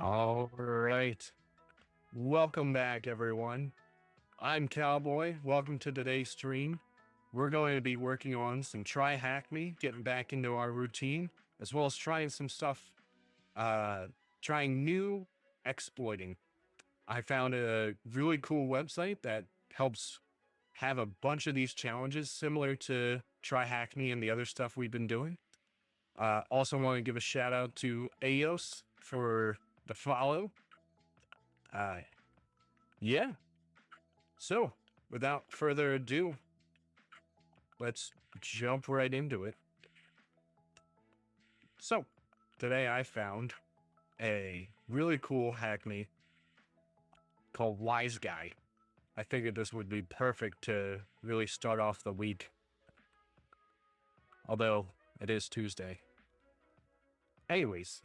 All right. Welcome back, everyone. I'm Cowboy. Welcome to today's stream. We're going to be working on some TryHackMe, getting back into our routine, as well as trying some stuff, trying new exploiting. I found a really cool website that helps have a bunch of these challenges similar to TryHackMe and the other stuff we've been doing. Also want to give a shout out to Aos for the follow. Yeah. So, without further ado, let's jump right into it. So, today I found a really cool hackney called Wise Guy. I figured this would be perfect to really start off the week. Although, it is Tuesday. Anyways,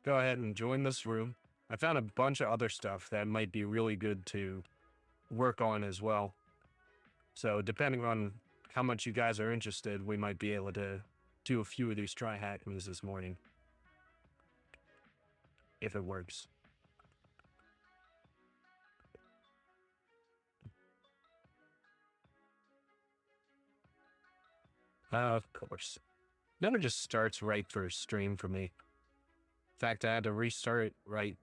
go ahead and join this room. I found a bunch of other stuff that might be really good to work on as well. So depending on how much you guys are interested, we might be able to do a few of these TryHackMes this morning. If it works. Of course. Never just starts right first stream for me. In fact, I had to restart it right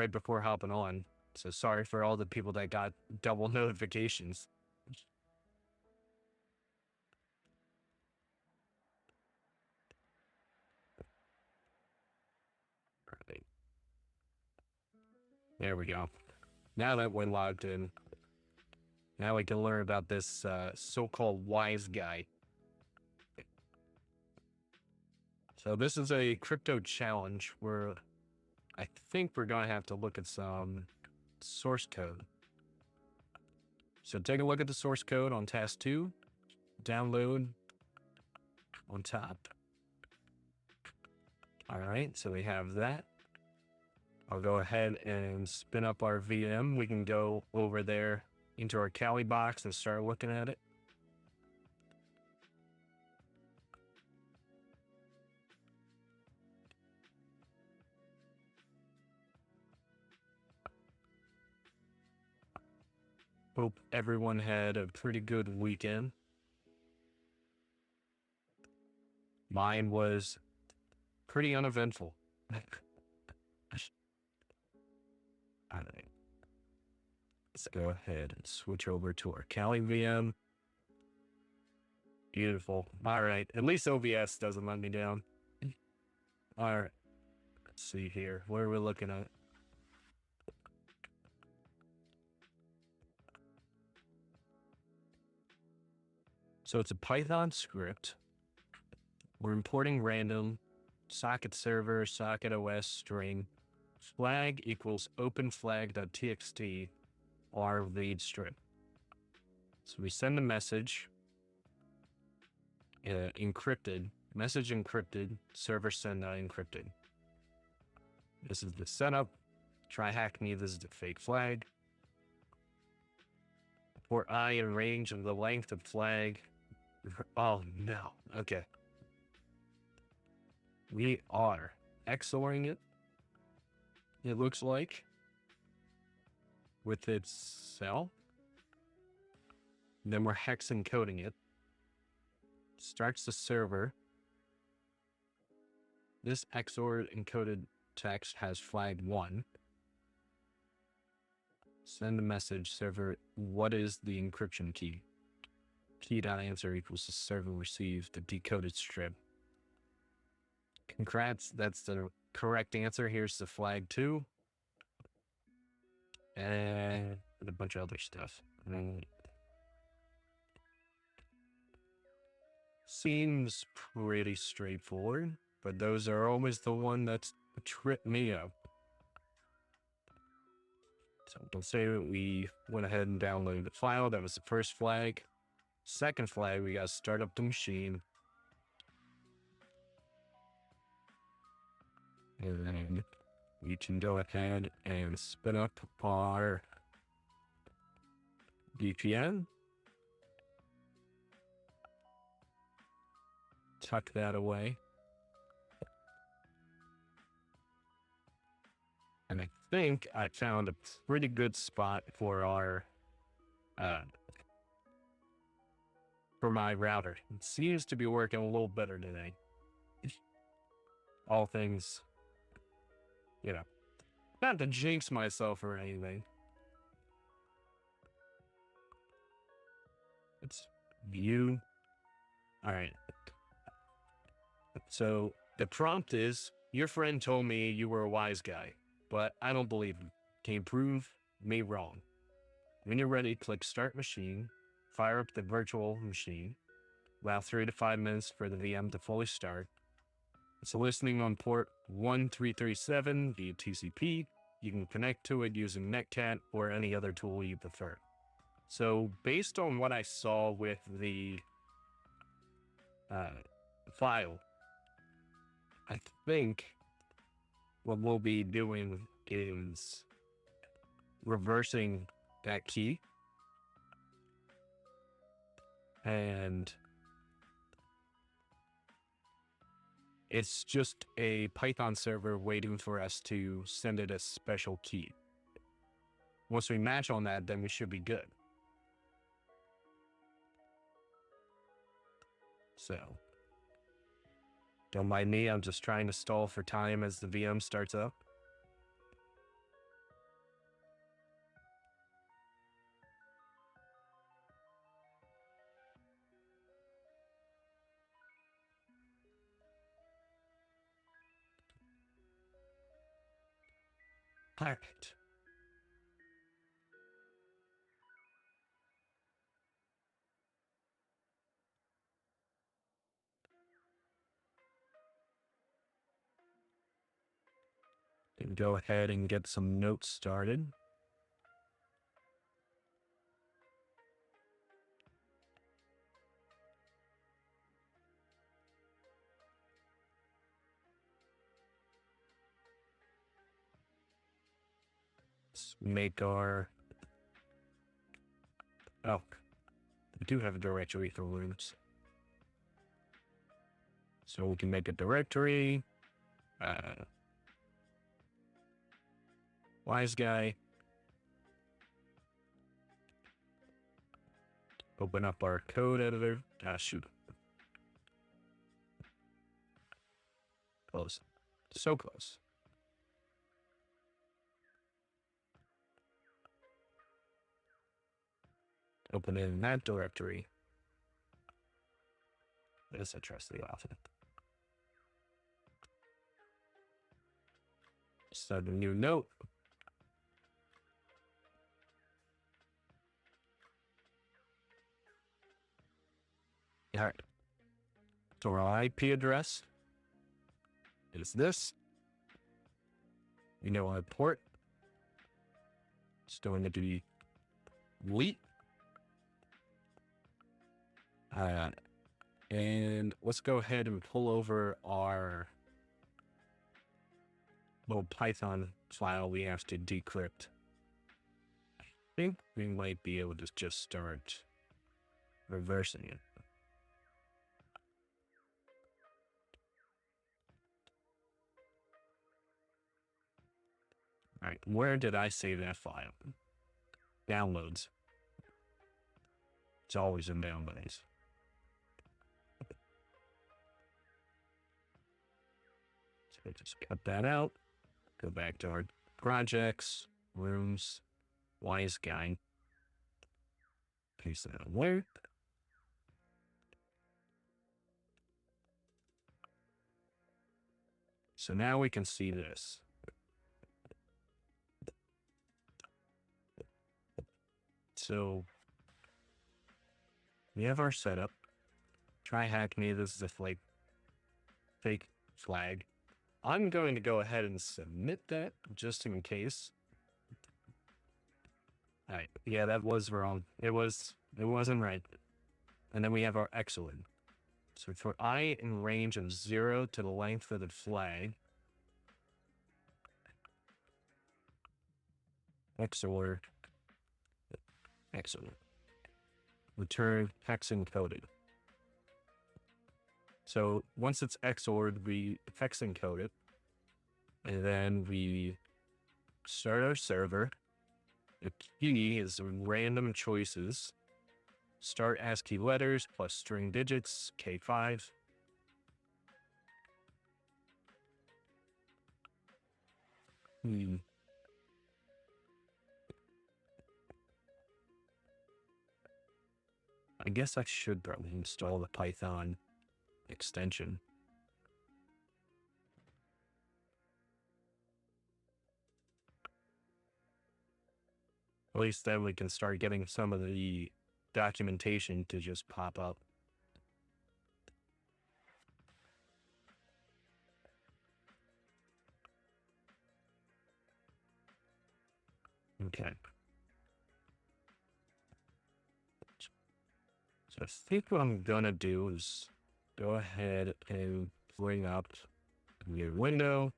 before hopping on. So sorry for all the people that got double notifications. Right. There we go. Now that we're logged in, now we can learn about this so-called Wise Guy. So this is a crypto challenge where I think we're going to have to look at some source code. So take a look at the source code on task 2, download on top. All right, so we have that. I'll go ahead and spin up our VM. We can go over there into our Kali box and start looking at it. Hope everyone had a pretty good weekend. Mine was pretty uneventful. All right. Let's go ahead and switch over to our Kali VM. Beautiful. All right. At least OBS doesn't let me down. All right. Let's see here. What are we looking at? So it's a Python script. We're importing random socket server, socket OS string, flag equals openflag.txt, our read string. So we send a message, encrypted, message encrypted, server send not encrypted. This is the setup. TryHackMe, this is the fake flag. For I in range of the length of flag. Oh no. Okay. We are XORing it. It looks like with itself. Then we're hex encoding it. Starts the server. This XOR encoded text has flag 1. Send a message server. What is the encryption key? Key.answer equals the server received the decoded strip. Congrats, that's the correct answer. Here's the flag 2. And a bunch of other stuff. Seems pretty straightforward, but those are always the one that's tripped me up. So let's say we went ahead and downloaded the file. That was the first flag. Second flag, we got to start up the machine. And then we can go ahead and spin up our VPN. Tuck that away. think I found a pretty good spot for our for my router. It seems to be working a little better today. All things, you know, not to jinx myself or anything. It's view. All right. So the prompt is, your friend told me you were a wise guy, but I don't believe him. Can you prove me wrong? When you're ready, click Start Machine, fire up the virtual machine, allow 3 to 5 minutes for the VM to fully start. It's listening on port 1337 via TCP. You can connect to it using Netcat or any other tool you prefer. So based on what I saw with the file, I think what we'll be doing is reversing that key, and it's just a Python server waiting for us to send it a special key. Once we match on that, then we should be good. So don't mind me, I'm just trying to stall for time as the VM starts up. All right. And go ahead and get some notes started. Let's make our, oh, we do have a directory for rooms. So we can make a directory, wise guy. Open up our code editor. Shoot. Close. So close. Open it in that directory. Let's trust the alphabet. Start a new note. All right. So our IP address is this. You know, our port. It's going to be wheat. And let's go ahead and pull over our little Python file we have to decrypt. I think we might be able to just start reversing it. All right, where did I save that file? Downloads. It's always in downloads. So just cut that out. Go back to our projects, rooms, wise guy. Paste that on where. So now we can see this. So we have our setup. TryHackMe, this is a fake flag. I'm going to go ahead and submit that just in case. All right, yeah, that was wrong. It wasn't right. And then we have our excellent. So for I in range of 0 to the length of the flag, XOR, excellent. Return hex encoded. So once it's XORed, we hex encode it, and then we start our server. The key is random choices. Start ASCII letters plus string digits, K5. I guess I should probably install the Python extension. At least then we can start getting some of the documentation to just pop up. Okay. So I think what I'm gonna do is go ahead and bring up a new window.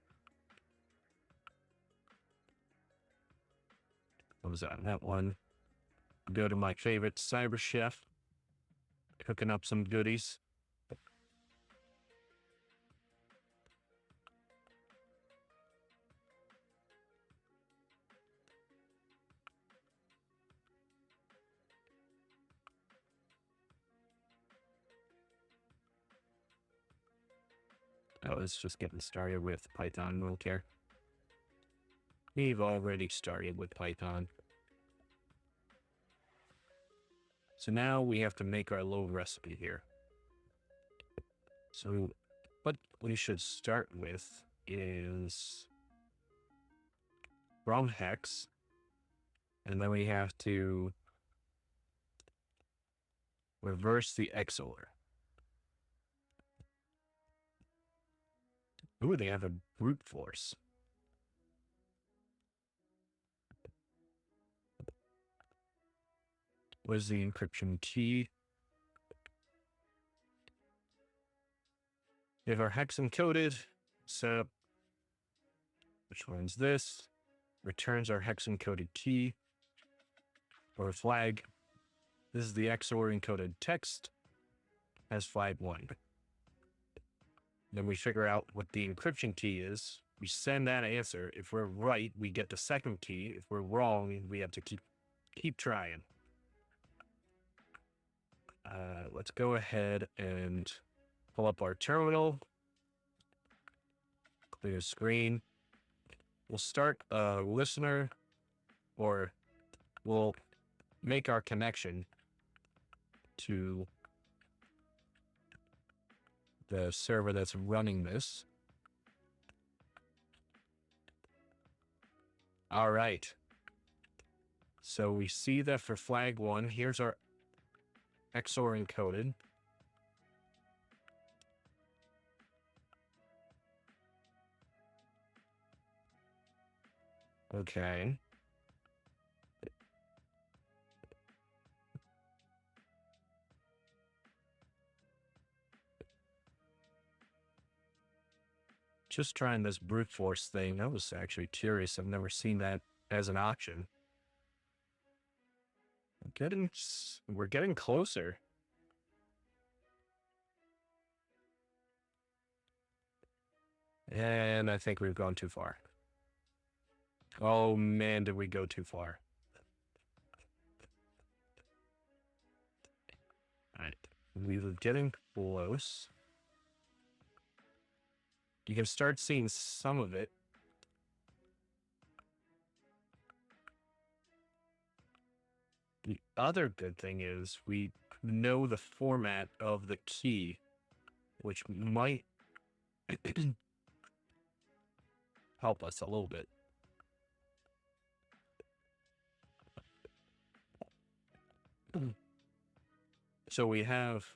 What was that? That one. Go to my favorite Cyber Chef. Cooking up some goodies. I was just getting started with Python. Don't care. We've already started with Python. So now we have to make our little recipe here. So what we should start with is from hex, and then we have to reverse the XOR. Ooh, they have a brute force. What is the encryption key? If our hex encoded, so which one's this? Returns our hex encoded key or flag. This is the XOR encoded text as flag 1. Then we figure out what the encryption key is. We send that answer. If we're right, we get the second key. If we're wrong, we have to keep trying. Let's go ahead and pull up our terminal. Clear screen. We'll start a listener, or we'll make our connection to the server that's running this. All right. So we see that for flag 1, here's our XOR encoded. Okay. Just trying this brute force thing. I was actually curious. I've never seen that as an option. We're getting closer. And I think we've gone too far. Oh man, did we go too far. All right. We were getting close. You can start seeing some of it. The other good thing is we know the format of the key, which might help us a little bit. So we have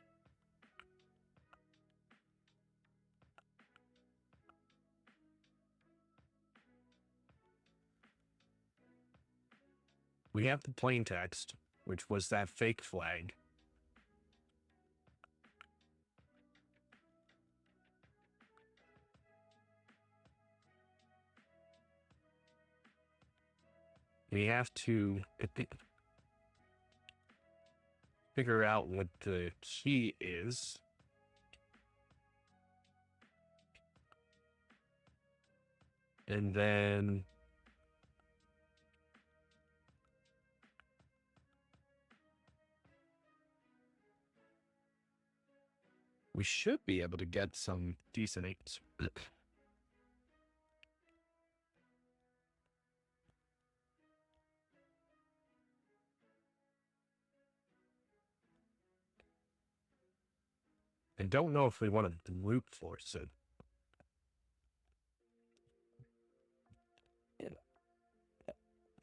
the plain text, which was that fake flag. We have to figure out what the key is. And then we should be able to get some decent answers. I don't know if we want to brute force it.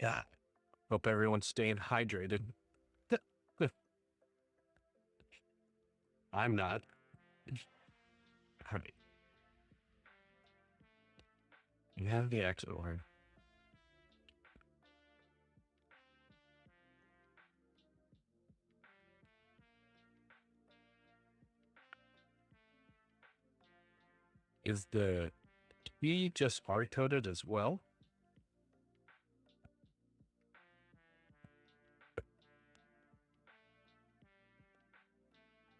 Yeah. Hope everyone's staying hydrated. I'm not. All right. You have the exit word. Is the key just hard-coded as well?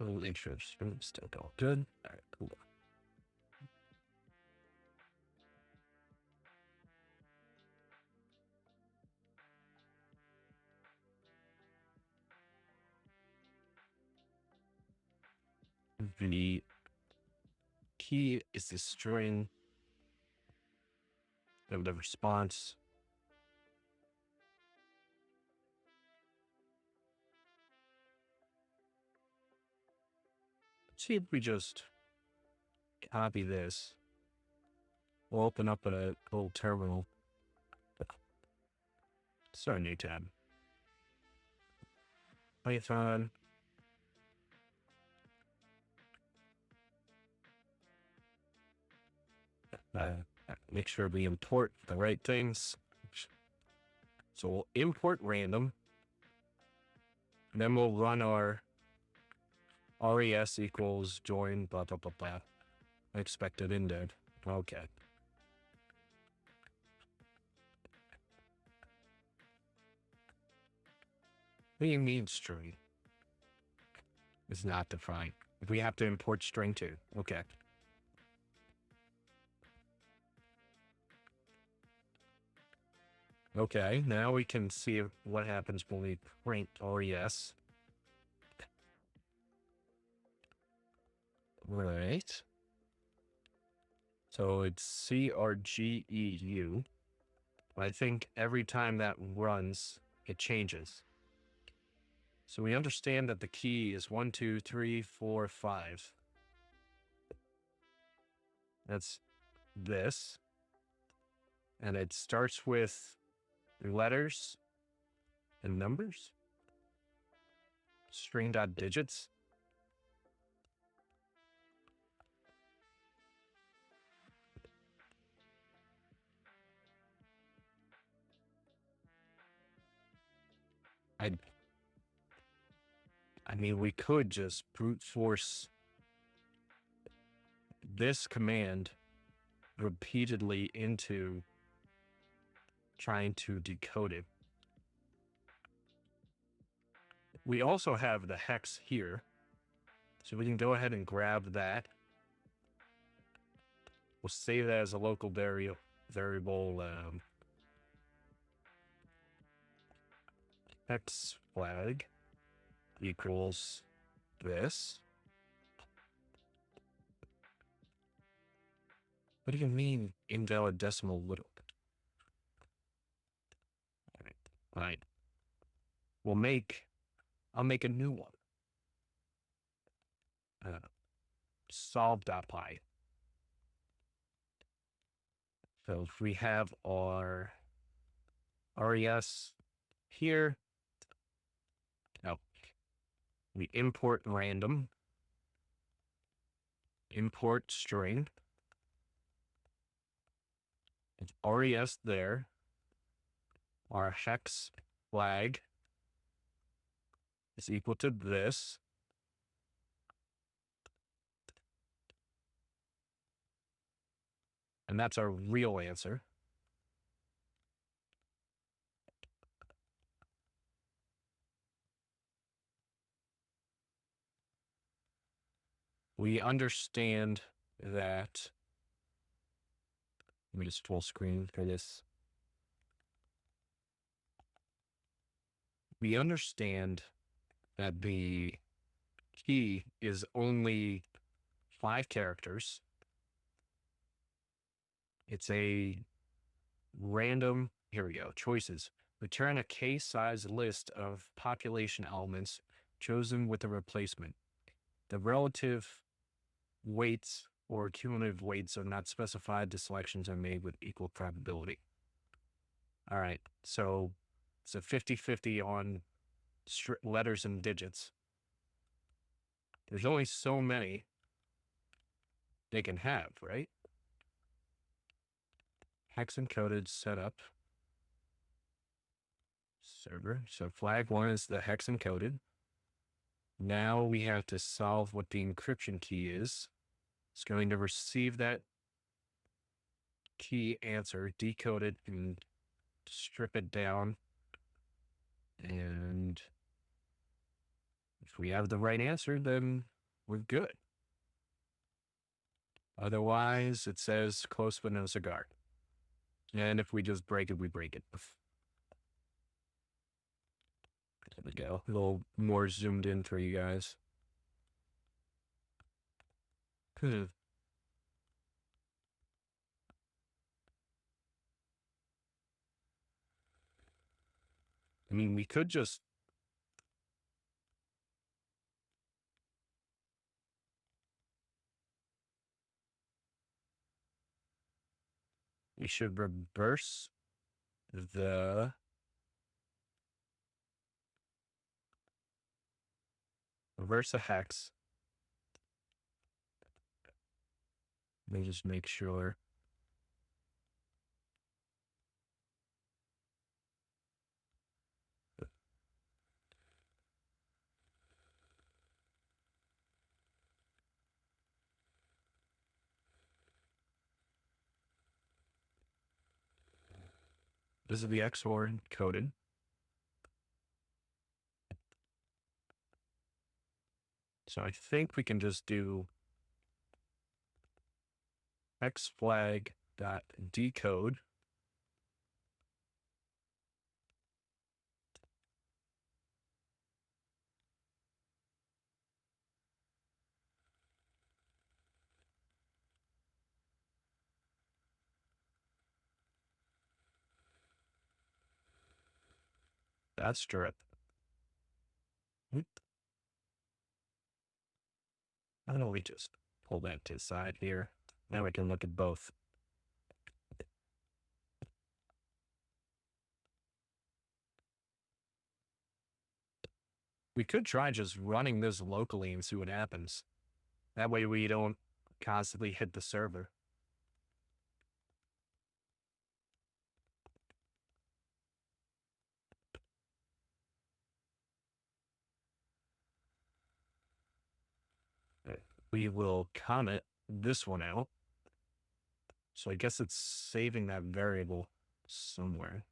Oh, interesting. Still all good. All right, cool. The key is the string of the response. Let's see if we just copy this. We'll open up a little terminal. Start a new tab. Python. Make sure we import the right things. So we'll import random. Then we'll run our res equals join blah blah blah blah. Expected indent. Okay. What do you mean string? It's not defined. If we have to import string too. Okay. Okay, now we can see what happens when we print res. Right. So it's CRGEU. I think every time that runs, it changes. So we understand that the key is 1, 2, 3, 4, 5. That's this. And it starts with letters and numbers. String.digits. I mean, we could just brute force this command repeatedly into trying to decode it. We also have the hex here, so we can go ahead and grab that. We'll save that as a local variable hex flag equals this. What do you mean invalid decimal little? All right, fine. I'll make a new one. Solve.py. So if we have our res here, now we import random, import string, it's res there, our hex flag is equal to this. And that's our real answer. We understand that. Let me just full screen for this. We understand that the key is only 5 characters. It's a random, here we go, choices. Return a case-sized list of population elements chosen with a replacement. The relative weights or cumulative weights are not specified. The selections are made with equal probability. All right, so it's a 50-50 on letters and digits. There's only so many they can have, right? Hex encoded setup server. So flag 1 is the hex encoded. Now we have to solve what the encryption key is. It's going to receive that key answer, decode it, and strip it down. And if we have the right answer, then we're good. Otherwise, it says close but no cigar. And if we just break it, we break it. There we go. A little more zoomed in for you guys. I mean, we could just... We should reverse the... Reverse a hex. Let me just make sure. This is the XOR encoded. So I think we can just do X flag dot decode. That's strip. Why don't we just pull that to the side here? Now we can look at both. We could try just running this locally and see what happens. That way we don't constantly hit the server. We will comment this one out. So I guess it's saving that variable somewhere.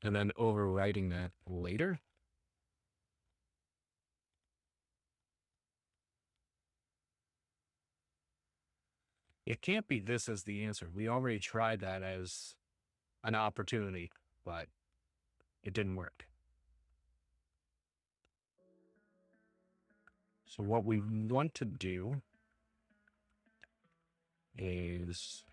And then overwriting that later. It can't be this as the answer. We already tried that as an opportunity, but it didn't work. So what we want to do is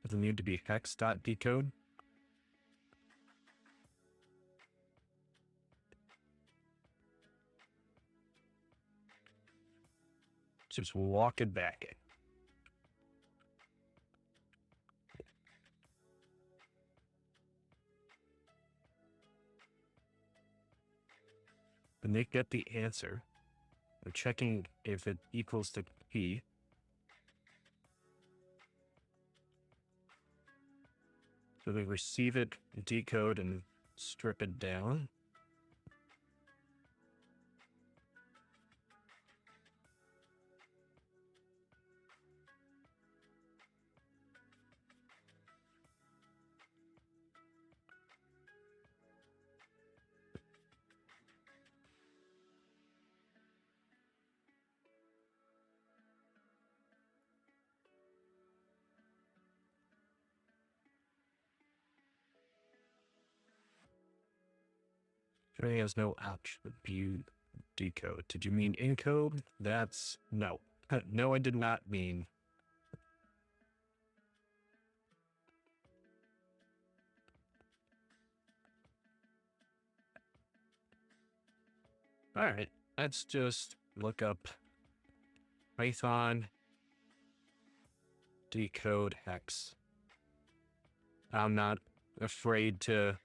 does it need to be hex.decode? Just walk it back in. When they get the answer, they're checking if it equals to P. So they receive it, decode, and strip it down. String has no attribute decode. Did you mean encode? That's no. No, I did not mean. All right, let's just look up Python decode hex. I'm not afraid to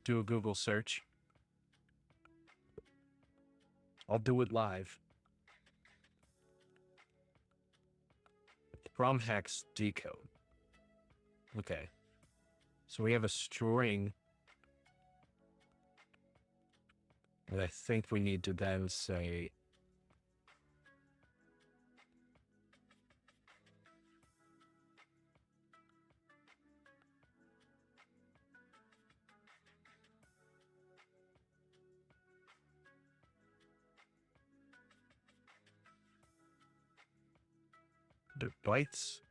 do a Google search. I'll do it live. From hex decode. Okay. So we have a string. And I think we need to then say the bytes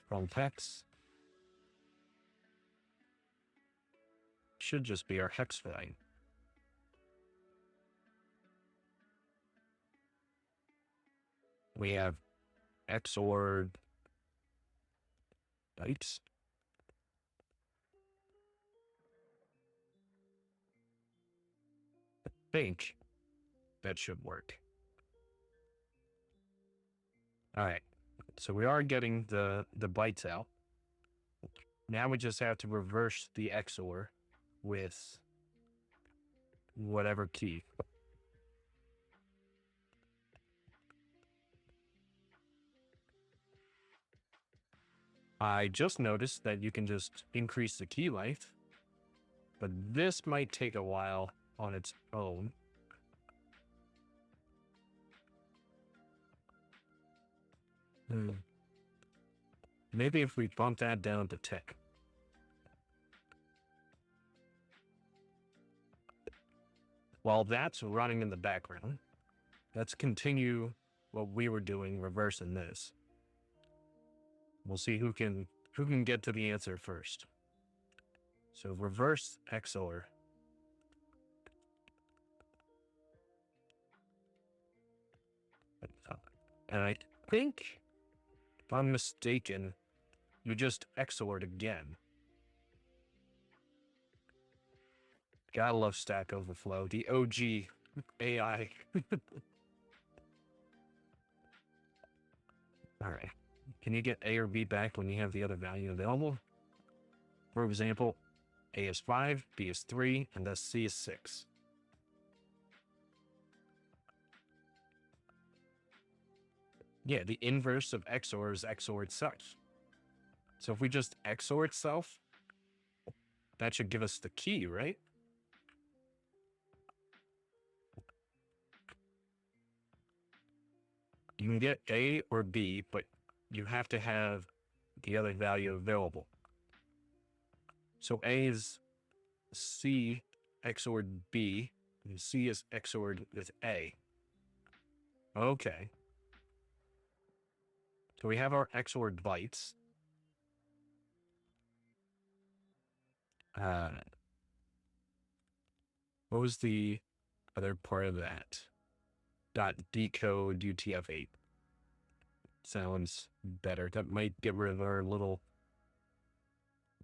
from hex should just be our hex value. We have XOR bytes. I think that should work. All right, so we are getting the bytes out. Now we just have to reverse the XOR with whatever key. I just noticed that you can just increase the key length, but this might take a while on its own. Maybe if we bump that down to 10. While that's running in the background, let's continue what we were doing, reversing this. We'll see who can get to the answer first. So reverse XOR. And I think, if I'm mistaken, you just XOR'd again. Gotta love Stack Overflow, the OG AI. All right. Can you get A or B back when you have the other value available? For example, A is 5, B is 3, and thus C is 6. Yeah, the inverse of XOR is XOR itself. So if we just XOR itself, that should give us the key, right? You can get A or B, but you have to have the other value available. So A is C XORed B, and C is XORed with A. Okay. So we have our XORed bytes. What was the other part of that? .decode UTF-8. Sounds better. That might get rid of our little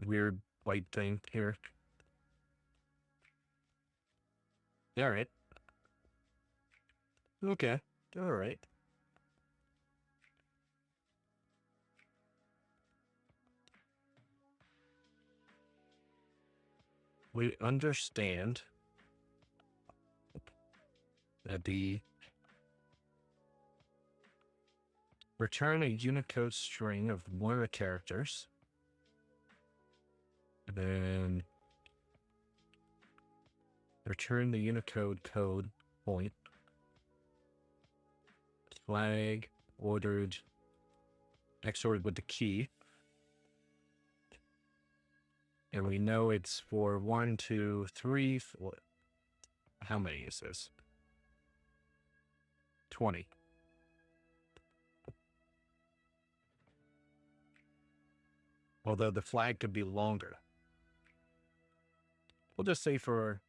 weird byte thing here. All right. Okay. All right. We understand that the return a Unicode string of one of the characters, and then return the Unicode code point, flag, ordered, XORed with the key. And we know it's for 1, 2, 3, 4. How many is this? 20. Although the flag could be longer. We'll just say for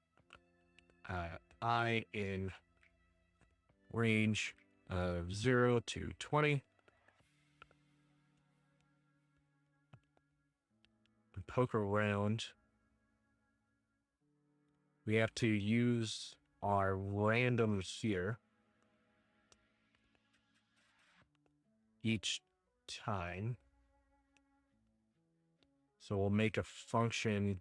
I in range of 0 to 20. Poke around. We have to use our randoms here each time. So we'll make a function.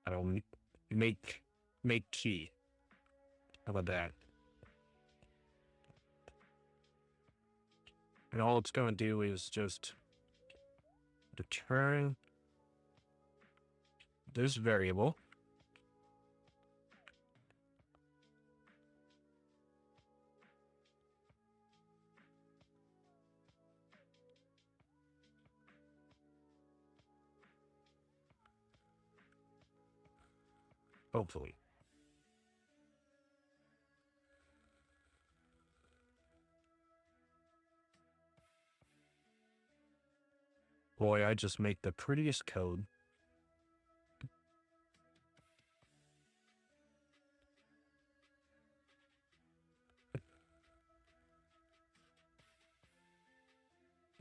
I don't make key. How about that? And all it's going to do is just return this variable. Hopefully. Boy, I just make the prettiest code.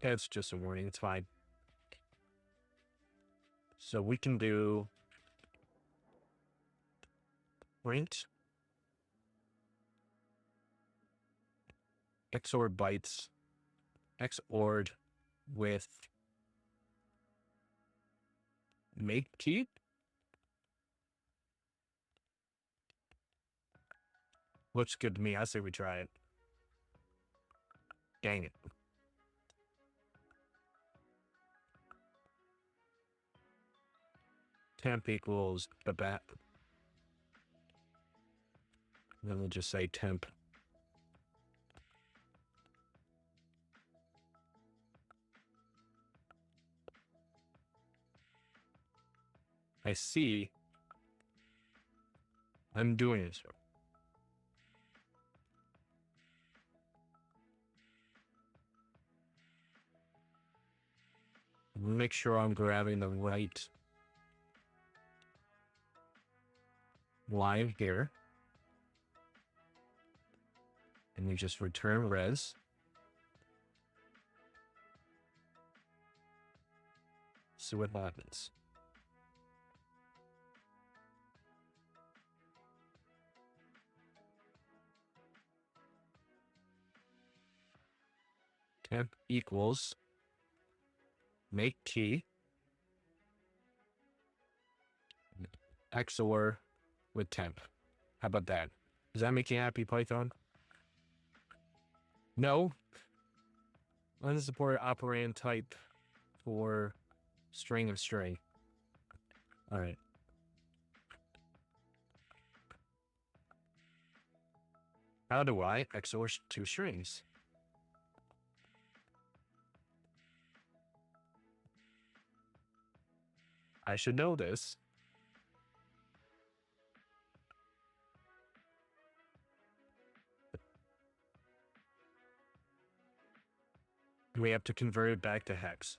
It's just a warning, it's fine. So we can do print XOR bytes XOR'd with make key. Looks good to me. I say we try it. Dang it. Temp equals the bat. Then we'll just say temp. I see. I'm doing it. Make sure I'm grabbing the right line here. And you just return res. See what happens. Temp equals make key XOR with temp. How about that? Does that make you happy, Python? No. Unsupported operand type for string of string. All right. How do I XOR two strings? I should know this. We have to convert it back to hex.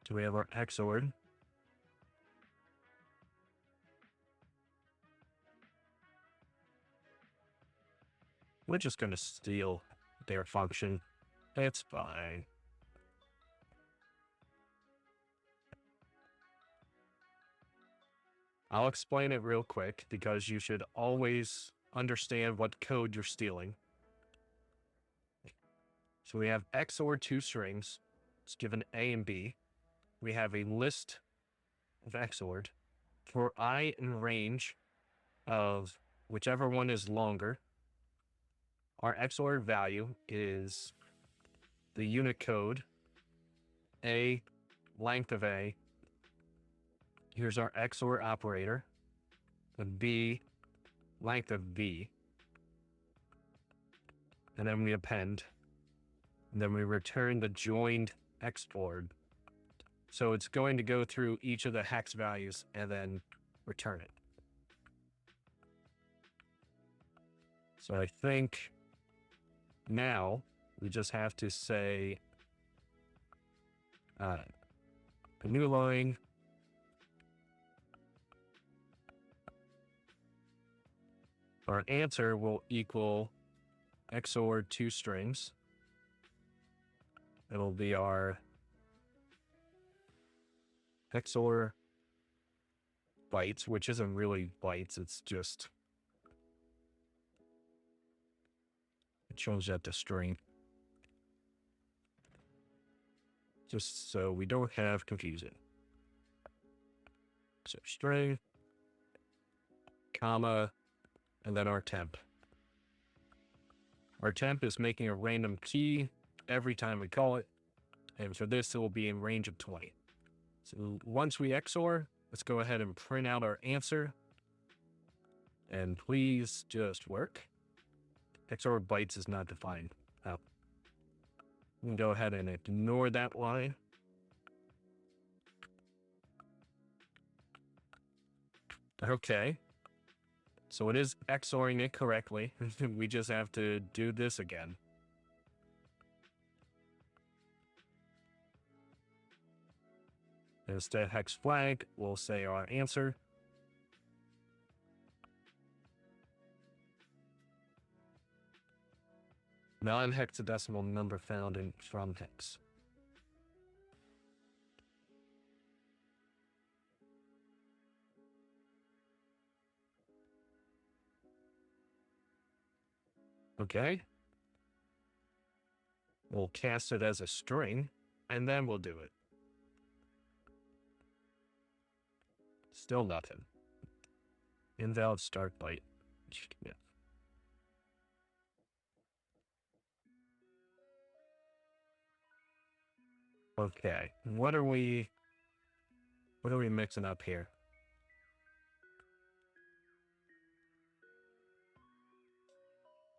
Do we have our XOR'd? We're just going to steal their function. It's fine. I'll explain it real quick because you should always understand what code you're stealing. So we have XOR two strings. It's given A and B. We have a list of XOR'd. For I in range of whichever one is longer, our XOR value is the unit code, A, length of A. Here's our XOR operator, the B, length of B. And then we append. And then we return the joined XOR'd. So it's going to go through each of the hex values and then return it. So I think now we just have to say A new line. Our answer will equal XOR two strings. It'll be our XOR bytes, which isn't really bytes, it's just it changes that to string. Just so we don't have confusion. So string, comma, and then our temp. Our temp is making a random key every time we call it, and for this it will be in range of 20. So once we XOR, let's go ahead and print out our answer. And please just work. XOR bytes is not defined. Oh. We can go ahead and ignore that line. Okay. So it is XORing it correctly. We just have to do this again. Instead hex flag, we'll say our answer. Non-hexadecimal number found in from hex. Okay. We'll cast it as a string, and then we'll do it. Still nothing. Invalid start byte. Yeah. Okay. What are we mixing up here?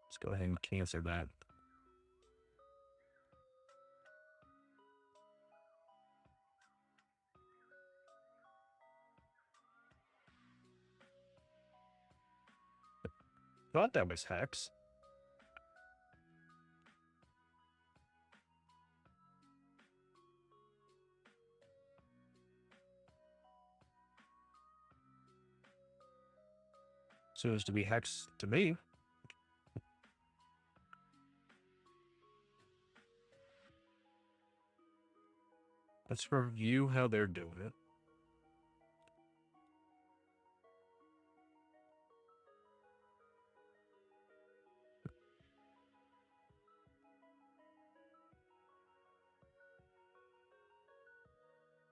Let's go ahead and cancel that. Thought that was hex. Seems to be hex to me. Let's review how they're doing it.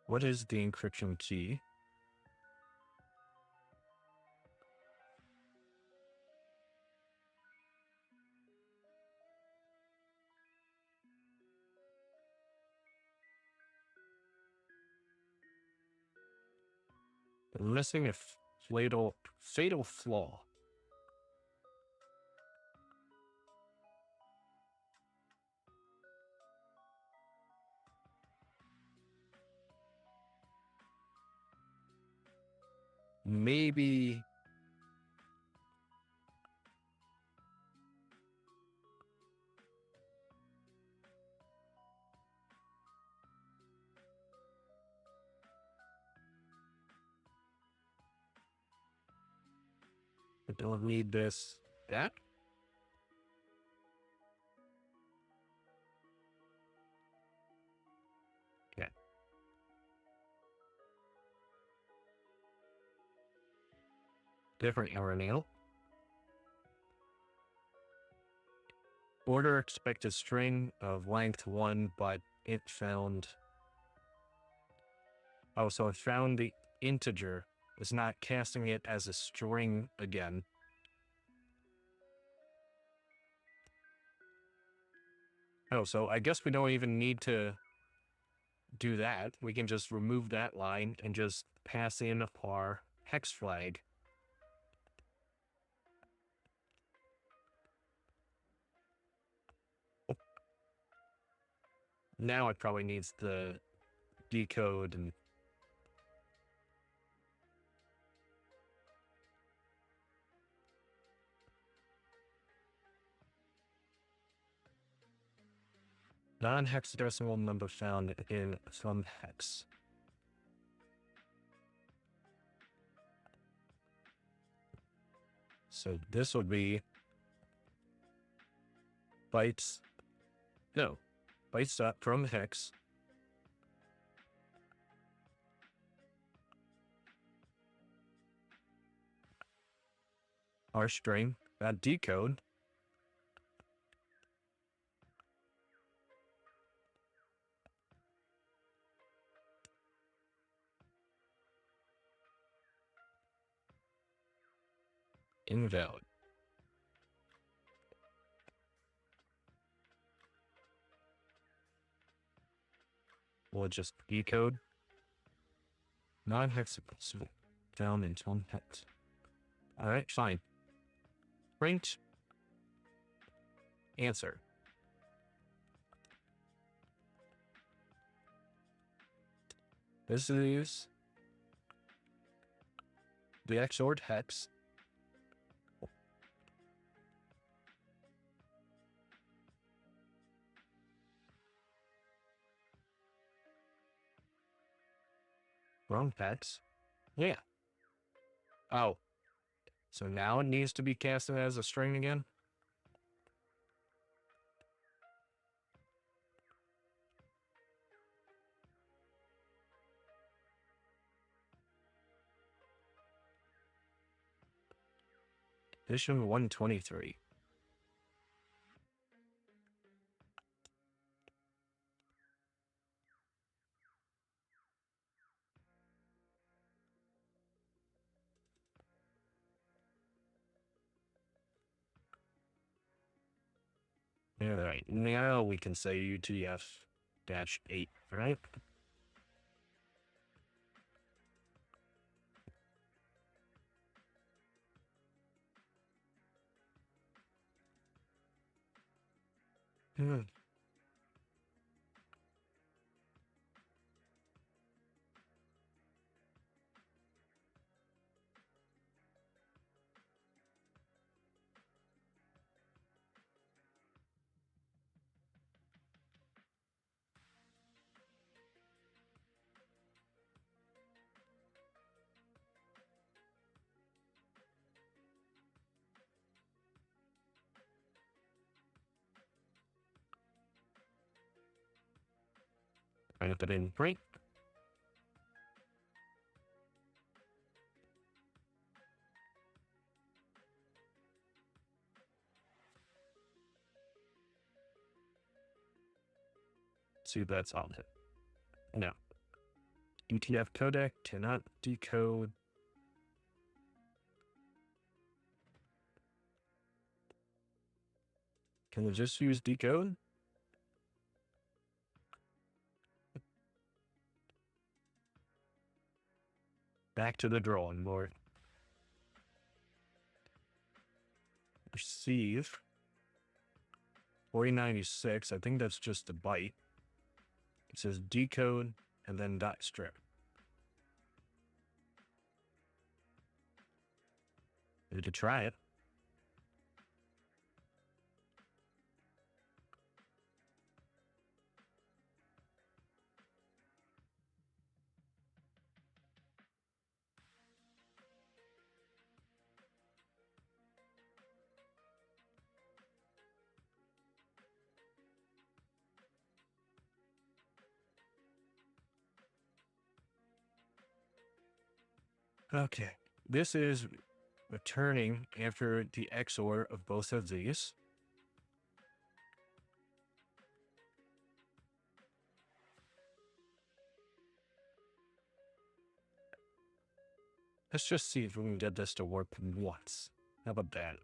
What is the encryption key? Missing a fatal flaw. Maybe I don't need this. That? Okay. Different URL. Order expected string of length 1, but it found... Oh, so it found the integer. It's not casting it as a string again. Oh, so I guess we don't even need to do that. We can just remove that line and just pass in our hex flag. Now it probably needs the decode and... non-hexadecimal number found in some hex. So this would be bytes from hex our string that decode invalid. We'll just decode non-hexadecimal found in some hex. All right, fine. Print answer. This is the XORed hex. Wrong hex. Yeah. Oh. So now it needs to be casted as a string again? Edition 123. All right, now we can say UTF-8, right? Hmm. Trying to put in print. See if that's on it. No. UTF codec cannot decode. Can we just use decode? Back to the drawing board. Receive 4096. I think that's just a byte. It says decode and then dot strip. Ready to try it. Okay, this is returning after the XOR of both of these. Let's just see if we can get this to work once. How about that?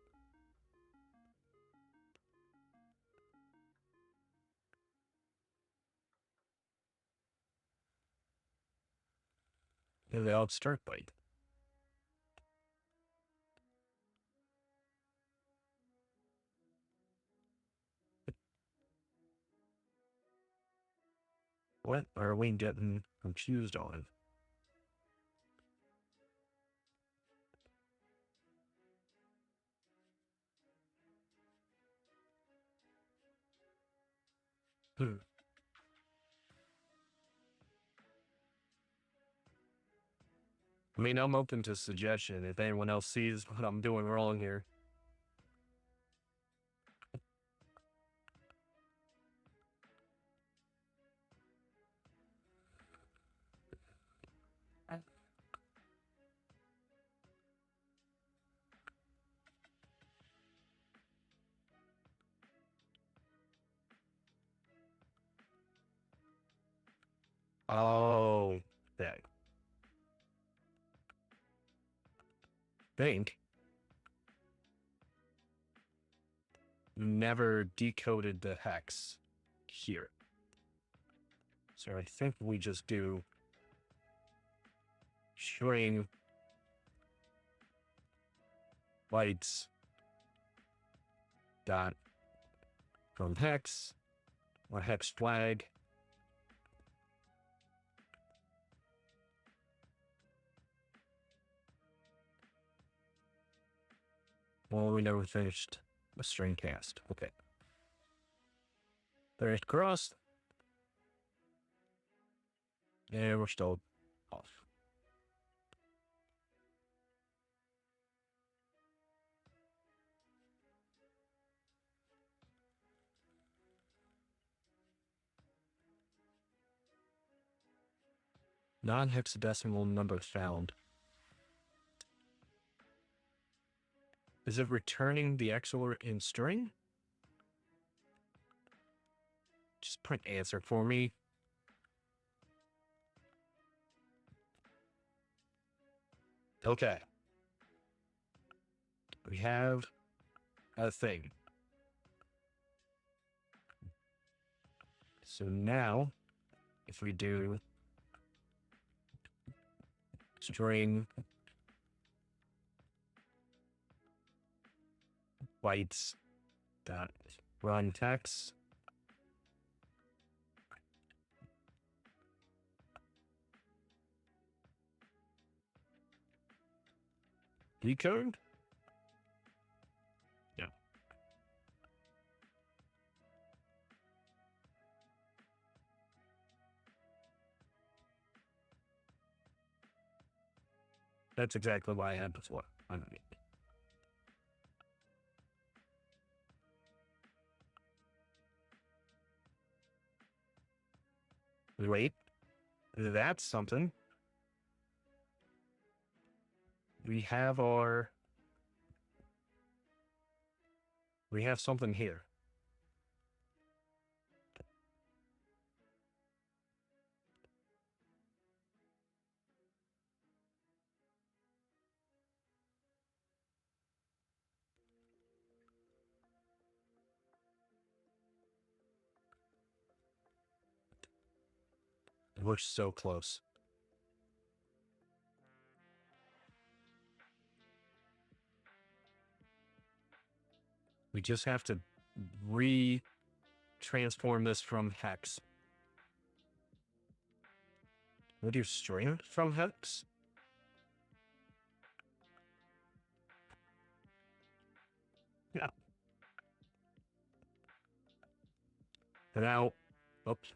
Without start byte. What are we getting confused on? I mean, I'm open to suggestion if anyone else sees what I'm doing wrong here. Oh, that. Think. Never decoded the hex here. So I think we just do string bytes dot from hex or hex flag. Well, we never finished a string cast. Okay. There's cross. And we're still off. Non-hexadecimal number found. Is it returning the XOR in string? Just print answer for me. Okay. We have a thing. So now, if we do string bytes dot run text, decode? Yeah. That's exactly what I had before. Wait, that's something. We have something here. We're so close. We just have to transform this from hex. What do you string from hex? Yeah. And now, oops.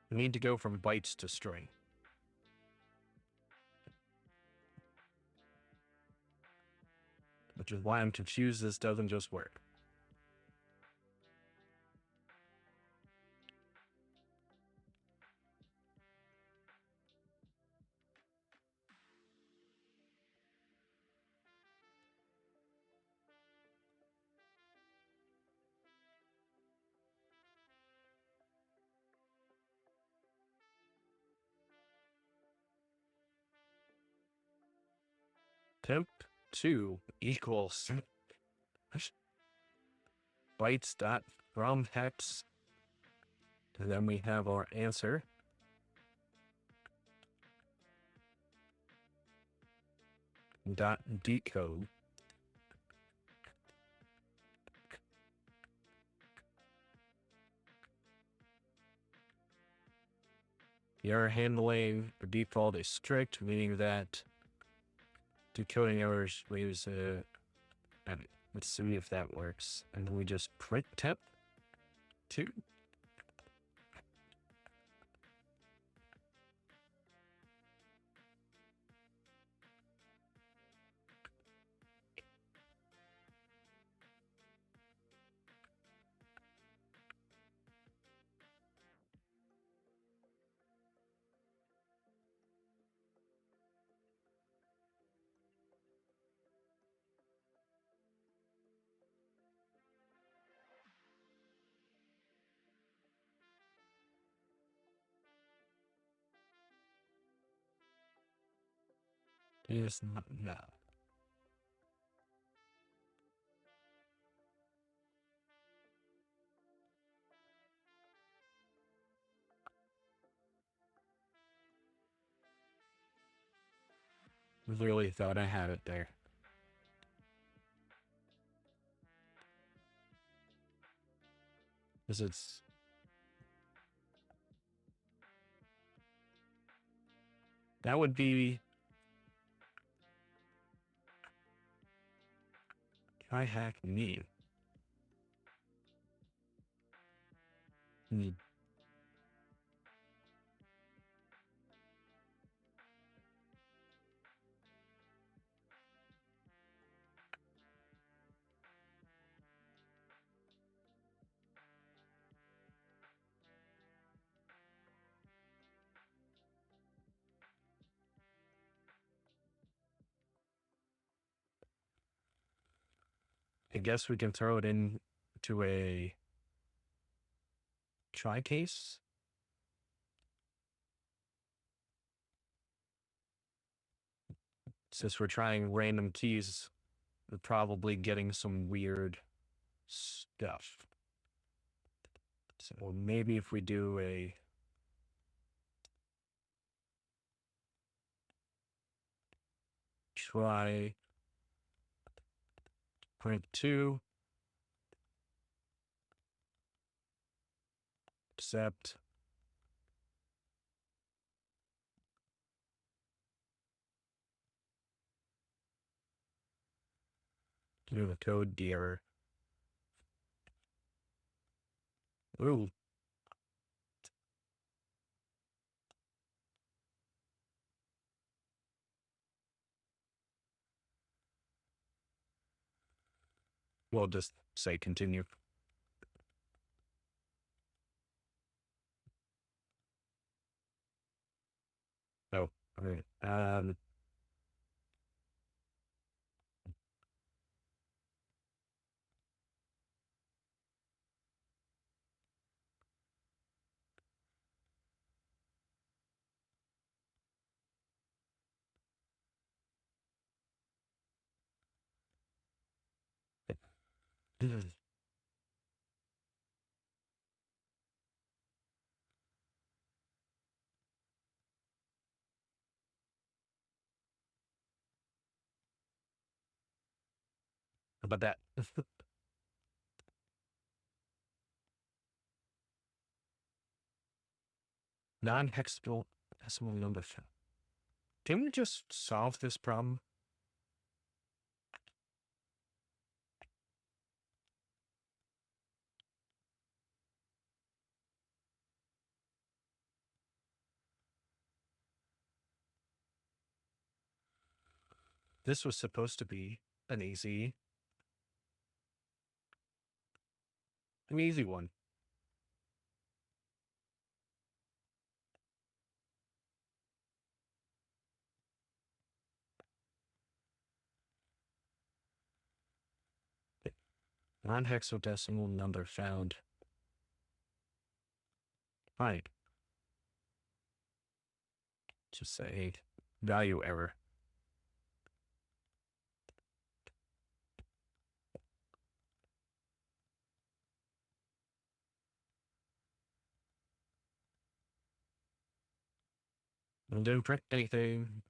We need to go from bytes to string. Which is why I'm confused this doesn't just work. Temp2 equals bytes dot from hex. And then we have our answer. Dot decode. The error handling for default is strict, meaning that decoding errors leaves let's see if that works. And then we just print temp2. It's not that. Really thought I had it there. Because it's... That would be... TryHackMe. Hmm. I guess we can throw it in to a try case. Since we're trying random keys, we're probably getting some weird stuff. So maybe if we do a try .2 accept do the code error. Ooh. We'll just say continue. Oh, okay. How about that? Non-hexagonal decimal number. Didn't we just solve this problem? This was supposed to be an easy one. Non-hexadecimal number found. Fine. Just say value error. And don't print anything.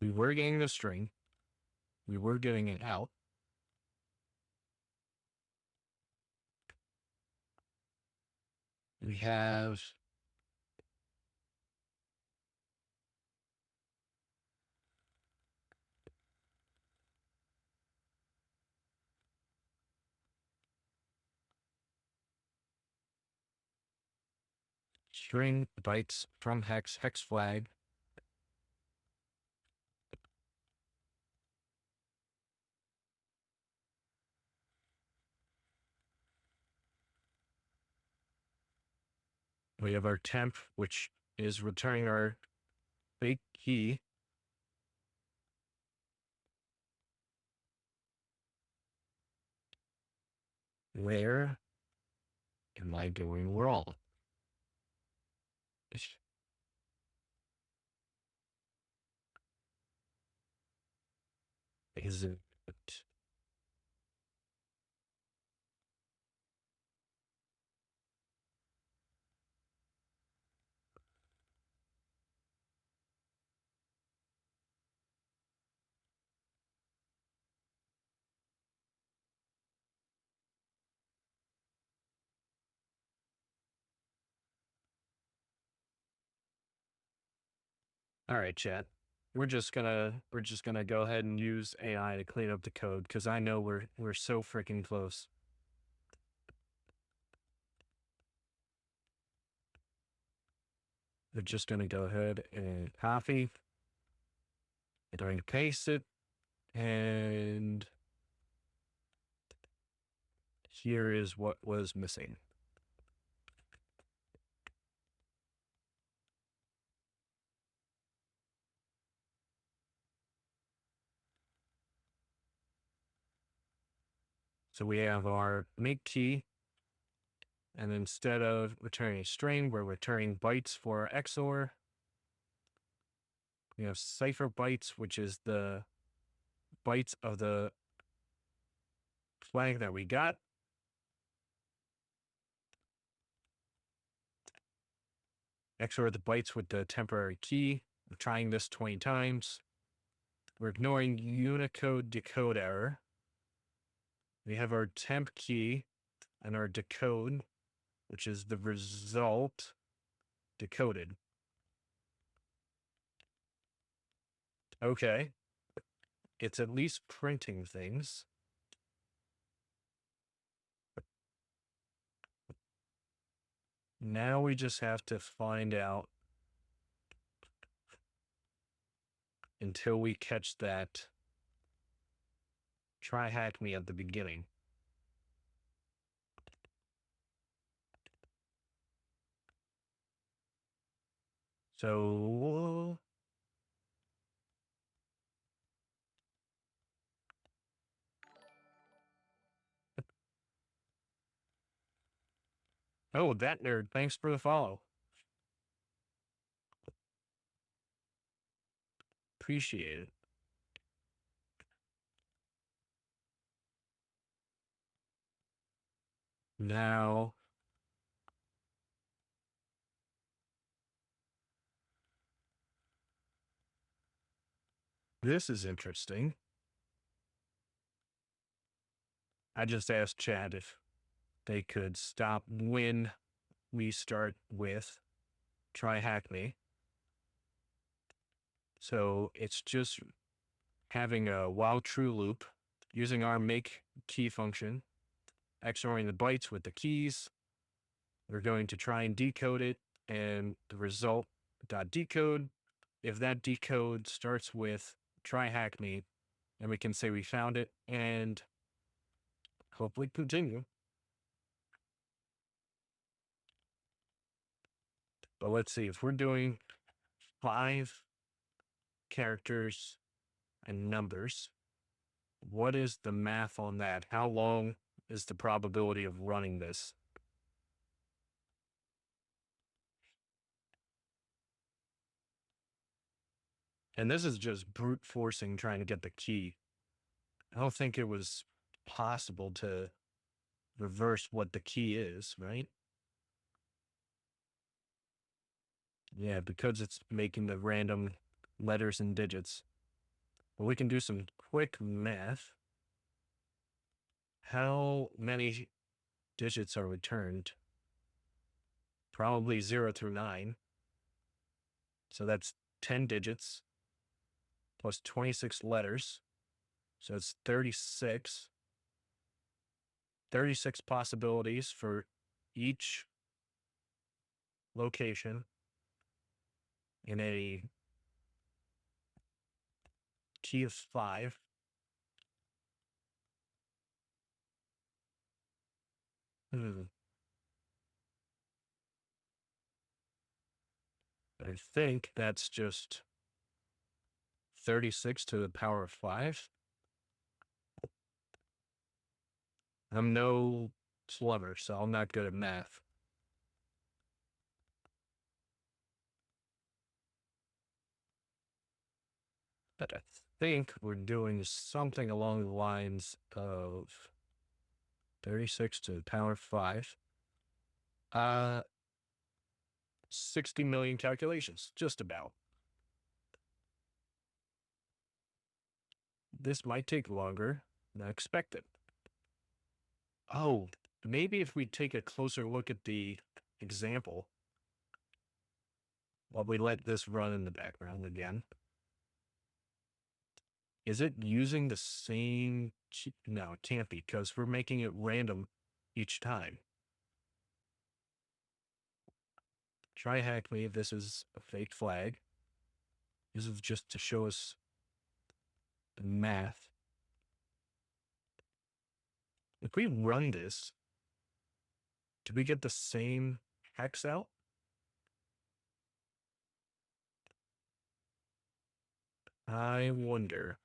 We were getting the string. We were getting it out. We have string bytes from hex flag. We have our temp, which is returning our fake key. Where am I going wrong? Is it? All right, chat. We're just gonna go ahead and use AI to clean up the code because I know we're so freaking close. They're just gonna go ahead and copy. They're going to paste it, and here is what was missing. So we have our make key, and instead of returning a string, we're returning bytes for our XOR. We have cipher bytes, which is the bytes of the flag that we got. XOR the bytes with the temporary key. We're trying this 20 times. We're ignoring Unicode decode error. We have our temp key and our decode, which is the result decoded. Okay. It's at least printing things. Now we just have to find out until we catch that TryHackMe at the beginning. So oh, that nerd, thanks for the follow. Appreciate it. Now this is interesting. I just asked Chad if they could stop when we start with TryHackMe. So it's just having a while true loop using our make key function, XORing the bytes with the keys. We're going to try and decode it, and the result dot decode. If that decode starts with TryHackMe, then we can say we found it and hopefully continue. But let's see, if we're doing 5 characters and numbers, what is the math on that? How long is the probability of running this? And this is just brute forcing trying to get the key. I don't think it was possible to reverse what the key is, right? Yeah, because it's making the random letters and digits. Well, we can do some quick math. How many digits are returned? Probably 0 through 9. So that's 10 digits plus 26 letters. So it's 36. 36 possibilities for each location in a key of 5. I think that's just 36 to the power of 5. I'm no plumber, so I'm not good at math. But I think we're doing something along the lines of 36 to the power of 5. 60 million calculations, just about. This might take longer than I expected. Oh, maybe if we take a closer look at the example while we let this run in the background again. Is it using the same? No, it can't be, because we're making it random each time. TryHackMe, this is a fake flag. This is just to show us the math. If we run this, do we get the same hex out? I wonder.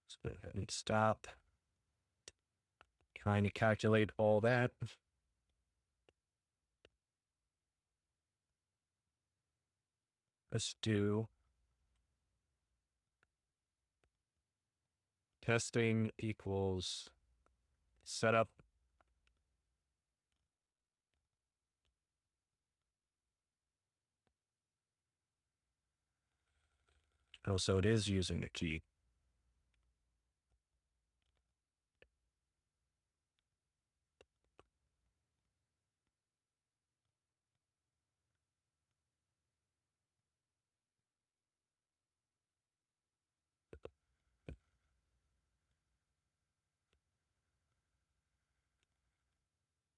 Let's go ahead and stop trying to calculate all that. Let's do testing equals setup. Oh, so it is using the key.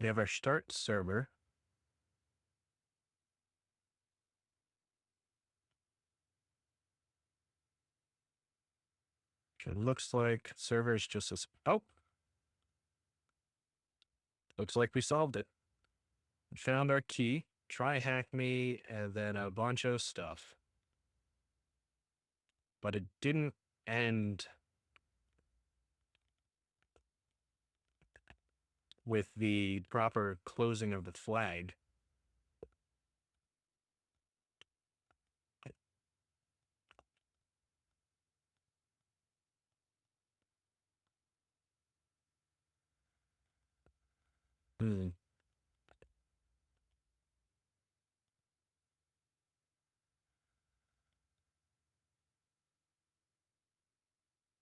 We have our start server. It looks like server is just as, oh, looks like we solved it. We found our key, TryHackMe, and then a bunch of stuff. But it didn't end with the proper closing of the flag.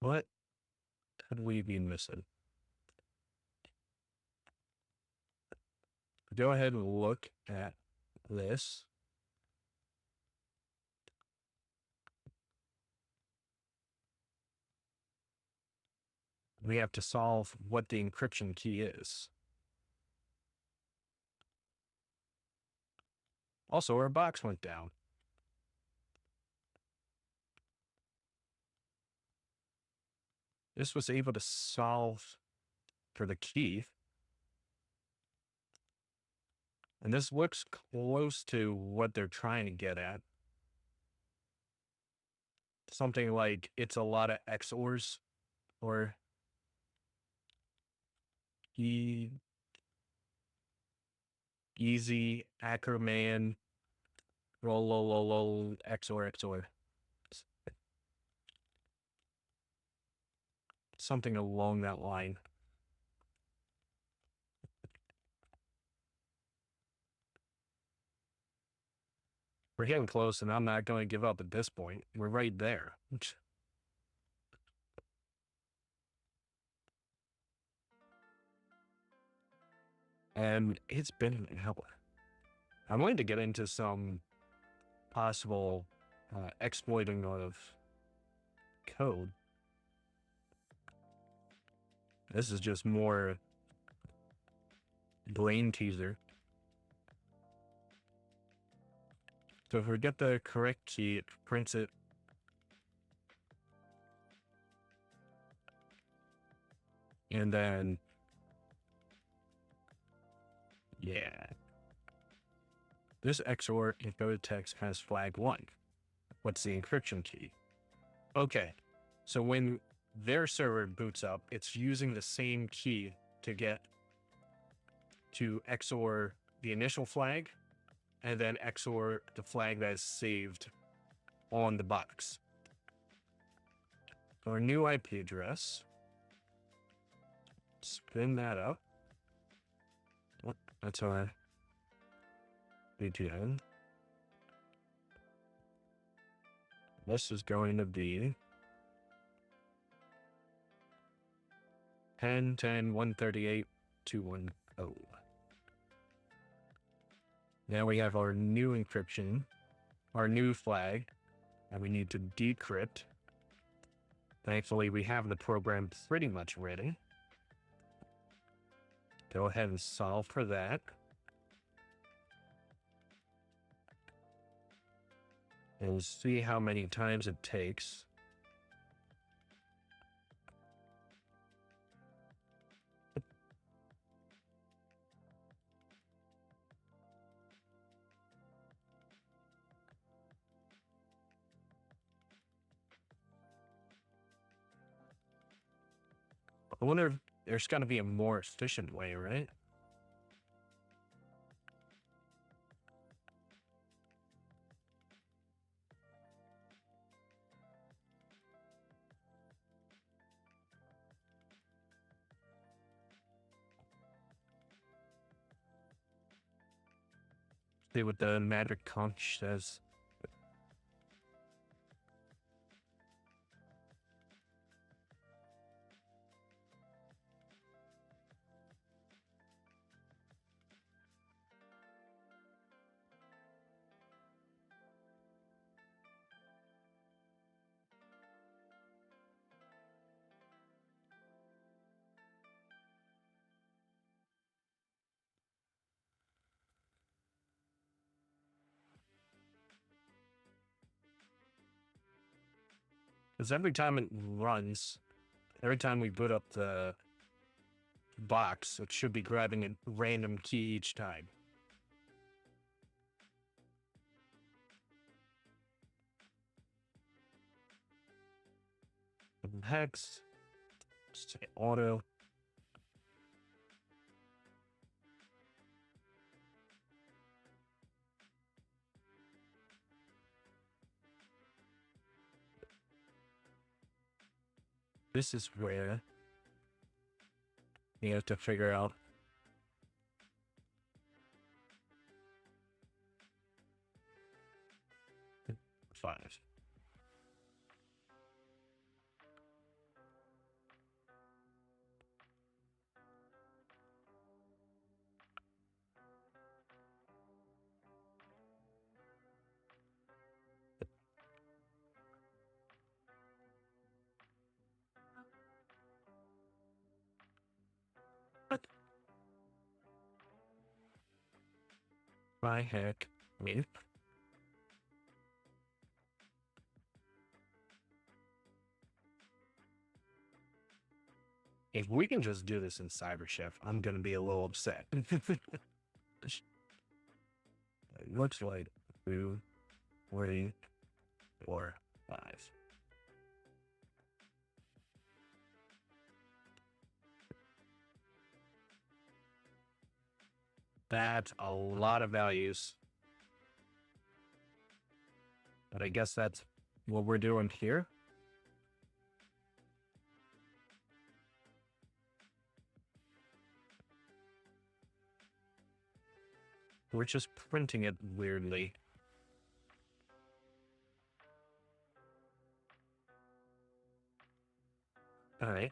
What could we be missing? Go ahead and look at this. We have to solve what the encryption key is. Also, our box went down. This was able to solve for the key. And this looks close to what they're trying to get at. Something like it's a lot of XORs or easy Ackerman roll XOR XOR. something along that line. We're getting close, and I'm not going to give up at this point. We're right there. And it's been hell. I'm going to get into some possible exploiting of code. This is just more brain teaser. So if we get the correct key, it prints it. And then, yeah. This XOR encoded text has flag 1. What's the encryption key? Okay, so when their server boots up, it's using the same key to get to XOR the initial flag and then XOR the flag that is saved on the box. Our new IP address. Spin that up. That's our VPN. This is going to be 10.10.138.210. Now we have our new encryption, our new flag, and we need to decrypt. Thankfully, we have the program pretty much ready. Go ahead and solve for that. And see how many times it takes. I wonder if there's got to be a more efficient way, right? See what the magic conch says. Because every time it runs, every time we boot up the box, it should be grabbing a random key each time. Hex, say auto. This is where you have to figure out five. TryHackMe. If we can just do this in CyberChef, I'm gonna be a little upset. It looks like 2, 3, 4, 5. That's a lot of values. But I guess that's what we're doing here. We're just printing it weirdly. All right.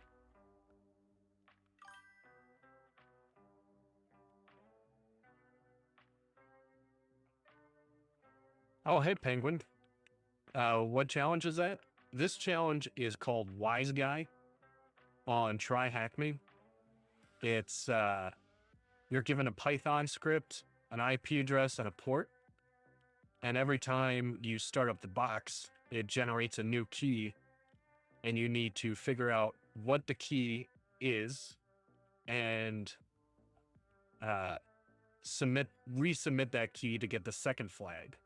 Oh, hey, Penguin. What challenge is that? This challenge is called Wise Guy on TryHackMe. It's, you're given a Python script, an IP address, and a port. And every time you start up the box, it generates a new key. And you need to figure out what the key is and resubmit that key to get the second flag.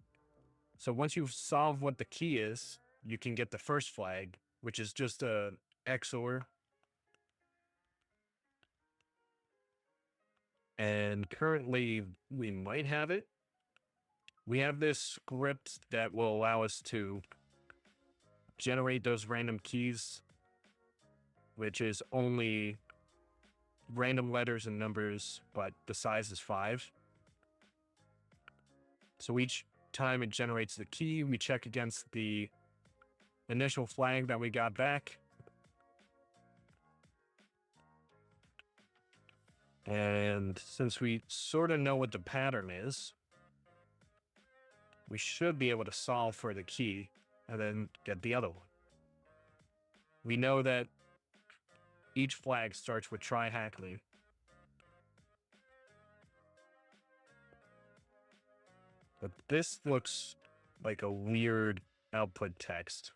So once you've solved what the key is, you can get the first flag, which is just a XOR. And currently we might have it. We have this script that will allow us to generate those random keys, which is only random letters and numbers, but the size is 5. So each time it generates the key, we check against the initial flag that we got back. And since we sort of know what the pattern is, we should be able to solve for the key and then get the other one. We know that each flag starts with TryHackMe. But this looks like a weird output text.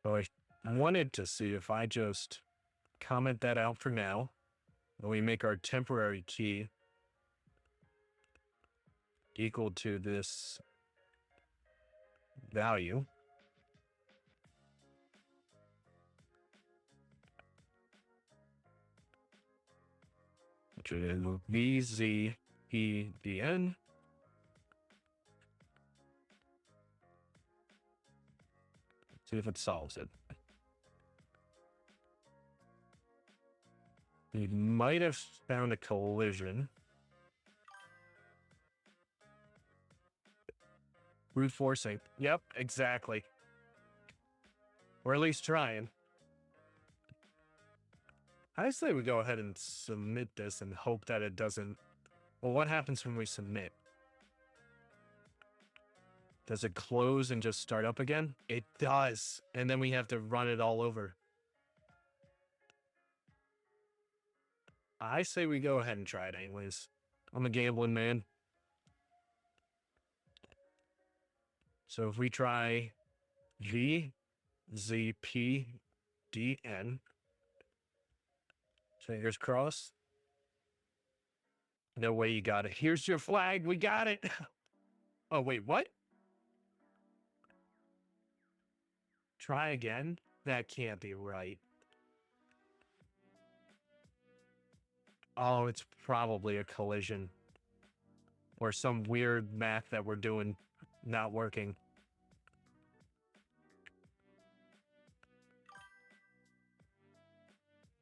So I wanted to see if I just comment that out for now, and we make our temporary key equal to this value. Which is VZPDN. See if it solves it. We might have found a collision. Brute forcing. Yep, exactly. Or at least trying. I say we go ahead and submit this and hope that it doesn't. Well, what happens when we submit? Does it close and just start up again? It does. And then we have to run it all over. I say we go ahead and try it anyways. I'm a gambling man. So if we try VZPDN, fingers crossed. No way you got it. Here's your flag. We got it. Oh, wait, what? Try again? That can't be right. Oh, it's probably a collision. Or some weird math that we're doing not working.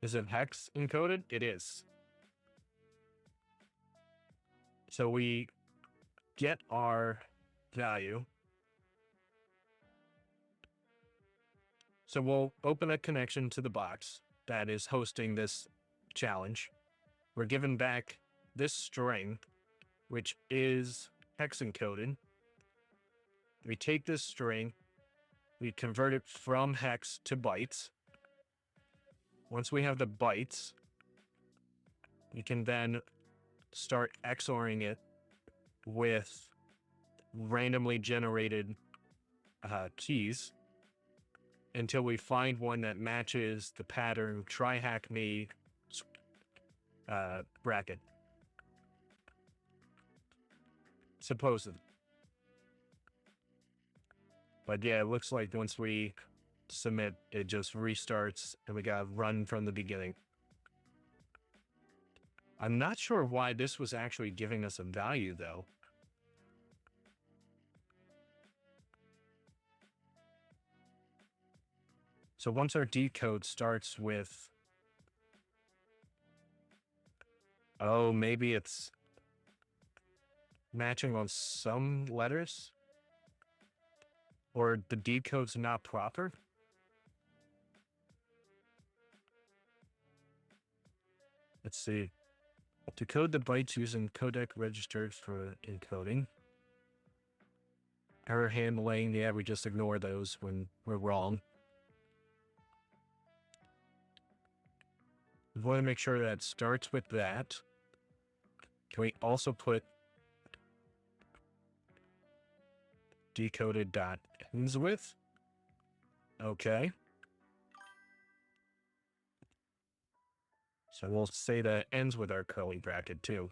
Is it hex encoded? It is. So we get our value. So we'll open a connection to the box that is hosting this challenge. We're given back this string, which is hex encoded. We take this string, we convert it from hex to bytes. Once we have the bytes, we can then start XORing it with randomly generated keys until we find one that matches the pattern TryHackMe bracket. Supposedly. But yeah, it looks like once we submit, it just restarts and we gotta run from the beginning. I'm not sure why this was actually giving us a value though. So once our decode starts with Oh, maybe it's matching on some letters? Or the decode's not proper? Let's see. To code the bytes using codec registers for encoding. Error handling, yeah, we just ignore those when we're wrong. We want to make sure that it starts with that. Can we also put decoded dot ends with? Okay. So we'll say that it ends with our curly bracket too.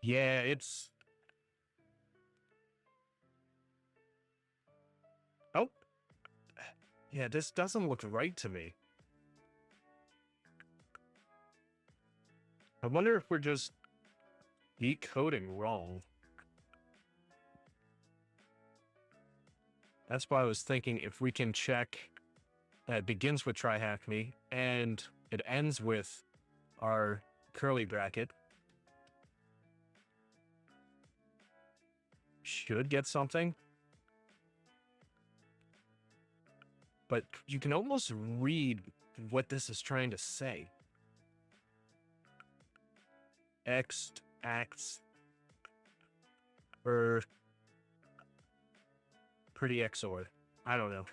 Yeah, it's... Oh. Yeah, this doesn't look right to me. I wonder if we're just decoding wrong. That's why I was thinking if we can check that it begins with TryHackMe and it ends with our curly bracket. Should get something. But you can almost read what this is trying to say. X acts or pretty XOR. I don't know.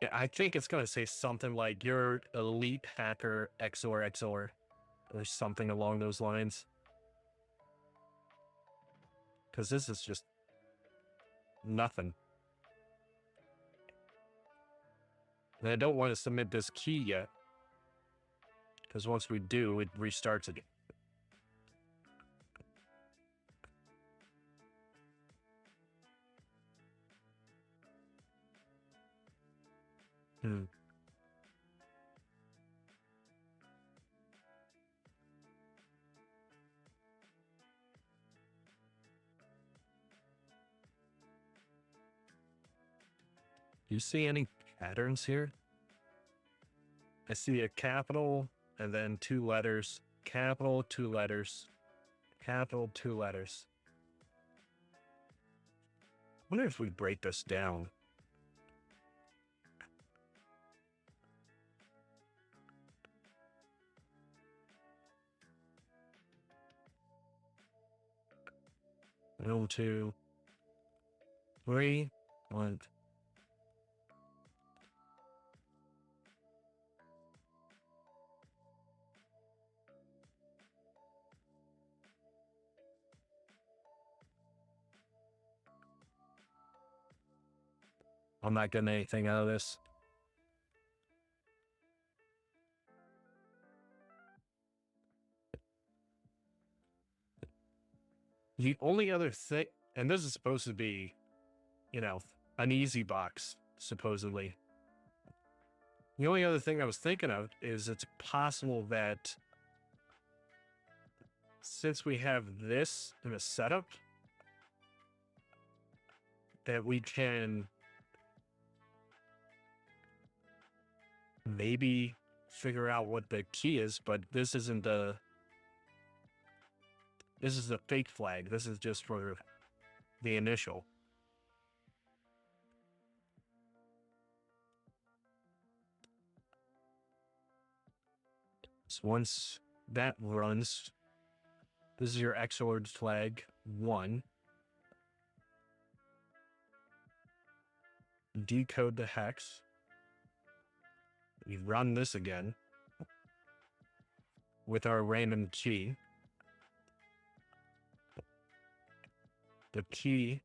Yeah, I think it's going to say something like you're elite hacker XOR XOR or something along those lines. Because this is just nothing. And I don't want to submit this key yet. Because once we do, it restarts again. Do you see any patterns here? I see a capital and then 2 letters, capital, 2 letters, capital, 2 letters. I wonder if we break this down. One, 2, 3, 1. I'm not getting anything out of this. The only other thing, and this is supposed to be, you know, an easy box, supposedly. The only other thing I was thinking of is it's possible that since we have this in a setup, that we can maybe figure out what the key is, but this isn't the... This is a fake flag. This is just for the initial. So once that runs, this is your XOR flag 1. Decode the hex. We run this again with our random key. The key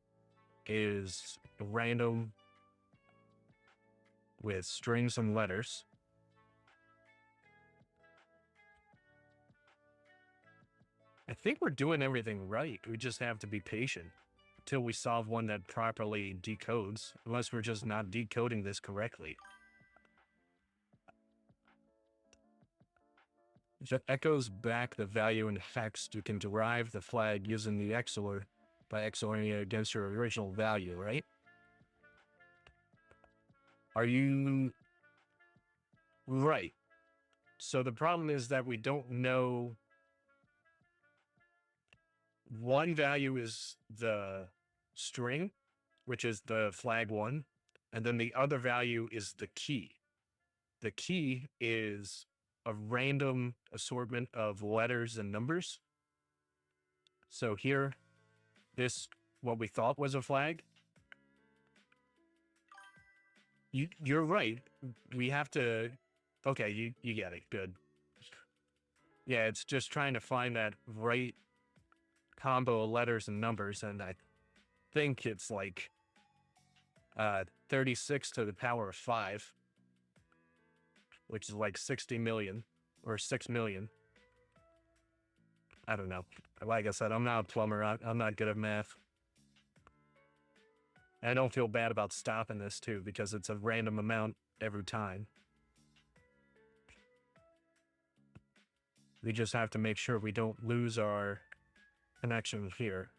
is random with strings and letters. I think we're doing everything right. We just have to be patient until we solve one that properly decodes, unless we're just not decoding this correctly. If it echoes back the value in hex, you can derive the flag using the XOR by XORing it against your original value, right? Are you right? So the problem is that we don't know. One value is the string, which is the flag one, and then the other value is the key. The key is a random assortment of letters and numbers. So here, this, what we thought was a flag. You're right. We have to, okay, you get it. Good. Yeah, it's just trying to find that right combo of letters and numbers. And I think it's like 36 to the power of 5, which is like 60 million or 6 million. I don't know. Like I said, I'm not a plumber. I'm not good at math. And I don't feel bad about stopping this too, because it's a random amount every time. We just have to make sure we don't lose our connection here.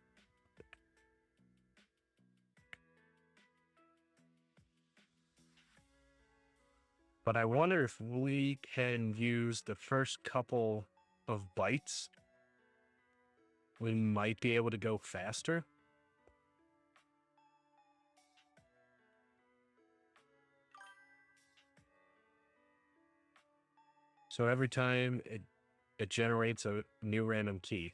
But I wonder if we can use the first couple of bytes. We might be able to go faster. So every time it generates a new random key.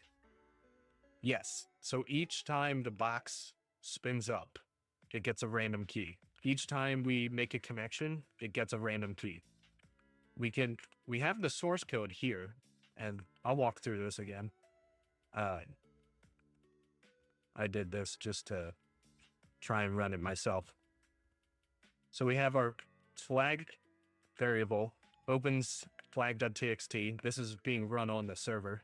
Yes. So each time the box spins up, it gets a random key. Each time we make a connection, it gets a random key. We have the source code here, and I'll walk through this again. I did this just to try and run it myself. So we have our flag variable, opens flag.txt. This is being run on the server.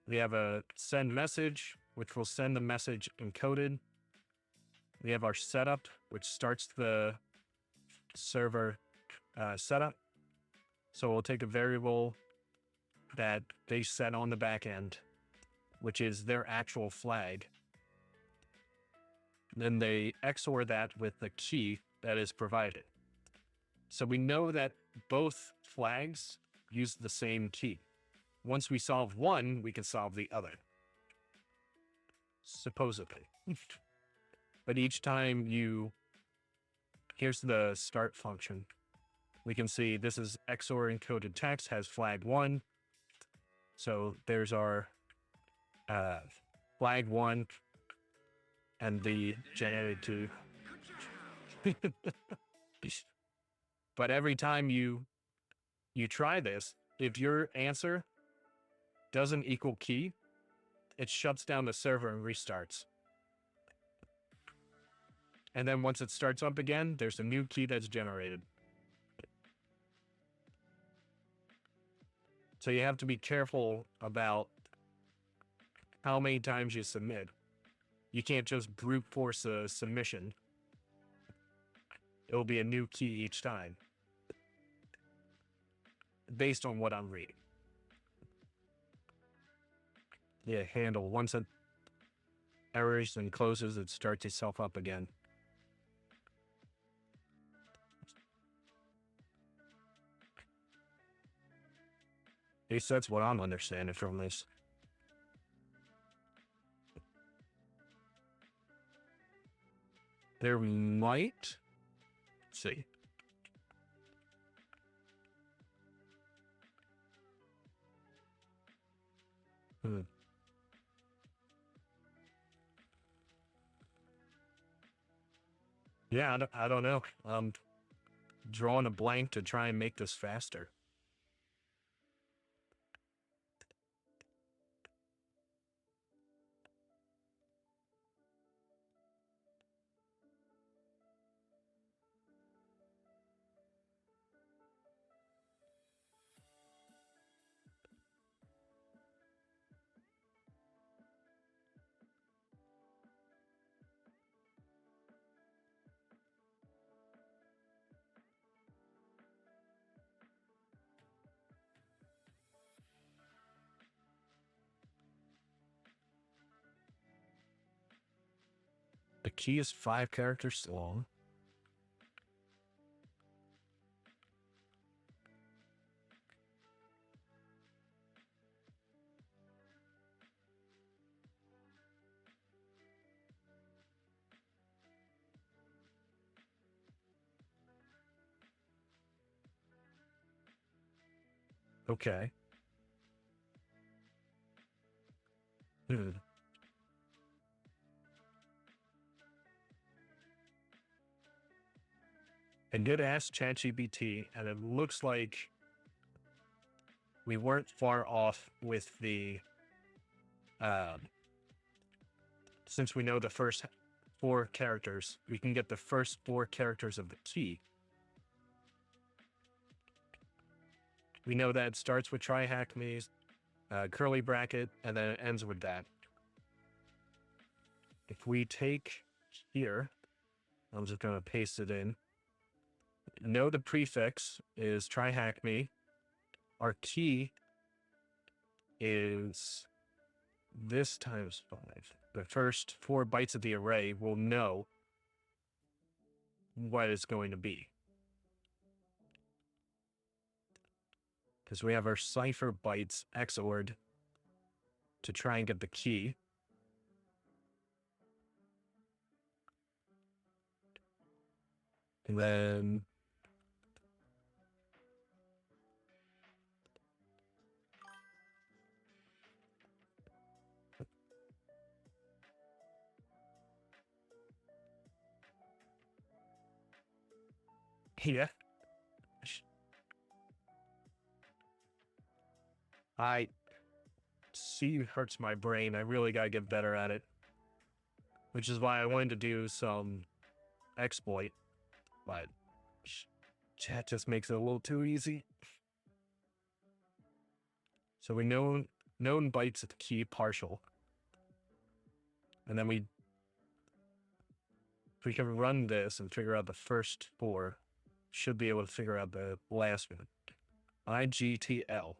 We have a send message, which will send the message encoded. We have our setup, which starts the server setup. So we'll take a variable that they set on the back end, which is their actual flag. Then they XOR that with the key that is provided. So we know that both flags use the same key. Once we solve one, we can solve the other. Supposedly. But each time here's the start function. We can see this is XOR encoded text, has flag 1. So there's our flag 1 and the generated 2. But every time you try this, if your answer doesn't equal key, it shuts down the server and restarts. And then once it starts up again, there's a new key that's generated. So you have to be careful about how many times you submit. You can't just brute force a submission. It'll be a new key each time, based on what I'm reading. Yeah, handle. Once it errors and closes, it starts itself up again. At least that's what I'm understanding from this. There might... Let's see. Yeah, I don't know. I'm drawing a blank to try and make this faster. The key is 5 characters long. Okay. I did ask ChatGPT, and it looks like we weren't far off with the, since we know the first 4 characters, we can get the first 4 characters of the key. We know that it starts with TryHackMe, curly bracket, and then it ends with that. If we take here, I'm just going to paste it in. Know the prefix is TryHackMe. Our key is this times 5. The first 4 bytes of the array will know what it's going to be. Because we have our cipher bytes XORed to try and get the key. And then yeah. C hurts my brain. I really gotta get better at it. Which is why I wanted to do some exploit, but chat just makes it a little too easy. So we know known bytes at the key partial. And then if we can run this and figure out the first 4, should be able to figure out the last one. IGTL.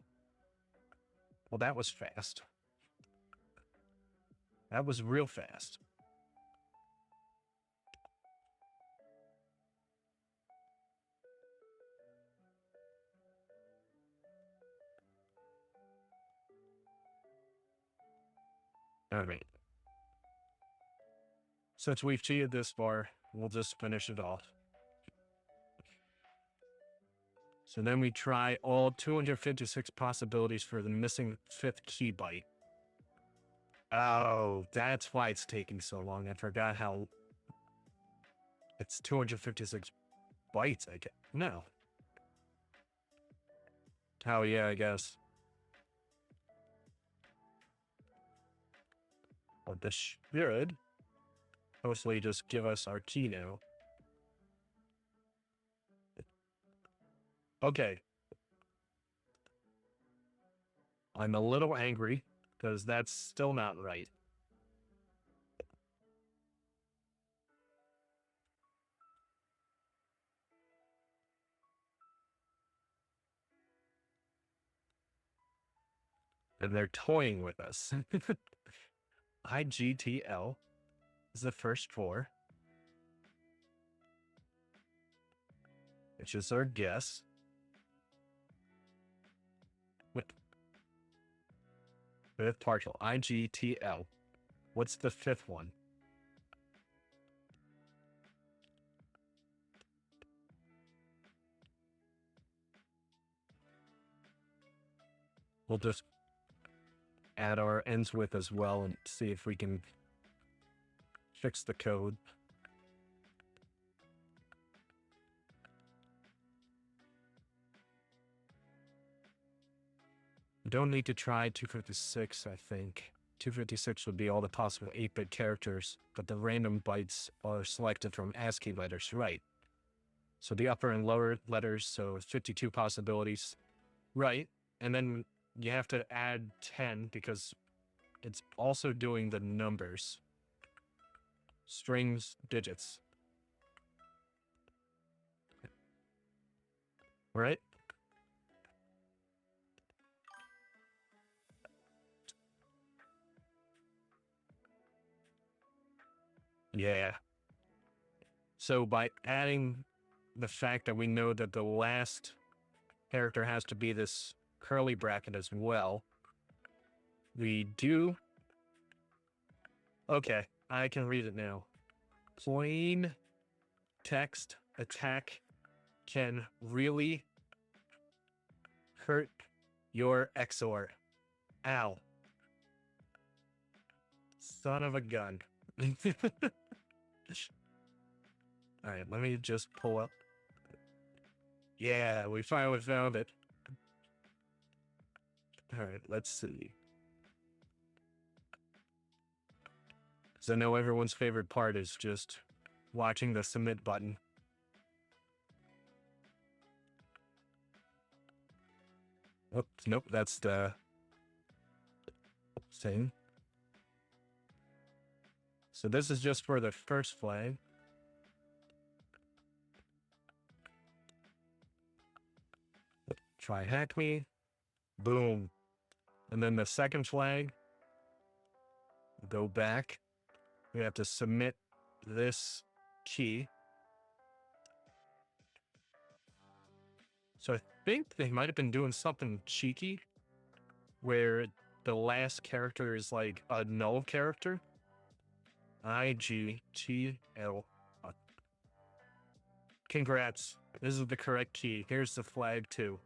Well, that was fast. That was real fast. All right. Since we've cheated this far, we'll just finish it off. So then we try all 256 possibilities for the missing 5th key byte. Oh, that's why it's taking so long. I forgot how it's 256 bytes, I guess. No. Oh, yeah, I guess. But this should mostly just give us our key now. Okay. I'm a little angry because that's still not right. And they're toying with us. IGTL is the first 4, which is our guess. Fifth partial, IGTL. What's the 5th one? We'll just add our ends with as well and see if we can fix the code. We don't need to try 256, I think. 256 would be all the possible 8-bit characters, but the random bytes are selected from ASCII letters, right? So the upper and lower letters, so 52 possibilities, right? And then you have to add 10 because it's also doing the numbers. Strings, digits. Right? Yeah. So by adding the fact that we know that the last character has to be this curly bracket as well, we do... Okay, I can read it now. Plain text attack can really hurt your XOR. Ow. Son of a gun. Alright, let me just pull up. Yeah, we finally found it. Alright, let's see. So I know everyone's favorite part is just watching the submit button. Oh, nope, that's the same. So this is just for the first flag. TryHackMe. Boom. And then the second flag. Go back. We have to submit this key. So I think they might have been doing something cheeky where the last character is like a null character. IGTL. Congrats. This is the correct key. Here's the flag too.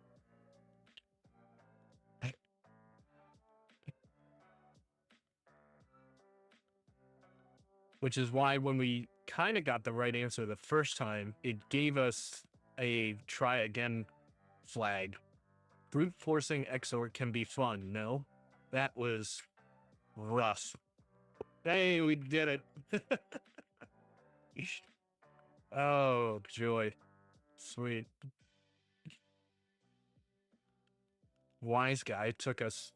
Which is why when we kind of got the right answer the first time, it gave us a try again flag. Brute forcing XOR can be fun, no? That was rough. Hey, we did it. Oh, joy. Sweet. Wise guy took us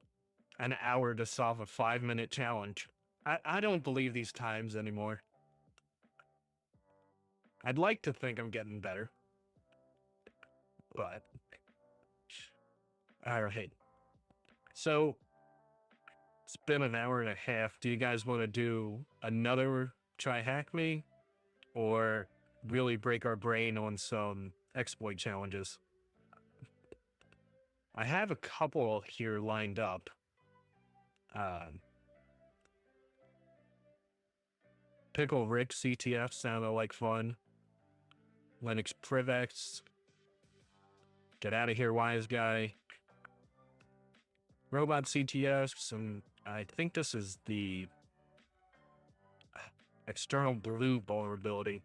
an hour to solve a 5-minute challenge. I don't believe these times anymore. I'd like to think I'm getting better. But all right. So it's been an hour and a half. Do you guys want to do another TryHackMe or really break our brain on some exploit challenges? I have a couple here lined up. Pickle Rick CTF sounded like fun. Linux Privex. Get out of here, wise guy. Robot CTF, and I think this is the external blue vulnerability.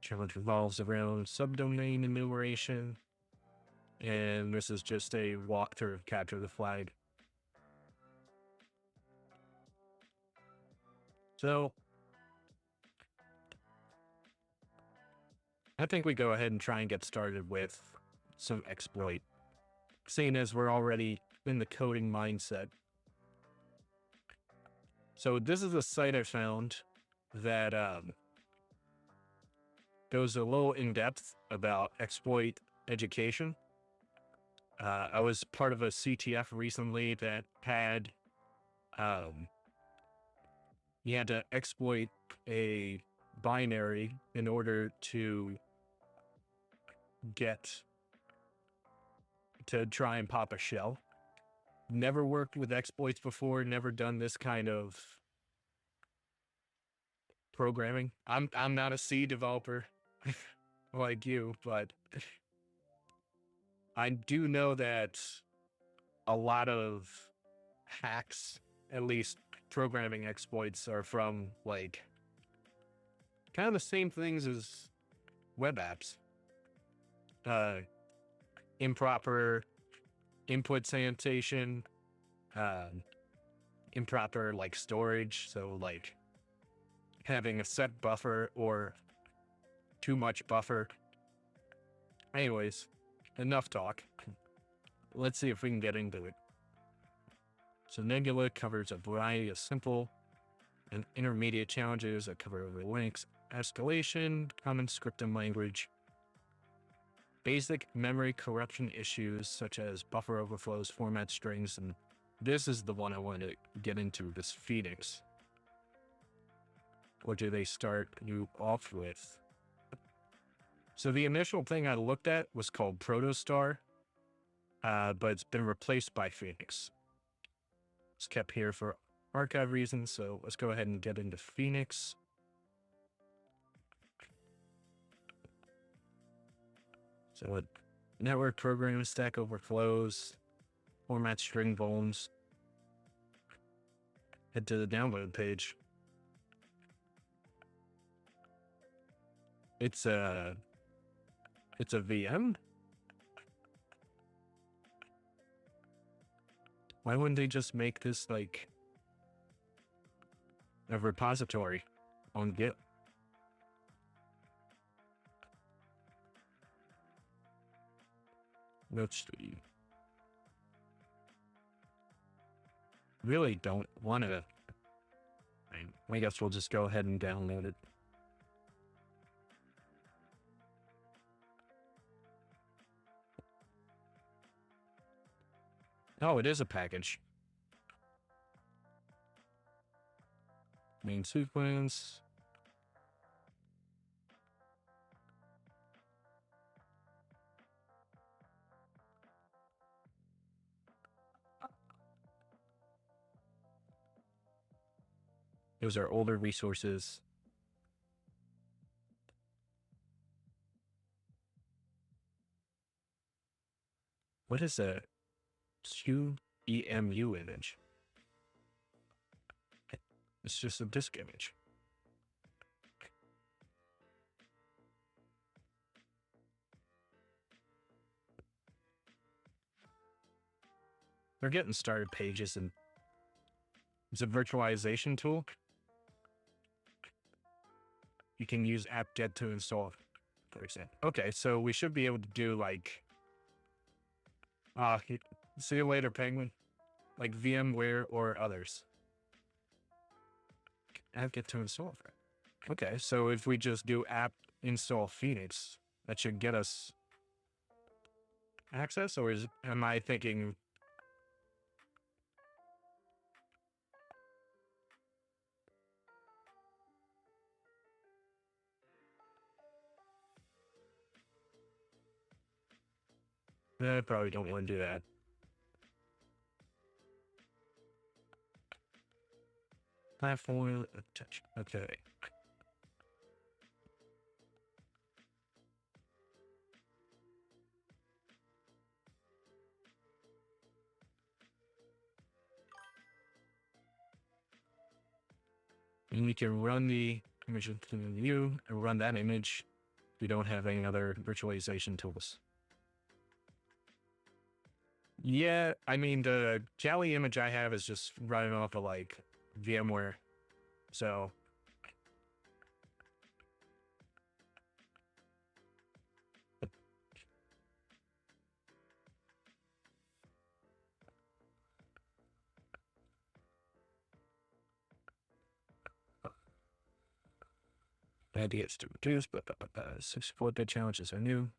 Challenge revolves around subdomain enumeration. And this is just a walkthrough of capture the flag. So I think we go ahead and try and get started with some exploit, seeing as we're already in the coding mindset. So this is a site I found that goes a little in depth about exploit education. I was part of a CTF recently that had you had to exploit a binary in order to try and pop a shell. Never worked with exploits before, never done this kind of programming. I'm not a C developer like you, but I do know that a lot of hacks, at least programming exploits, are from like kind of the same things as web apps. Improper input sanitation, improper like storage, so like having a set buffer or too much buffer. Anyways, enough talk. Let's see if we can get into it. So Nebula covers a variety of simple and intermediate challenges that cover over Linux escalation, common scripting language, basic memory corruption issues such as buffer overflows, format strings, and this is the one I want to get into, this Phoenix. What do they start you off with? So the initial thing I looked at was called Protostar, but it's been replaced by Phoenix. It's kept here for archive reasons, so let's go ahead and get into Phoenix. So Network program, stack overflows, format string vulns. Head to the download page. It's a VM. Why wouldn't they just make this like a repository on Git? Let's see. Really don't want to. I guess we'll just go ahead and download it. Oh, it is a package. Main sequence. Those are older resources. What is a QEMU image? It's just a disk image. They're getting started pages, and it's a virtualization tool. You can use apt-get to install, for example. Okay, so we should be able to do like, see you later, Penguin. Like VMware or others. Apt-get to install. Okay, so if we just do apt install Phoenix, that should get us access, or am I thinking? I probably don't want to do that. Platform attach. Okay. And we can run the image in the view and run that image. We don't have any other virtualization tools. Yeah, I mean, the Jali image I have is just running off of like VMware. So ideas to reduce, but support the challenges are new.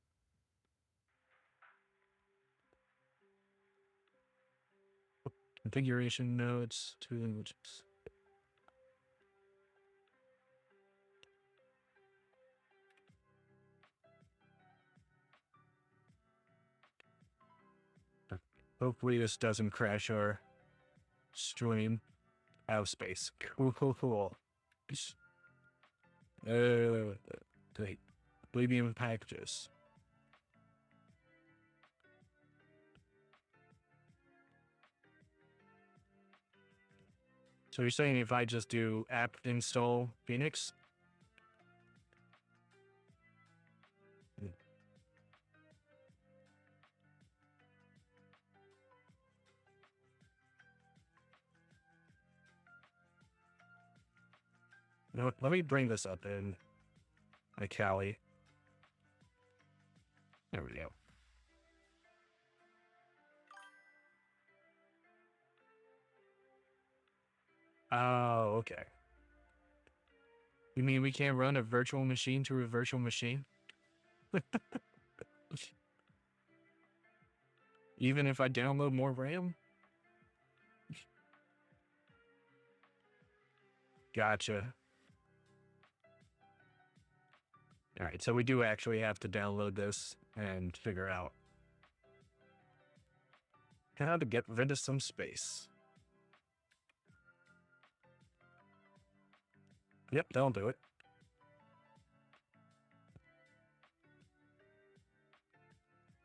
Configuration nodes, 2 images. Hopefully this doesn't crash our stream out of space. Cool. Wait. Oblivion packages. So you're saying if I just do apt install Phoenix? No, let me bring this up in Kali. There we go. Oh, okay. You mean we can't run a virtual machine through a virtual machine? Even if I download more RAM? Gotcha. All right, so we do actually have to download this and figure out how to get rid of some space. Yep, that'll do it.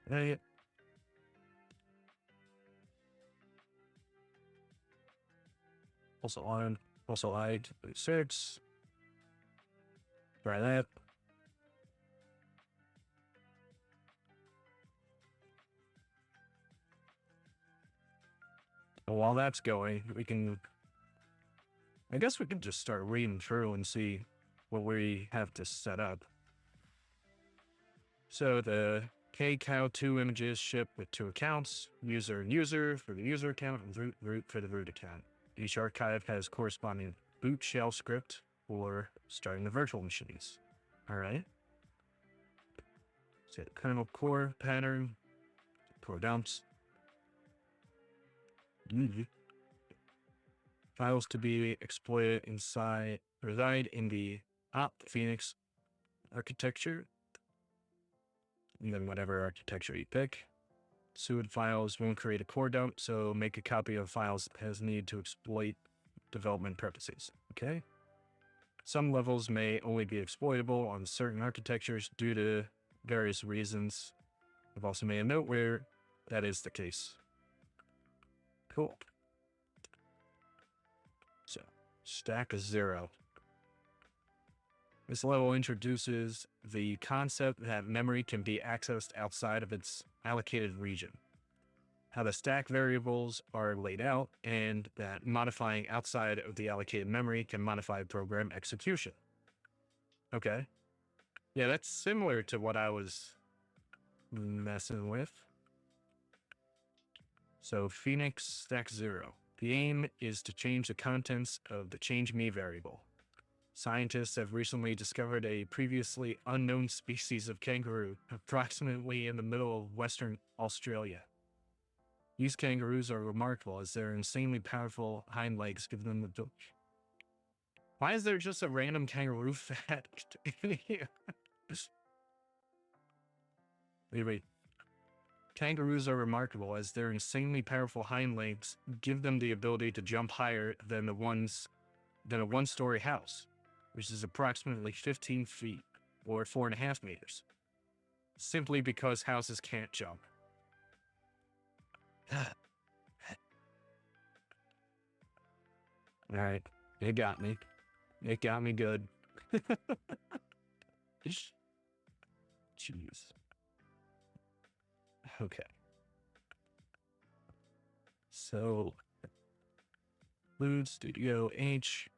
Hey. Also on, also I 6. Try that. And while that's going, I guess we can just start reading through and see what we have to set up. So the kcow2 images ship with 2 accounts, user and user for the user account and root for the root account. Each archive has corresponding boot shell script for starting the virtual machines. All right. So kernel core pattern, core dumps. Files to be exploited reside in the Phoenix architecture, and then whatever architecture you pick. SUID files won't create a core dump, so make a copy of files as needed to exploit development purposes. Okay. Some levels may only be exploitable on certain architectures due to various reasons. I've also made a note where that is the case. Cool. So, stack is 0. This level introduces the concept that memory can be accessed outside of its allocated region, how the stack variables are laid out, and that modifying outside of the allocated memory can modify program execution. Okay. Yeah, that's similar to what I was messing with. So Phoenix stack 0. The aim is to change the contents of the change_me variable. Scientists have recently discovered a previously unknown species of kangaroo approximately in the middle of Western Australia. These kangaroos are remarkable as their insanely powerful hind legs give them the... Why is there just a random kangaroo fact in here? Wait. Kangaroos are remarkable as their insanely powerful hind legs give them the ability to jump higher than a one-story house, which is approximately 15 feet or 4.5 meters, simply because houses can't jump. All right, it got me. It got me good. Jeez. Okay. So, include Studio H,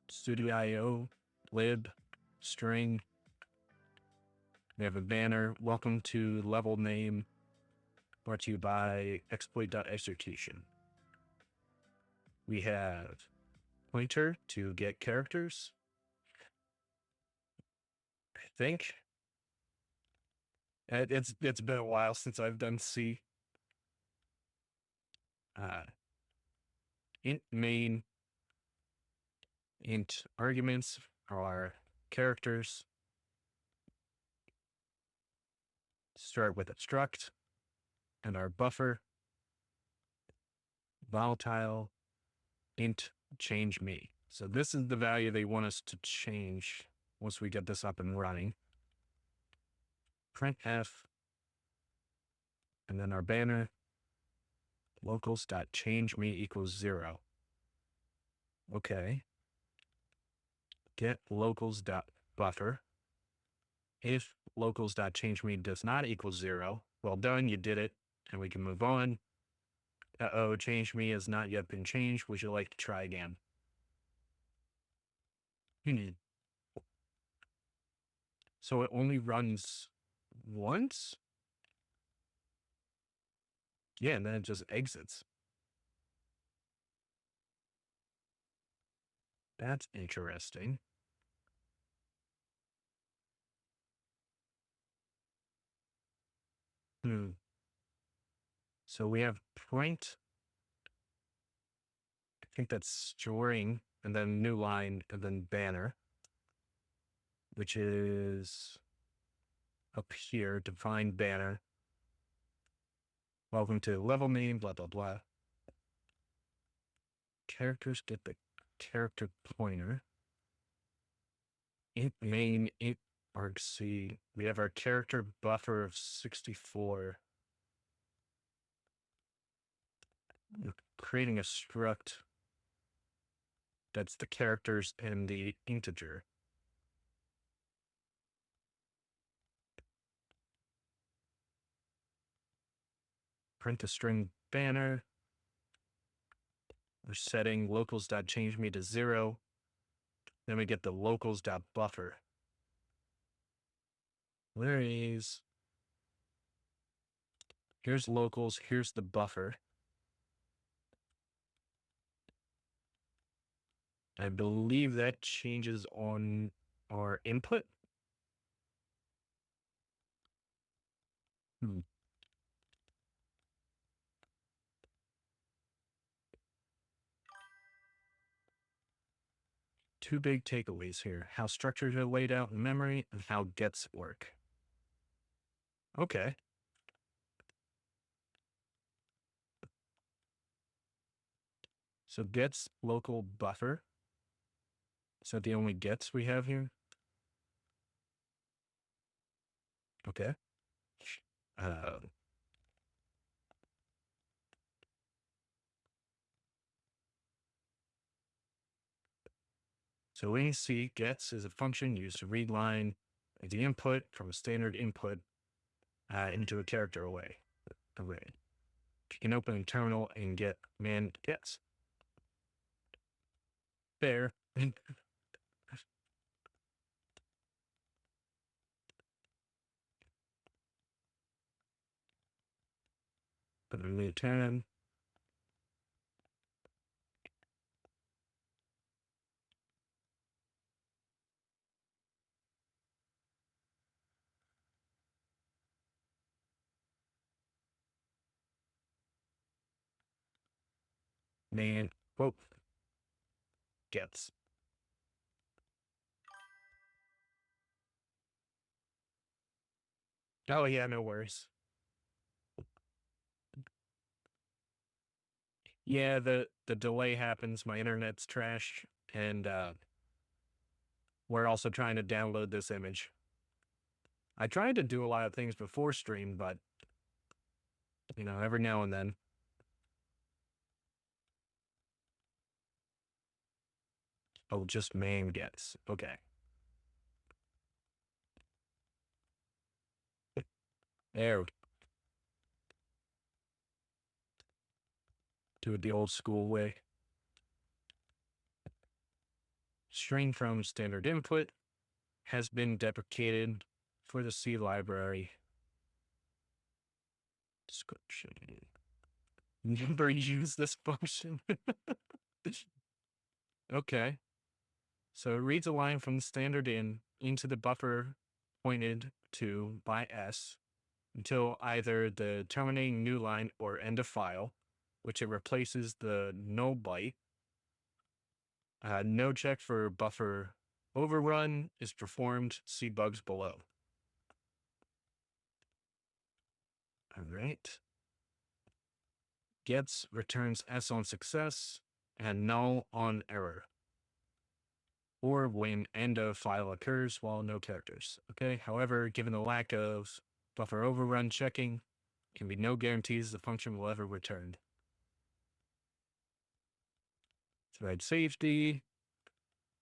Studio IO, lib, string. We have a banner. Welcome to level name. Brought to you by exploit.execution. We have pointer to get characters. I think it's been a while since I've done C. Int main, int arguments are characters. Start with a struct and our buffer. Volatile int change me. So this is the value they want us to change once we get this up and running. Printf, and then our banner, locals.changeme equals 0. Okay. Get locals.buffer. If locals.changeme does not equal 0, well done, you did it, and we can move on. Uh-oh, change me has not yet been changed. Would you like to try again? So it only runs once? Yeah, and then it just exits. That's interesting. So we have point. I think that's storing, and then new line, and then banner, which is up here, define banner. Welcome to level name, blah, blah, blah. Characters get the character pointer. Int main, int argc. We have our character buffer of 64. We're creating a struct that's the characters and the integer. Print a string banner. We're setting locals.changeme to 0. Then we get the locals.buffer. Where is... Here's locals, here's the buffer. I believe that changes on our input. Two big takeaways here: how structures are laid out in memory and how gets work. Okay. So gets local buffer. Is that the only gets we have here? Okay. So AC gets is a function used to read line the input from a standard input into a character array. You can open a terminal and get man gets. Fair. Put it in the 10. Man, quote, gets. Oh yeah, no worries. Yeah, the delay happens. My internet's trash, and we're also trying to download this image. I tried to do a lot of things before stream, but you know, every now and then. Oh, just main gets. Okay. There. Do it the old school way. String from standard input has been deprecated for the C library. Description. Never use this function. Okay. So it reads a line from the standard in into the buffer pointed to by S until either the terminating new line or end of file, which it replaces the null byte. No check for buffer overrun is performed. See bugs below. All right. Gets returns S on success and null on error, or when end of file occurs while no characters. Okay. However, given the lack of buffer overrun checking, can be no guarantees the function will ever return. Thread safety,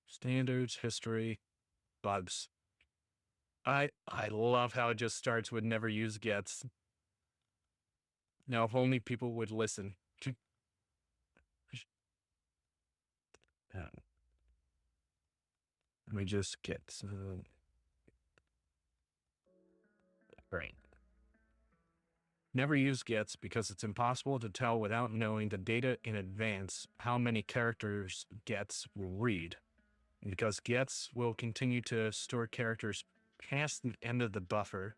standards, history, bugs. I love how it just starts with never use gets. Now, if only people would listen. Let me just get right. Never use gets because it's impossible to tell without knowing the data in advance how many characters gets will read. And because gets will continue to store characters past the end of the buffer,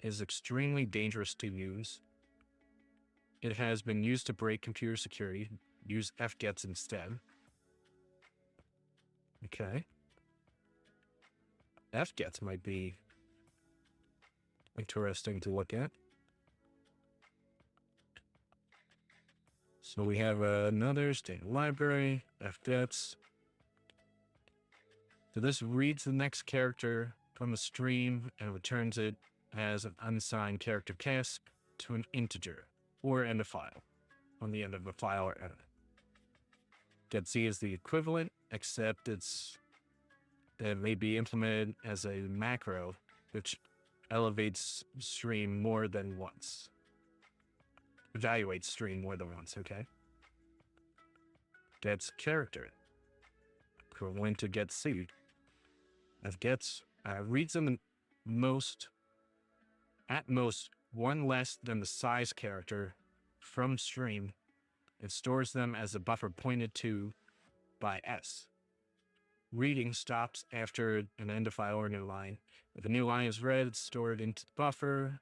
is extremely dangerous to use. It has been used to break computer security. Use fgets instead. Okay. Fgets might be interesting to look at. So we have another standard library, fgets. So this reads the next character from the stream and returns it as an unsigned character cast to an integer or end a file on the end of the file or edit. getC is the equivalent, except it may be implemented as a macro, which elevates stream more than once. Evaluates stream more than once, okay? Get's character, equivalent to getC. As gets reads them at most one less than the size character from stream. It stores them as a buffer pointed to by S. Reading stops after an end of file or new line. If a new line is read, it's stored into the buffer.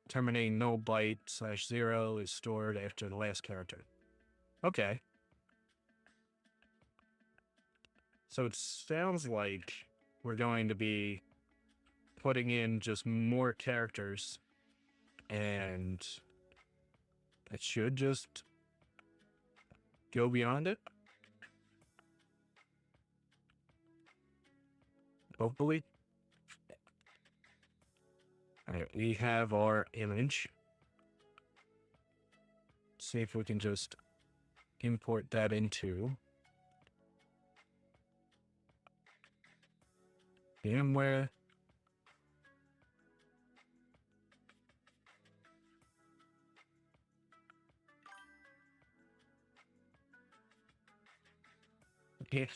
Terminating null byte /0 is stored after the last character. Okay. So it sounds like we're going to be putting in just more characters, and it should just go beyond it. Hopefully. All right, we have our image. See if we can just import that into VMware. Okay.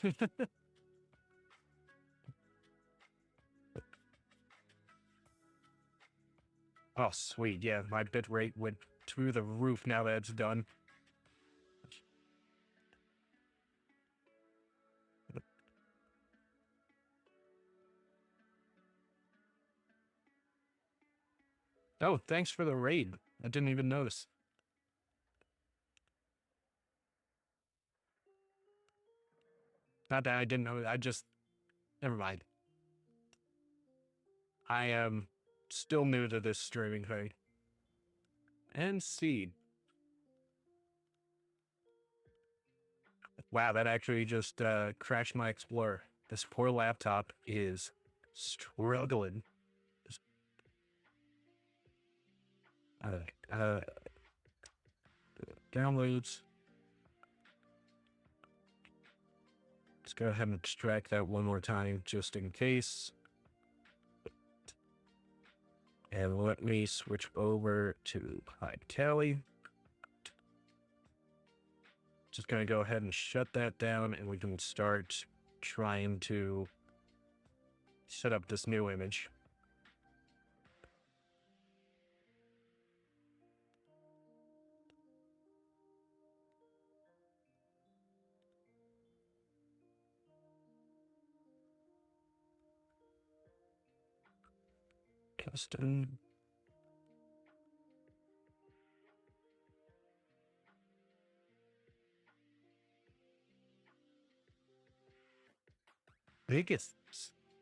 Oh, sweet. Yeah, my bitrate went through the roof now that it's done. Oh, thanks for the raid. I didn't even notice. Not that I didn't know. Never mind. I am still new to this streaming thing. And seed. Wow, that actually just crashed my Explorer. This poor laptop is struggling. Downloads. Let's go ahead and extract that one more time just in case. And let me switch over to hide tally. Just going to go ahead and shut that down, and we can start trying to set up this new image. Custom.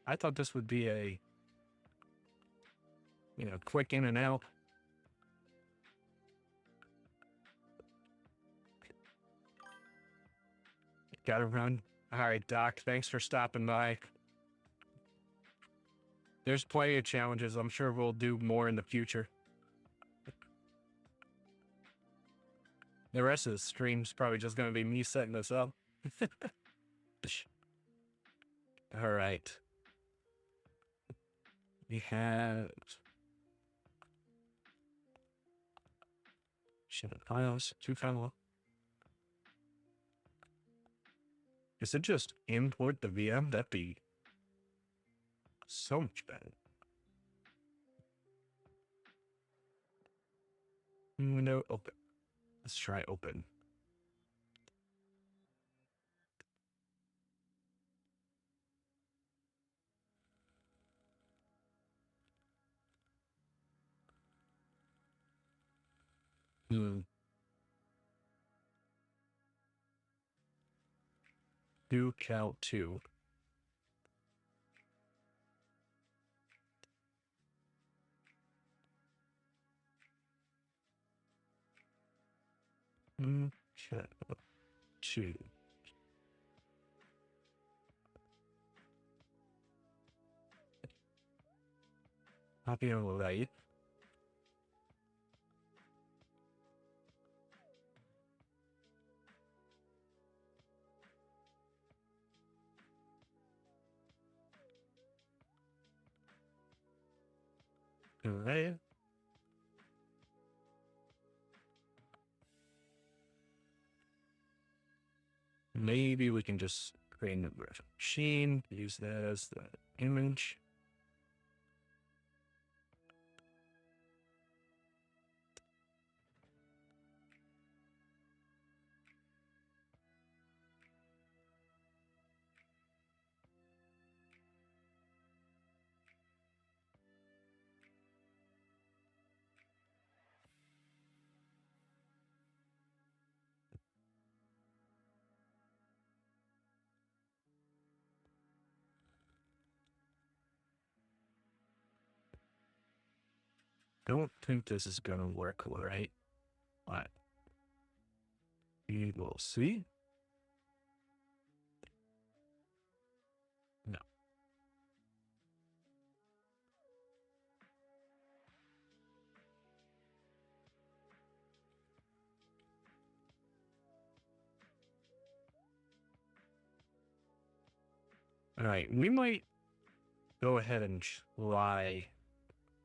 I thought this would be a, quick in and out. Gotta run. All right, Doc, thanks for stopping by. There's plenty of challenges. I'm sure we'll do more in the future. The rest of the stream's probably just going to be me setting this up. All right. We have files, 2 files. Is it just import the VM? That'd be so much better. Window open. Let's try open. Do cal 2. Cal 2. Copy on the right. Right. Maybe we can just create a virtual machine, use that as the image. Don't think this is gonna work right, but we will see. No. All right, we might go ahead and try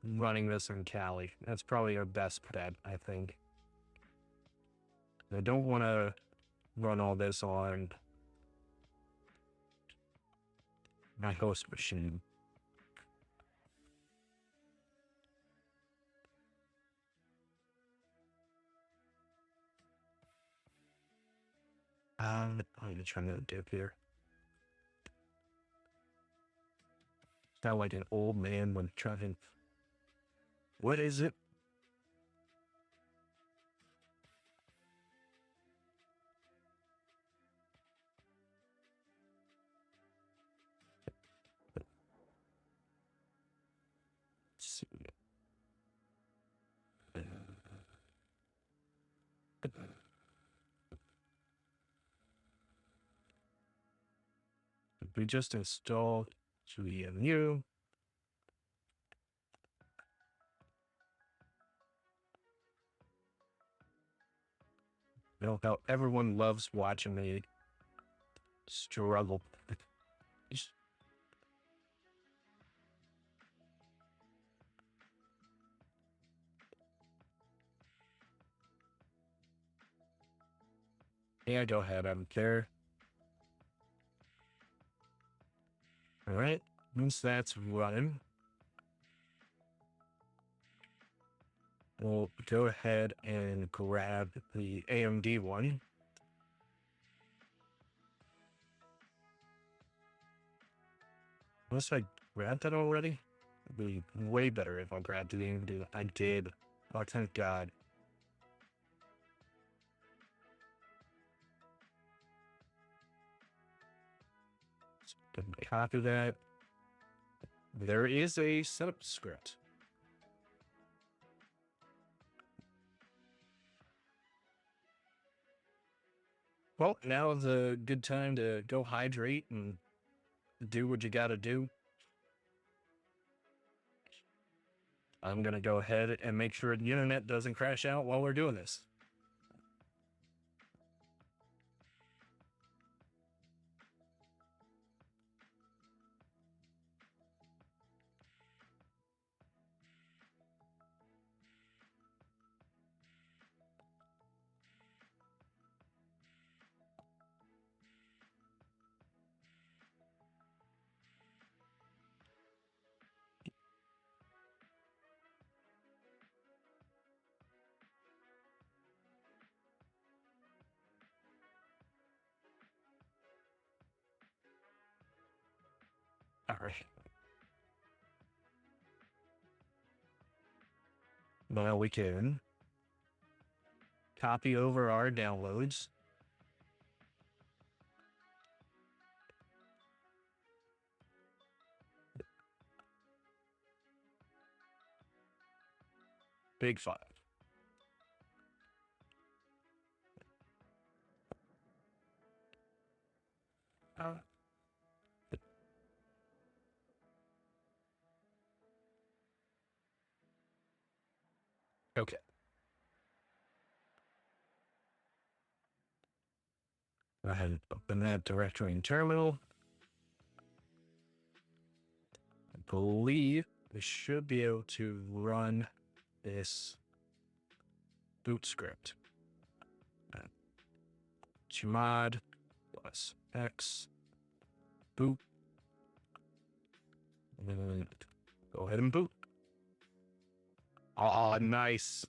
running this in Cali. That's probably our best bet, I think. I don't want to run all this on my host machine. I'm trying to dip here. Sound like an old man when trying. What is it? Let's see. We just installed GNU. You know how everyone loves watching me struggle. Yeah, go ahead. I don't care. All right. Once that's running, we'll go ahead and grab the AMD one. Unless I grabbed that already, it'd be way better if I grabbed the AMD. I did. Oh, thank God. So, copy that. There is a setup script. Well, now is a good time to go hydrate and do what you gotta do. I'm gonna go ahead and make sure the internet doesn't crash out while we're doing this. All right. Well, we can copy over our downloads. Big file. Okay. Go ahead and open that directory in terminal. I believe we should be able to run this boot script. Gmod plus x boot. And then go ahead and boot. Oh, nice.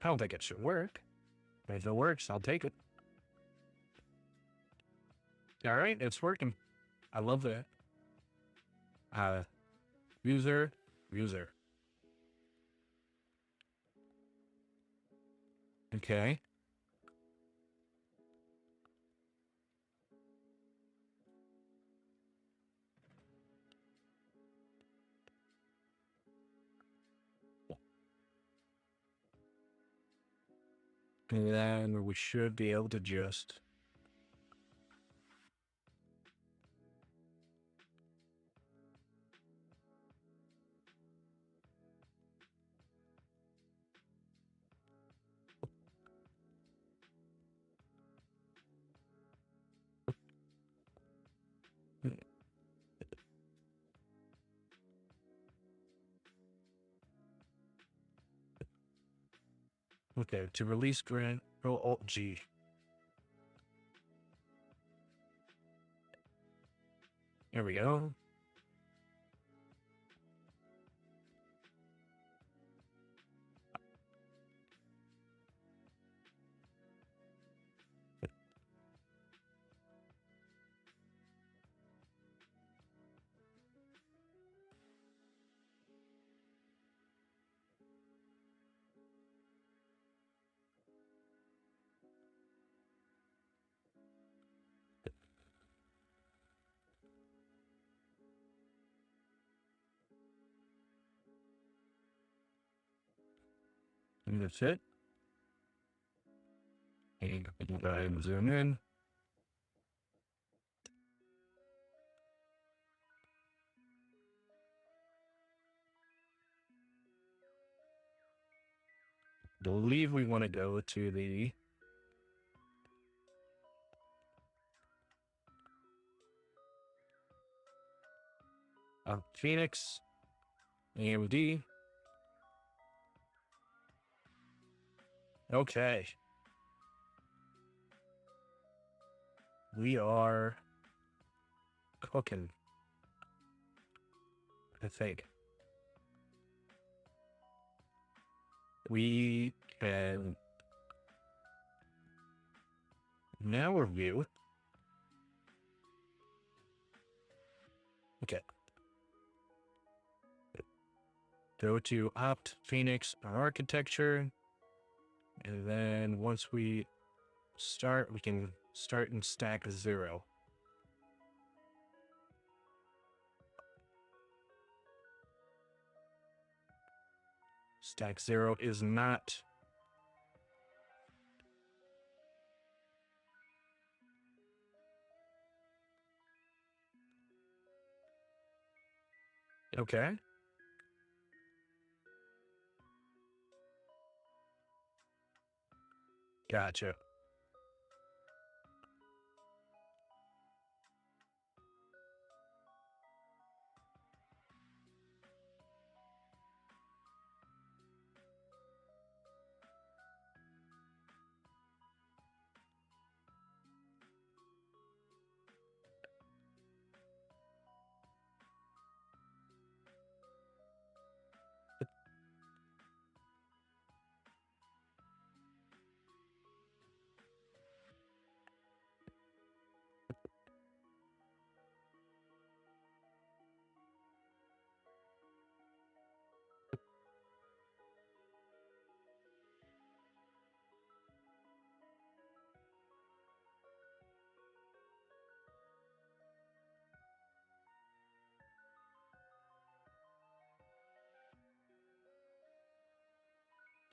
I don't think it should work. If it works, I'll take it. All right, it's working. I love that. User. Okay. And then we should be able to just okay, to release grant, Control Alt G. Here we go. And that's it. And go ahead and zoom in. Believe we want to go to the Phoenix AMD. Okay. We are cooking, I think. We can now review. Okay. Go to opt Phoenix architecture. And then once we start, we can start in stack 0. Stack 0 is not. Okay. Gotcha.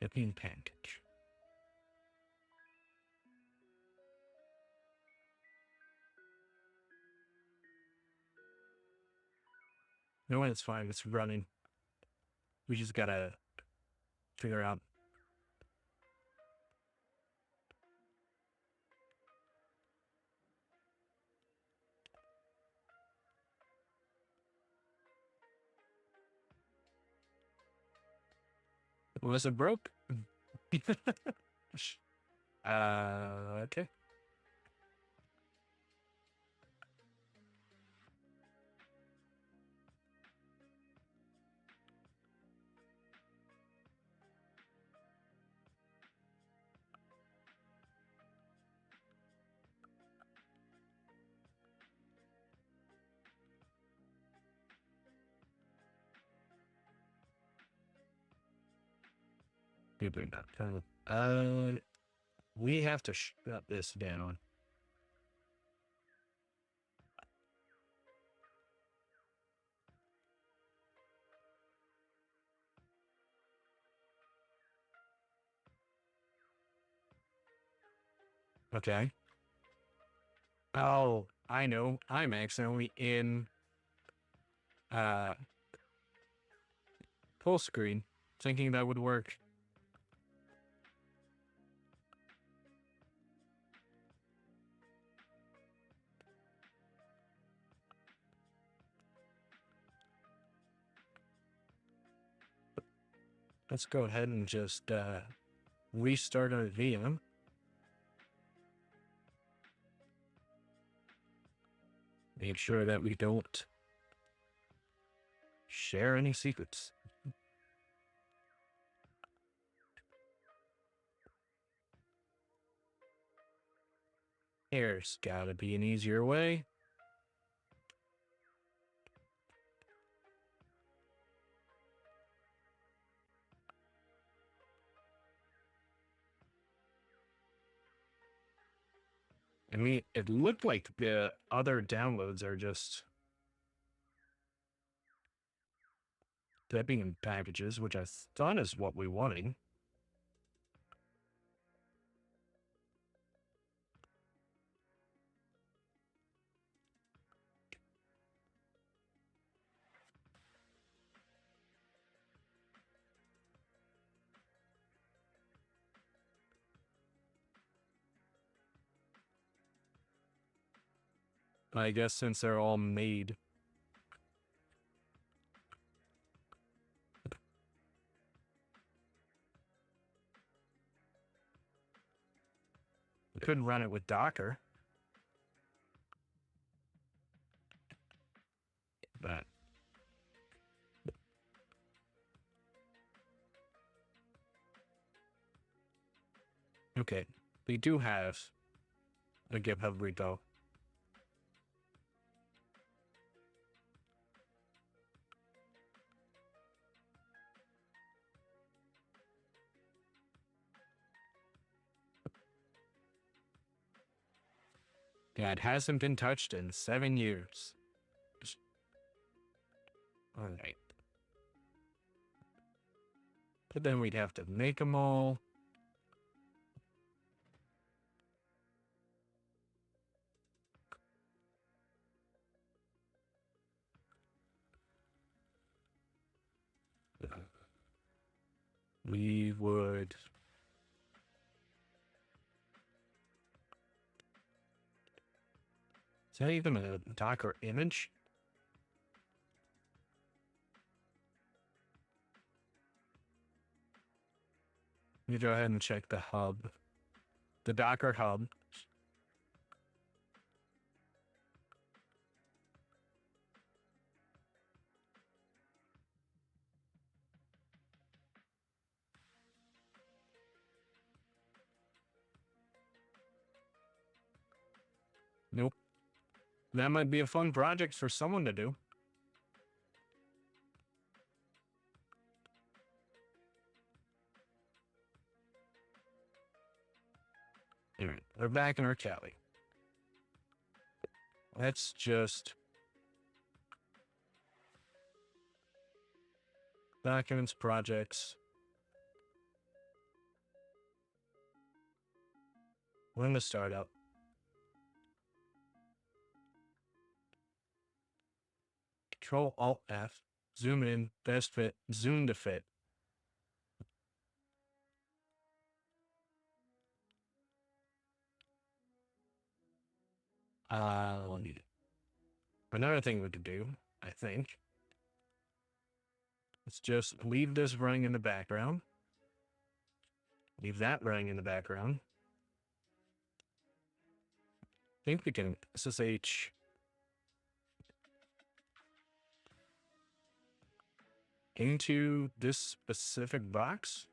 Dipping package. No, it's fine. It's running. We just gotta figure out. Was it broke? Okay. People are not. We have to shut this down. Okay. Oh, I know. I'm accidentally in full screen, thinking that would work. Let's go ahead and just restart our VM. Make sure that we don't share any secrets. There's gotta be an easier way. I mean, it looked like the other downloads are just typing in packages, which I thought is what we wanted. I guess since they're all made. We couldn't run it with Docker. But okay, we do have a GitHub repo. Yeah, it hasn't been touched in 7 years. All right. But then we'd have to make them all. We would. Is that even a Docker image? Let me go ahead and check the hub. The Docker hub. Nope. That might be a fun project for someone to do. All right, we're back in our Cali. Let's just documents, projects. When to start up. Control Alt F, zoom in, best fit, zoom to fit. Another thing we could do, I think, is just leave this running in the background. Leave that running in the background. I think we can SSH into this specific box.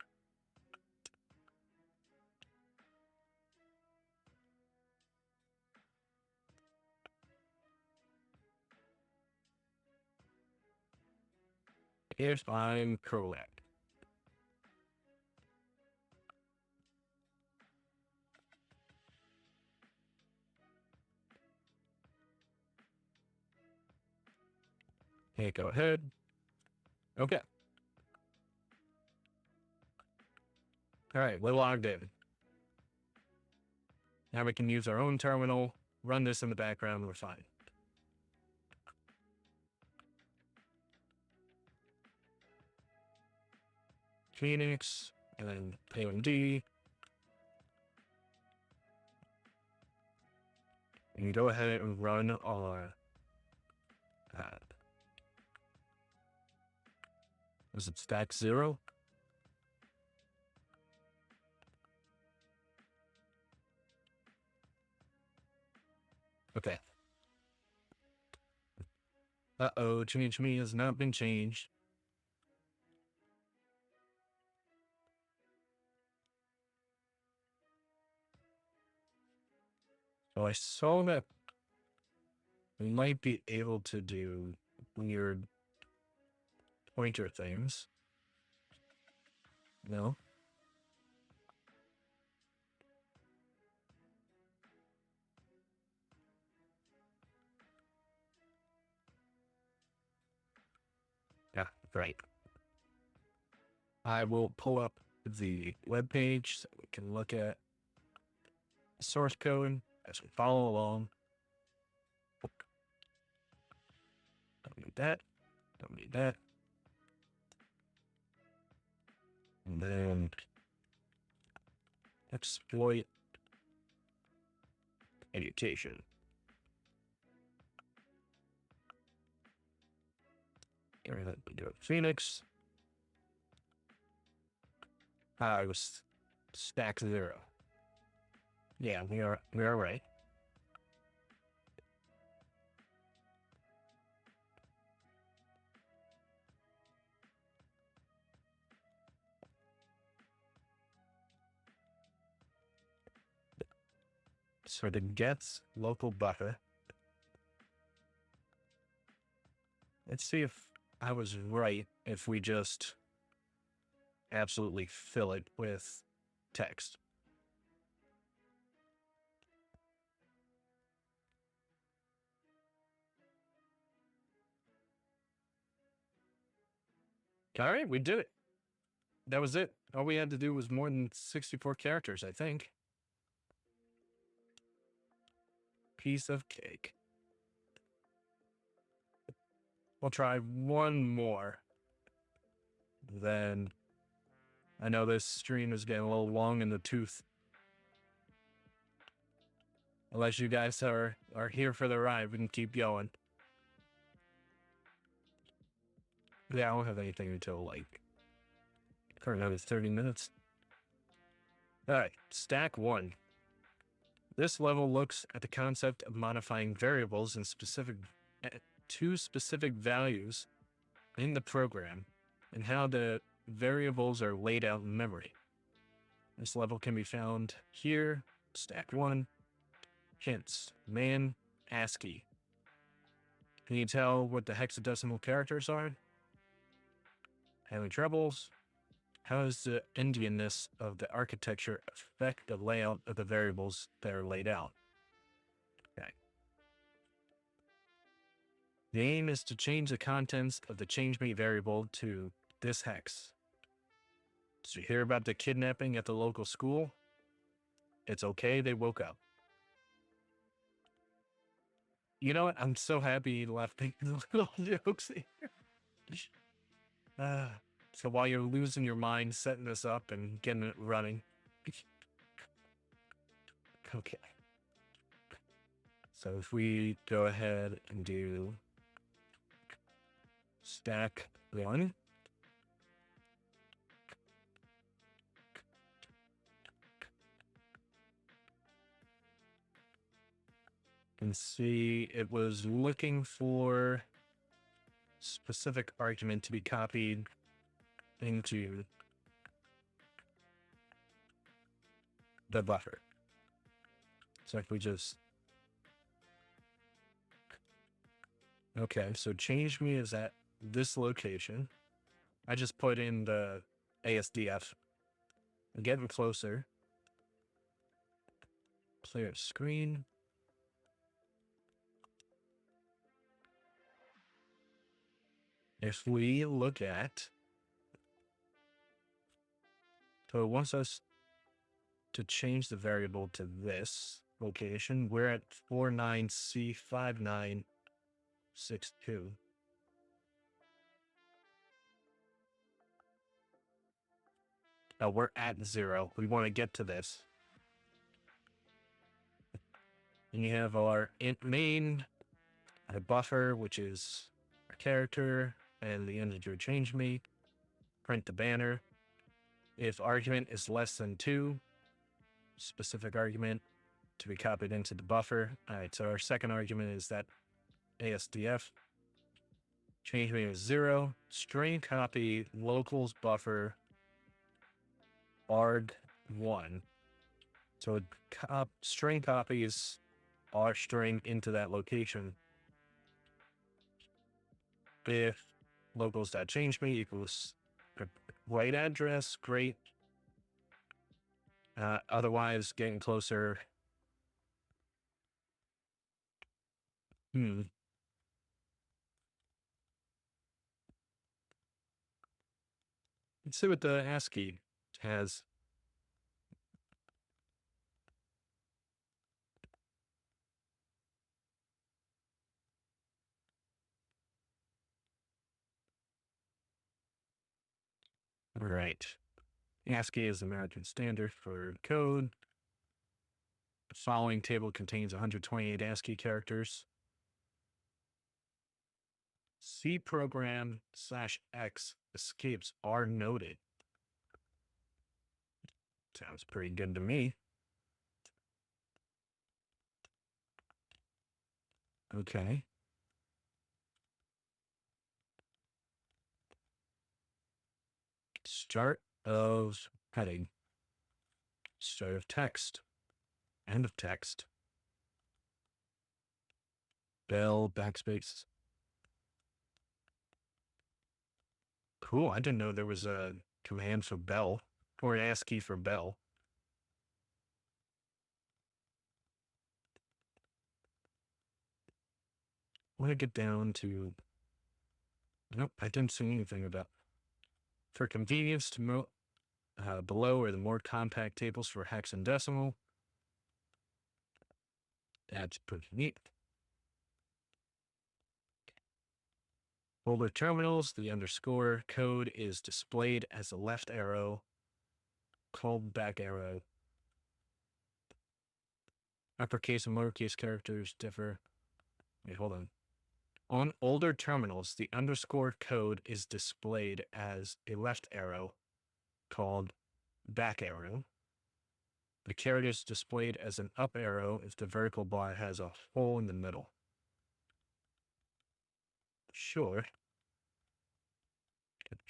If I'm correct. Okay, go ahead. Okay. All right, we're logged in. Now we can use our own terminal, run this in the background, and we're fine. Phoenix, and then payload. And you go ahead and run our was it stack 0? Okay. Change me has not been changed. So I saw that we might be able to do weird pointer things. No? Yeah, right. I will pull up the web page so we can look at source code as we follow along. Don't need that. Don't need that. And then exploit education. Here we do it. Phoenix. It was stack 0. Yeah, we are right. So the gets local buffer. Let's see if I was right if we just absolutely fill it with text. All right, we did it. That was it. All we had to do was more than 64 characters, I think. Piece of cake. We'll try one more. Then I know this stream is getting a little long in the tooth. Unless you guys are here for the ride, we can keep going. Yeah, I don't have anything until like for another 30 minutes. All right, stack 1. This level looks at the concept of modifying variables in to specific values in the program and how the variables are laid out in memory. This level can be found here, stack 1. Hints, man, ASCII. Can you tell what the hexadecimal characters are? Having troubles? How does the Indianness of the architecture affect the layout of the variables that are laid out? Okay. The aim is to change the contents of the changemate variable to this hex. Did you hear about the kidnapping at the local school? It's okay. They woke up. You know what? I'm so happy you left these little jokes here. So while you're losing your mind setting this up and getting it running. Okay. So if we go ahead and do stack 1. And see, it was looking for specific argument to be copied into the buffer. So if we just, okay, so change me is at this location. I just put in the ASDF. I'm getting closer. Clear screen. If we look at, so it wants us to change the variable to this location. We're at 49C5962. Now we're at 0. We want to get to this. And you have our int main, a buffer, which is our character, and the integer change me. Print the banner. If argument is less than 2, specific argument to be copied into the buffer. All right, so our second argument is that ASDF. Change me is 0. String copy locals buffer arg1. So string copies our string into that location. If locals.changeme equals right address, great. Otherwise, getting closer. Let's see what the ASCII has. All right. ASCII is American Standard for code. The following table contains 128 ASCII characters. C program /x escapes are noted. Sounds pretty good to me. Okay. Start of heading. Start of text. End of text. Bell, backspace. Cool. I didn't know there was a command for bell or an ASCII for bell. I want to get down to, nope, I didn't see anything about. For convenience, to below are the more compact tables for hex and decimal. That's pretty neat. Folder terminals, the underscore code is displayed as a left arrow called back arrow. Uppercase and lowercase characters differ. Wait, hold on. On older terminals, the underscore code is displayed as a left arrow called back arrow. The character is displayed as an up arrow if the vertical bar has a hole in the middle. Sure.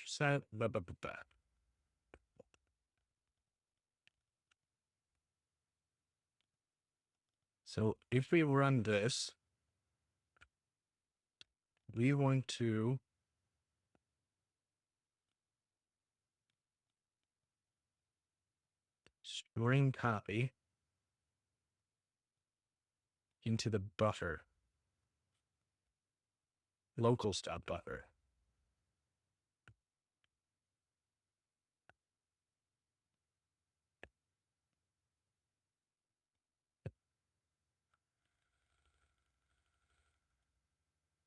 Set. So if we run this, we want to string copy into the buffer, locals.buffer.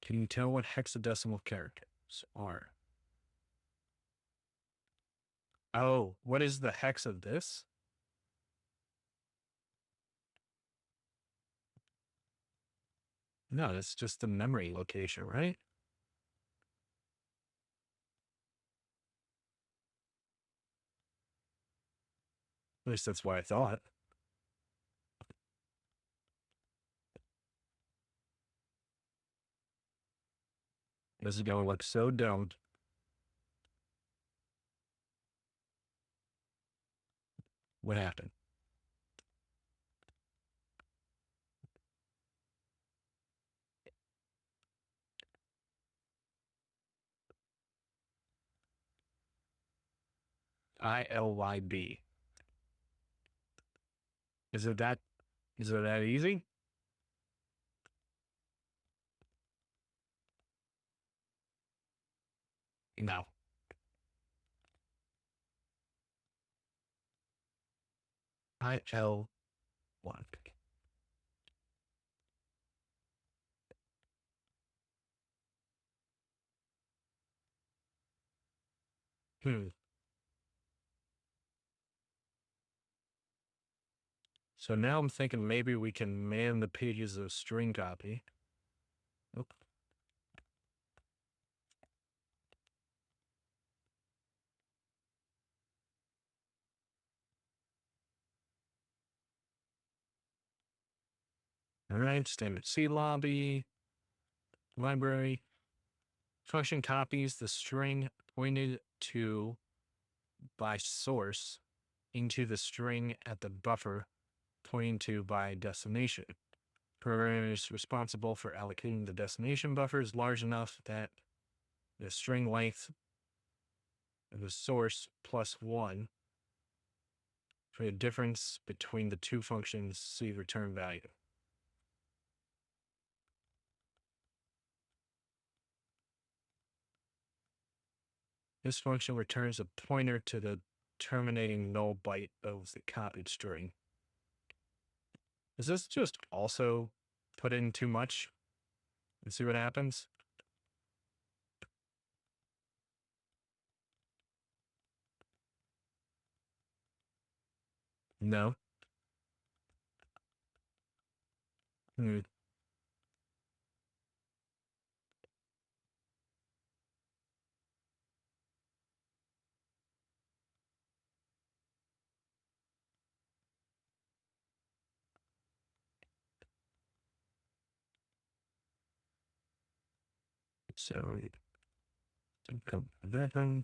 Can you tell what hexadecimal characters are? Oh, what is the hex of this? No, that's just the memory location, right? At least that's what I thought. This is going to look so dumb. What happened? ILYB. Is it that easy? No. IL1. So now I'm thinking maybe we can man the pages of string copy. Oop. All right, standard C lobby, library. Function copies the string pointed to by source into the string at the buffer pointing to by destination. Program is responsible for allocating the destination buffers large enough that the string length of the source plus 1 for the difference between the two functions, see return value. This function returns a pointer to the terminating null byte of the copied string. Is this just also put in too much and see what happens? No. Hmm. So, that.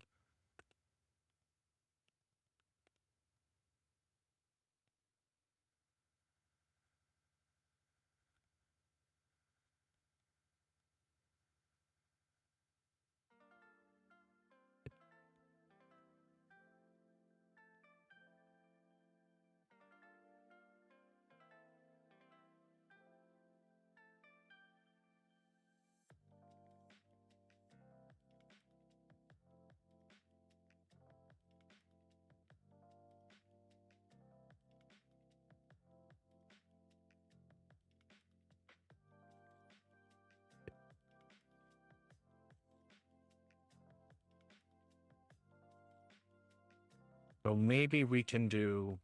So maybe we can do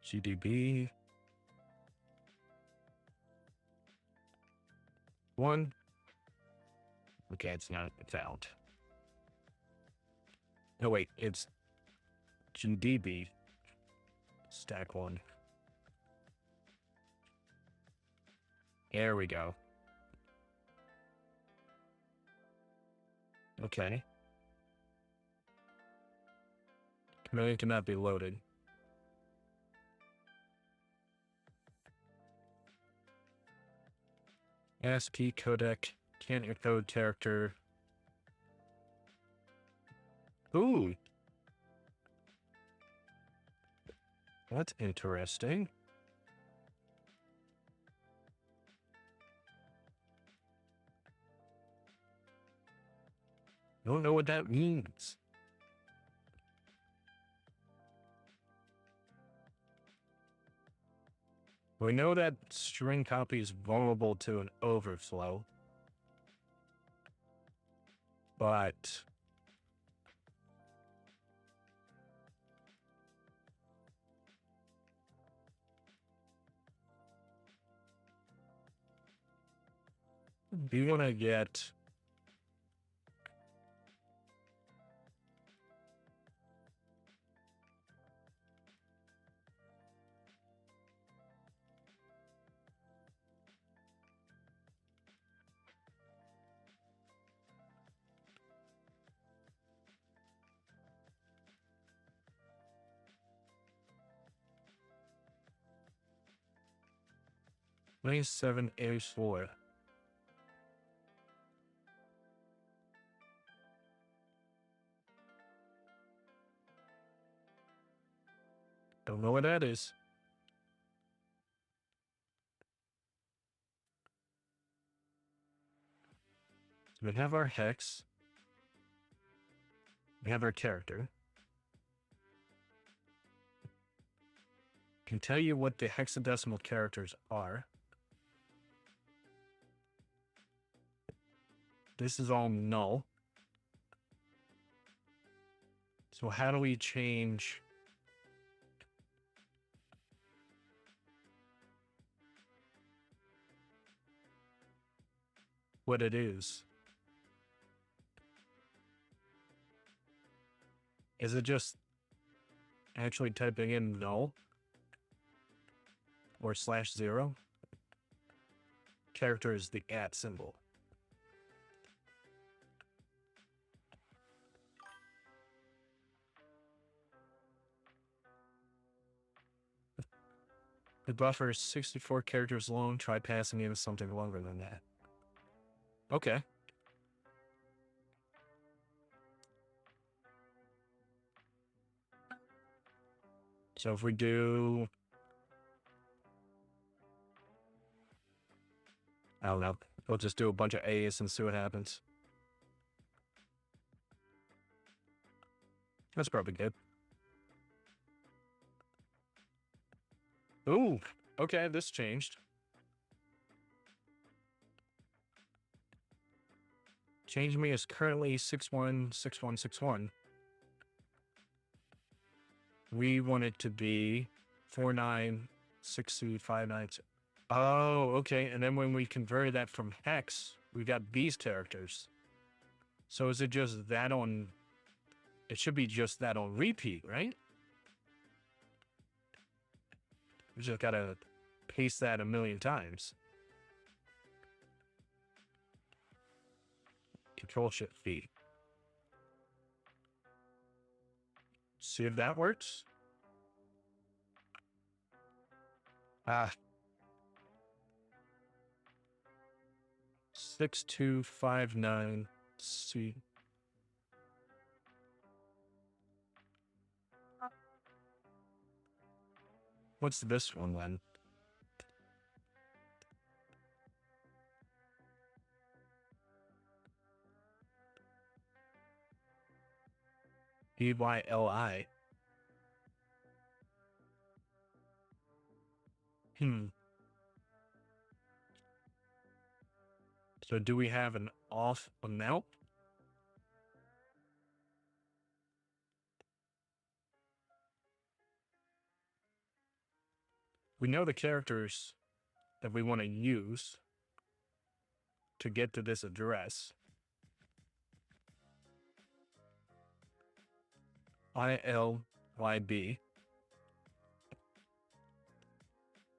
GDB 1. Okay, it's not found. No, wait, it's GDB stack 1. There we go. Okay. Command cannot be loaded. ASCII codec can't encode character. Ooh. That's interesting. Don't know what that means. We know that string copy is vulnerable to an overflow, but do you want to get lane 7A4? Don't know what that is. So we have our hex. We have our character. Can tell you what the hexadecimal characters are. This is all null. So how do we change what it is? Is it just actually typing in null or /0? Character is the @ symbol. The buffer is 64 characters long. Try passing in something longer than that. Okay. So if we do, I don't know, we'll just do a bunch of A's and see what happens. That's probably good. Ooh, okay, this changed. Change me is currently 616161. We want it to be 496259. Oh, okay. And then when we convert that from hex, we got these characters. So is it just that on? It should be just that on repeat, right? We just gotta paste that a million times. Control-Shift-V. See if that works. Ah. 6259 C. What's this one then? EYLI. So do we have an off amount? We know the characters that we want to use to get to this address. ILYB.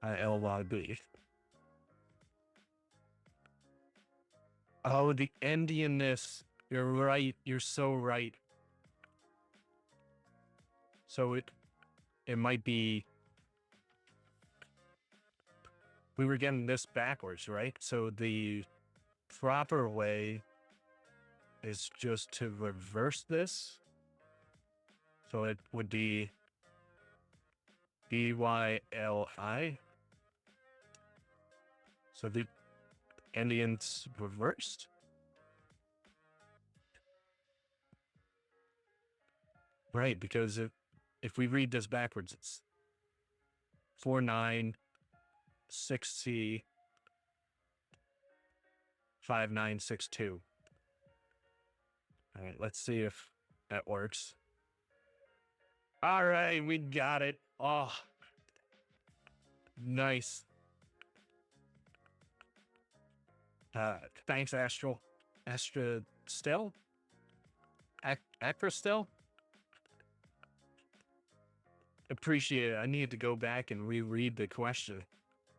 ILYB. Oh, the endianness. You're right. You're so right. So it might be, we were getting this backwards, right? So the proper way is just to reverse this. So it would be BYLI. So the endian's reversed. Right, because if we read this backwards, it's 49 6C 5962. All right, let's see if that works. All right, we got it. Oh, nice. Thanks, Astral. Astra Still? Actra Still? Appreciate it. I need to go back and reread the question.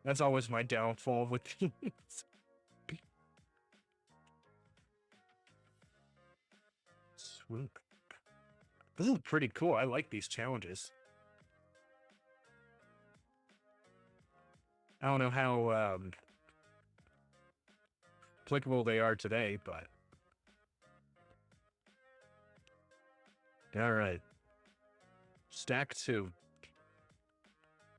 That's always my downfall with these. Swoop. This is pretty cool. I like these challenges. I don't know how applicable they are today, but all right. Stack 2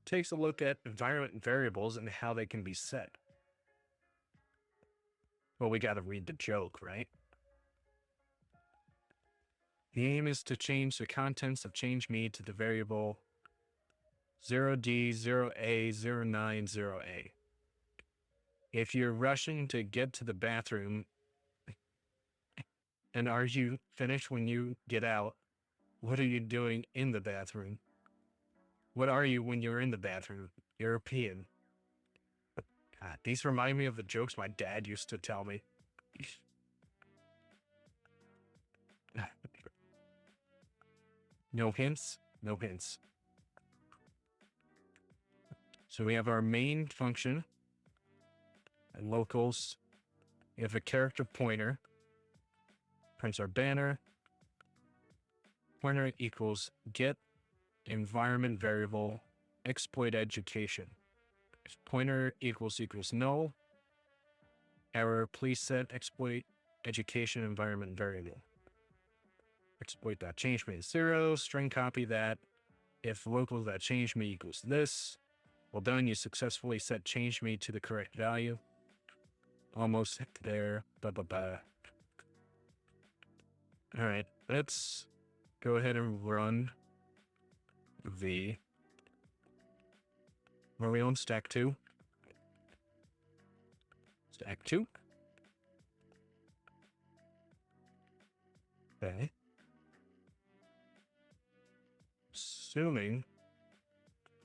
takes a look at environment variables and how they can be set. Well, we got to read the joke, right? The aim is to change the contents of change_me to the variable 0D, 0A, 090, 0A. If you're rushing to get to the bathroom, and are you finished when you get out, what are you doing in the bathroom? What are you when you're in the bathroom? European. God, these remind me of the jokes my dad used to tell me. No hints? No hints. So we have our main function and locals. We have a character pointer. Prints our banner. Pointer equals get environment variable exploit education. If pointer equals null, error, please set exploit education environment variable. Exploit.change_me is 0, string copy that. If locals.change_me equals this, well done, you successfully set change_me to the correct value. Almost there, blah, blah, blah. All right, let's go ahead and run the where we own stack 2. Stack 2. Okay. Assuming,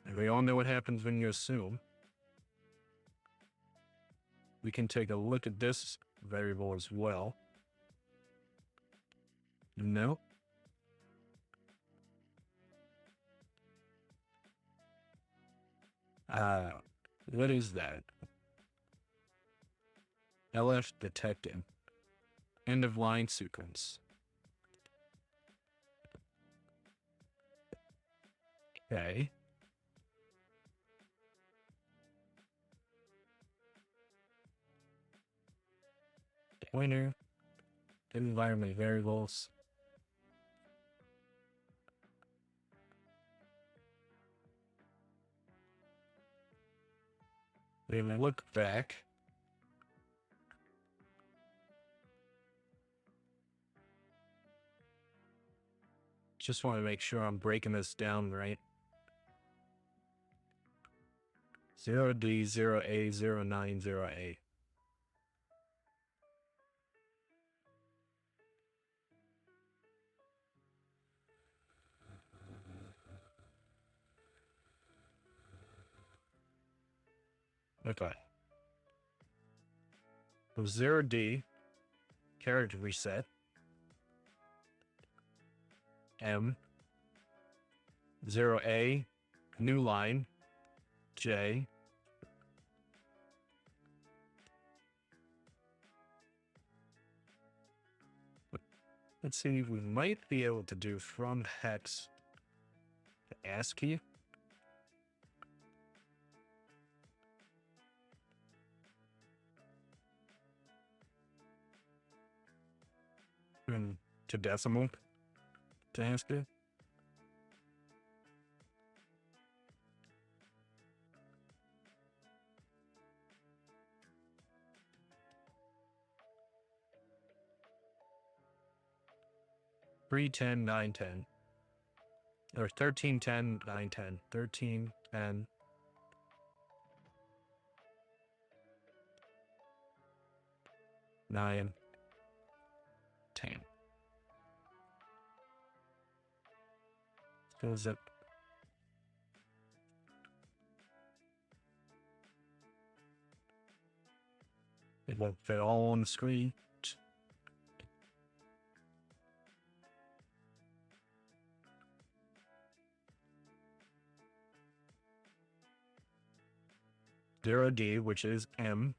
and we all know what happens when you assume, we can take a look at this variable as well. No. What is that? LF detected. End of line sequence. Okay. Pointer. Environment variables. We look back. Just want to make sure I'm breaking this down right. 0D, 0A, 090, 0A. Okay. So 0D, character reset. M. 0A, new line. J. Let's see, we might be able to do from hex to ASCII. And to decimal to ASCII. Three 10 9 10 or 13 10 9 10 13 10 9, 10. Goes up. It won't fit all on the screen. Zero D, which is M.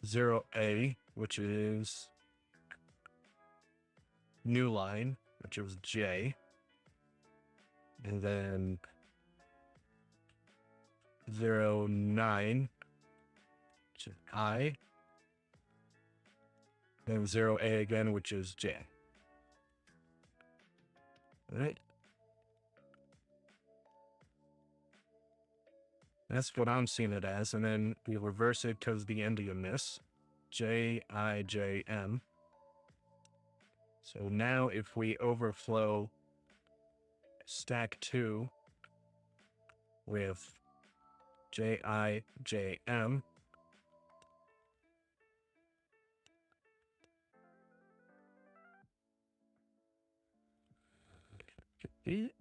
0A, which is new line, which was J. And then 09, which is I. Then 0A again, which is J. All right. That's what I'm seeing it as. And then we reverse it because the ending of this, JIJM. So now if we overflow stack 2 with JIJM, we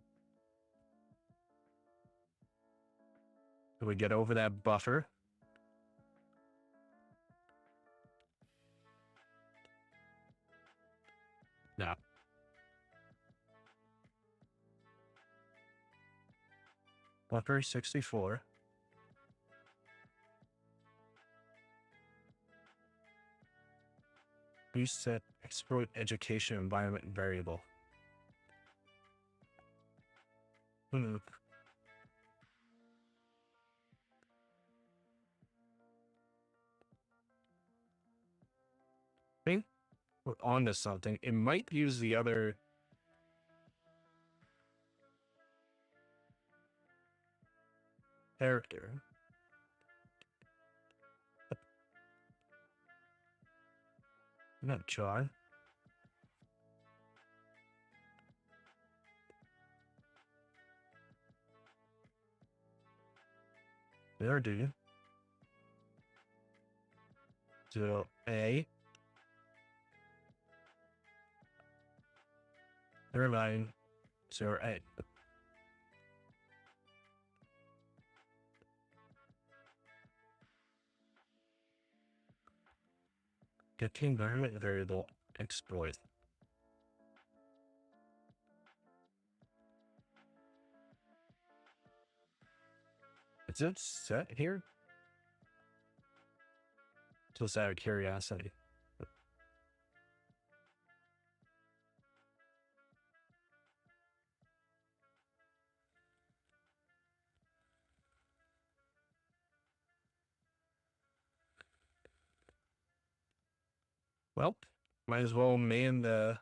get over that buffer. Now, buffer 64. Reset exploit education environment variable. I think we're on to something. It might use the other character. Not sure. There, dude. 0A. 09, 08. Get the environment variable exploit. Is it set here? Just out of curiosity. Well, might as well man the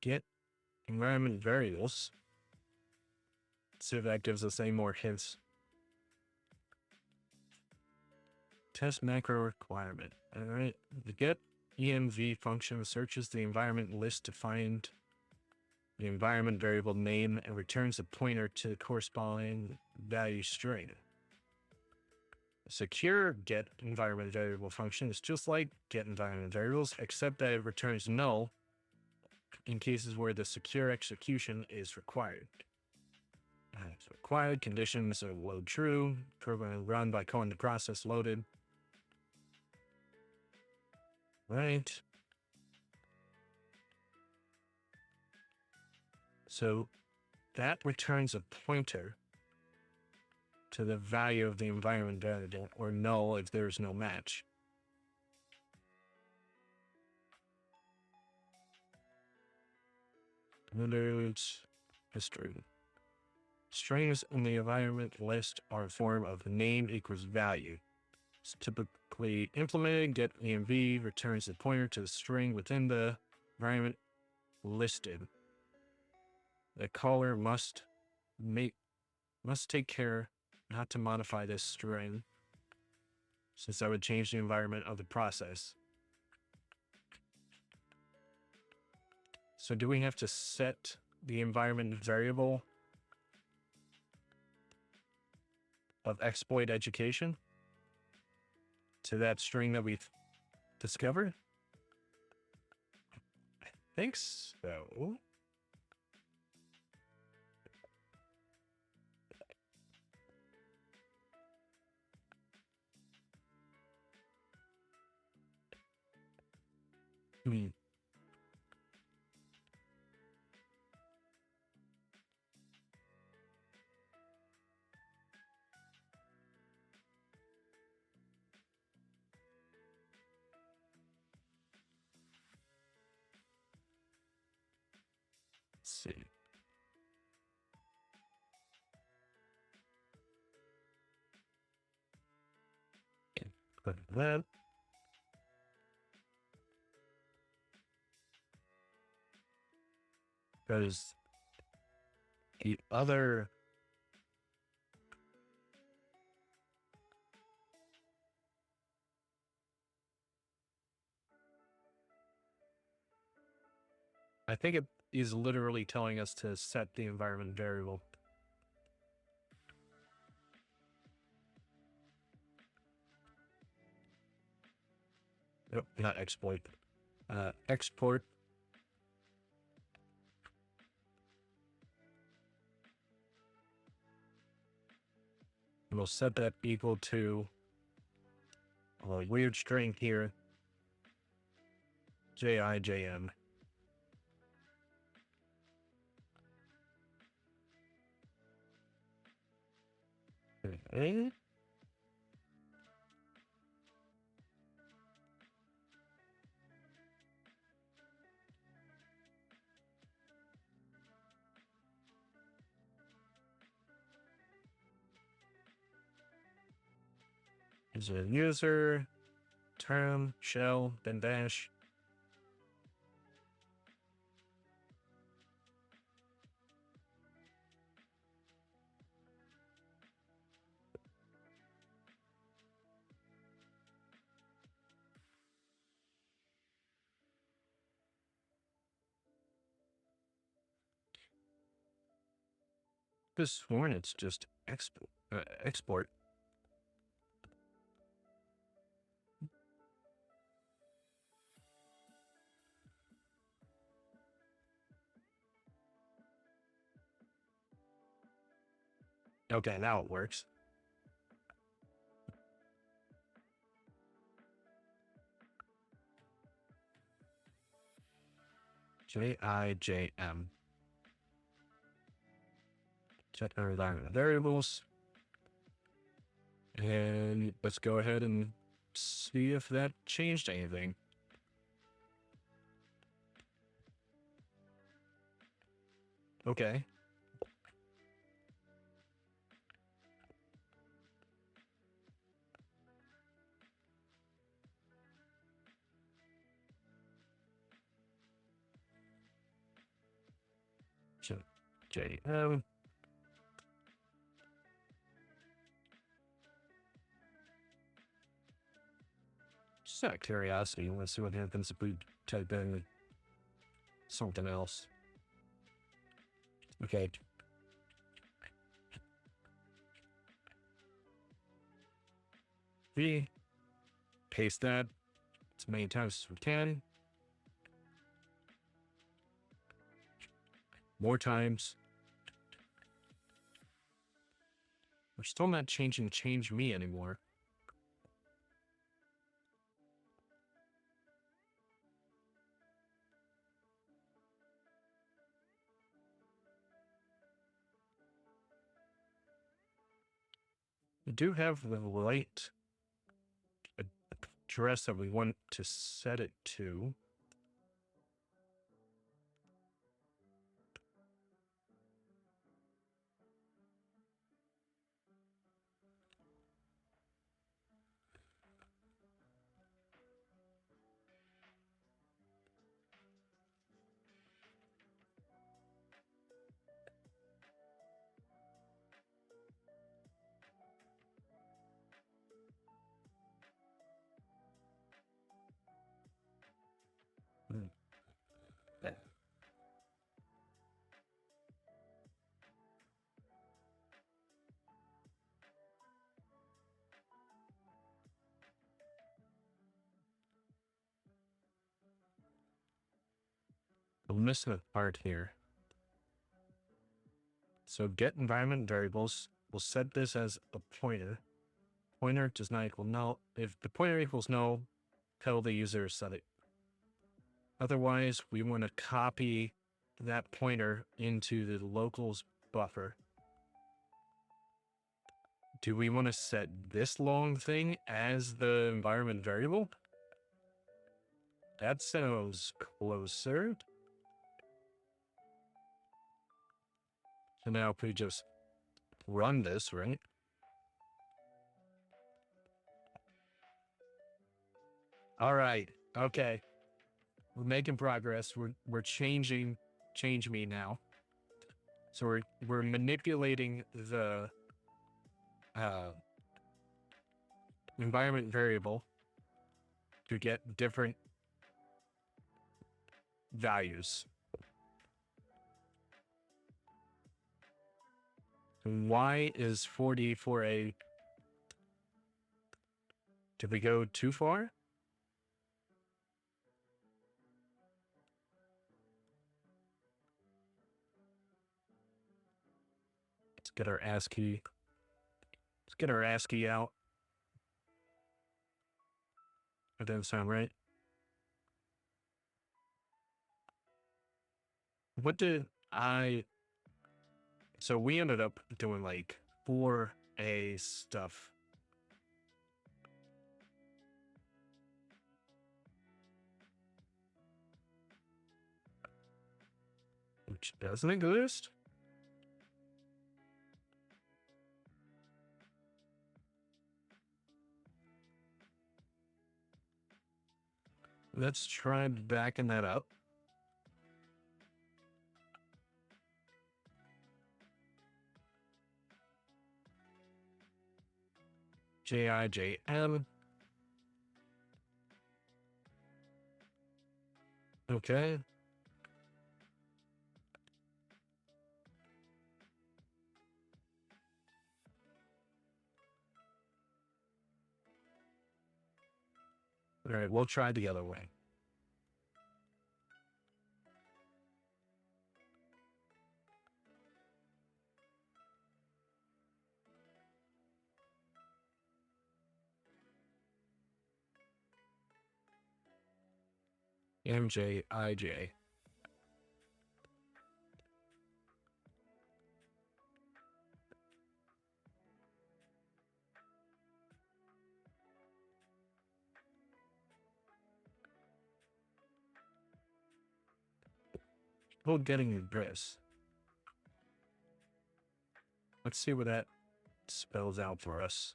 get environment variables. See if that gives us any more hints. Test macro requirement. All right. The get env function searches the environment list to find the environment variable name and returns a pointer to the corresponding value string. A secure get environment variable function is just like get environment variables, except that it returns null in cases where the secure execution is required. So required conditions are load true, program run by calling the process loaded. Right. So that returns a pointer to the value of the environment variable, or null if there's no match. Payloads, history. Strings in the environment list are a form of name equals value. It's typically implemented. Get env returns the pointer to the string within the environment listed. The caller must take care not to modify this string, since that would change the environment of the process. So do we have to set the environment variable of exploit education to that string that we've discovered? I think so. Hmm. Let's see. Put that. Because the other I think it is literally telling us to set the environment variable. Nope, not exploit. Export. And we'll set that equal to a weird string here. JIJM. Okay. Is a user, term, shell, then dash. Could sworn it's just export. Okay, now it works. JIJM. Check our environment variables. And let's go ahead and see if that changed anything. Okay. JM. Just out of curiosity, let's see what happens if we type in something else. Okay. V. Paste that as many times as we can. More times. We're still not changing change me anymore. We do have the light address that we want to set it to. I'm missing a part here. So get environment variables. We'll set this as a pointer. Pointer does not equal null. If the pointer equals null, tell the user to set it. Otherwise, we want to copy that pointer into the locals buffer. Do we want to set this long thing as the environment variable? That sounds closer. So now if we just run this, right? All right. Okay. We're making progress. We're changing change me now. So we're manipulating the environment variable to get different values. Y is 40 for a. Did we go too far? Let's get our ASCII. Let's get our ASCII out. That doesn't sound right. What did I... So we ended up doing like 4A stuff. Which doesn't exist? Let's try backing that up. JIJM. Okay. All right, we'll try the other way. MJIJ. Still getting this. Let's see what that spells out for us.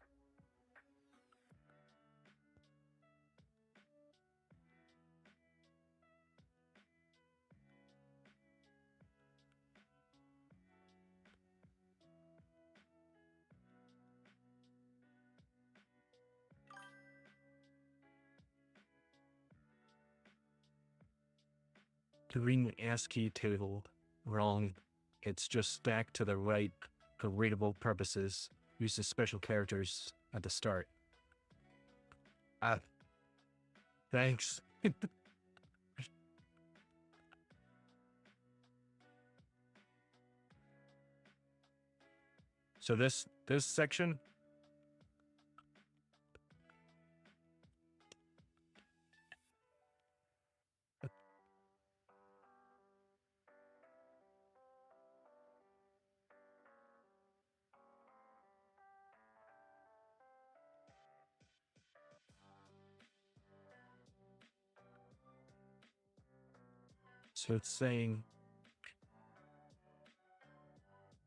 Reading the ASCII table wrong. It's just back to the right for readable purposes. Use the special characters at the start. Thanks. So this section. So it's saying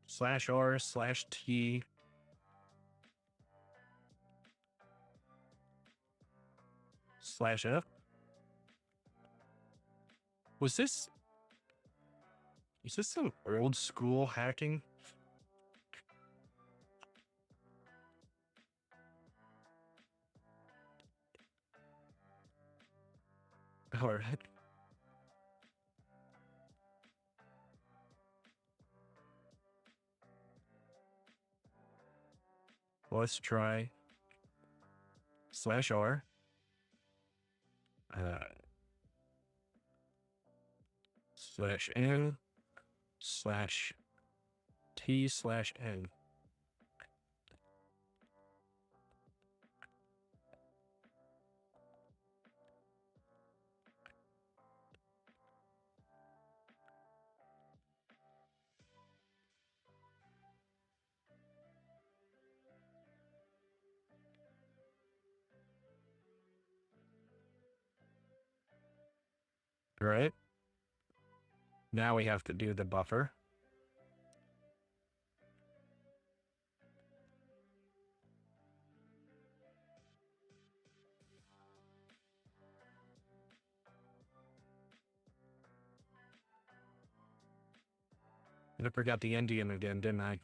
/r/t /f. Is this some old school hacking? All right. Let's try /r. /n/t/n. Right? Now we have to do the buffer. I forgot the endian again, didn't I?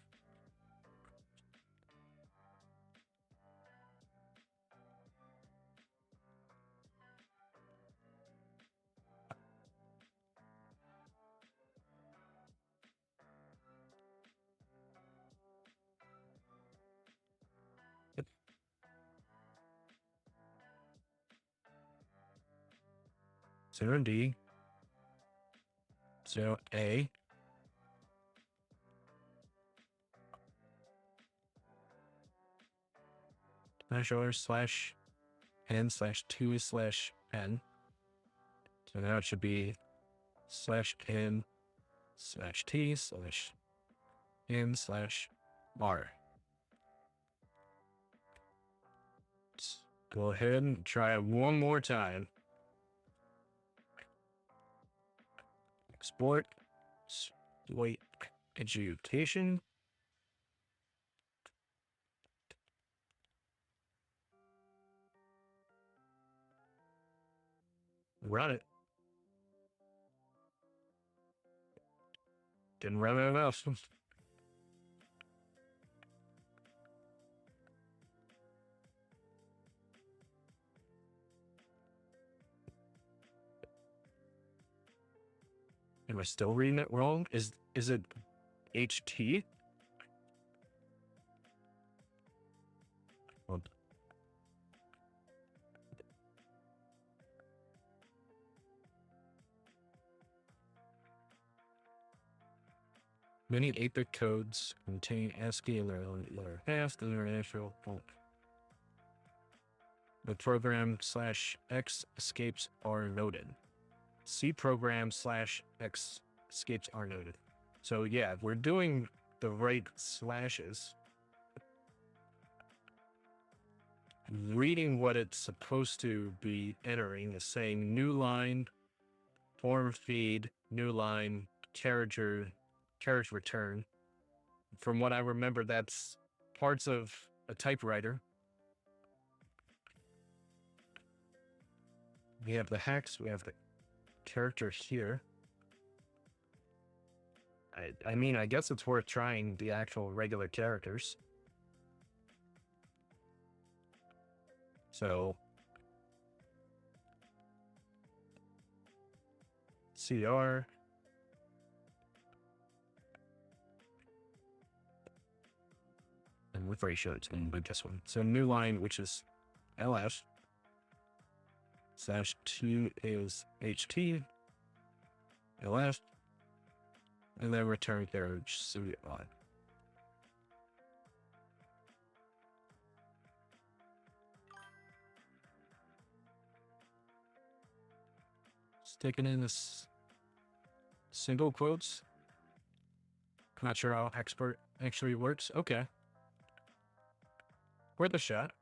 Yep. So D. So A. /r/n/2/n. So now it should be /n/t/n/r. Let's go ahead and try it one more time. Export. Wait. Education. Run it. Didn't run it enough. Am I still reading it wrong? Is it HT? Well, many 8-bit codes contain ASCII and letter half the international font. The program/x escapes are noted. C program/x escapes are noted. So yeah, we're doing the right slashes. Reading what it's supposed to be entering is saying new line, form feed, new line, carriage return. From what I remember, that's parts of a typewriter. We have the hex, we have the character here. I mean, I guess it's worth trying the actual regular characters. So CR. And with ratio, it's going to be this one. So new line, which is LF /2 is HT, LF, and then return carriage studio line. Sticking in this single quotes. Not sure how export actually works. Okay. Worth a shot.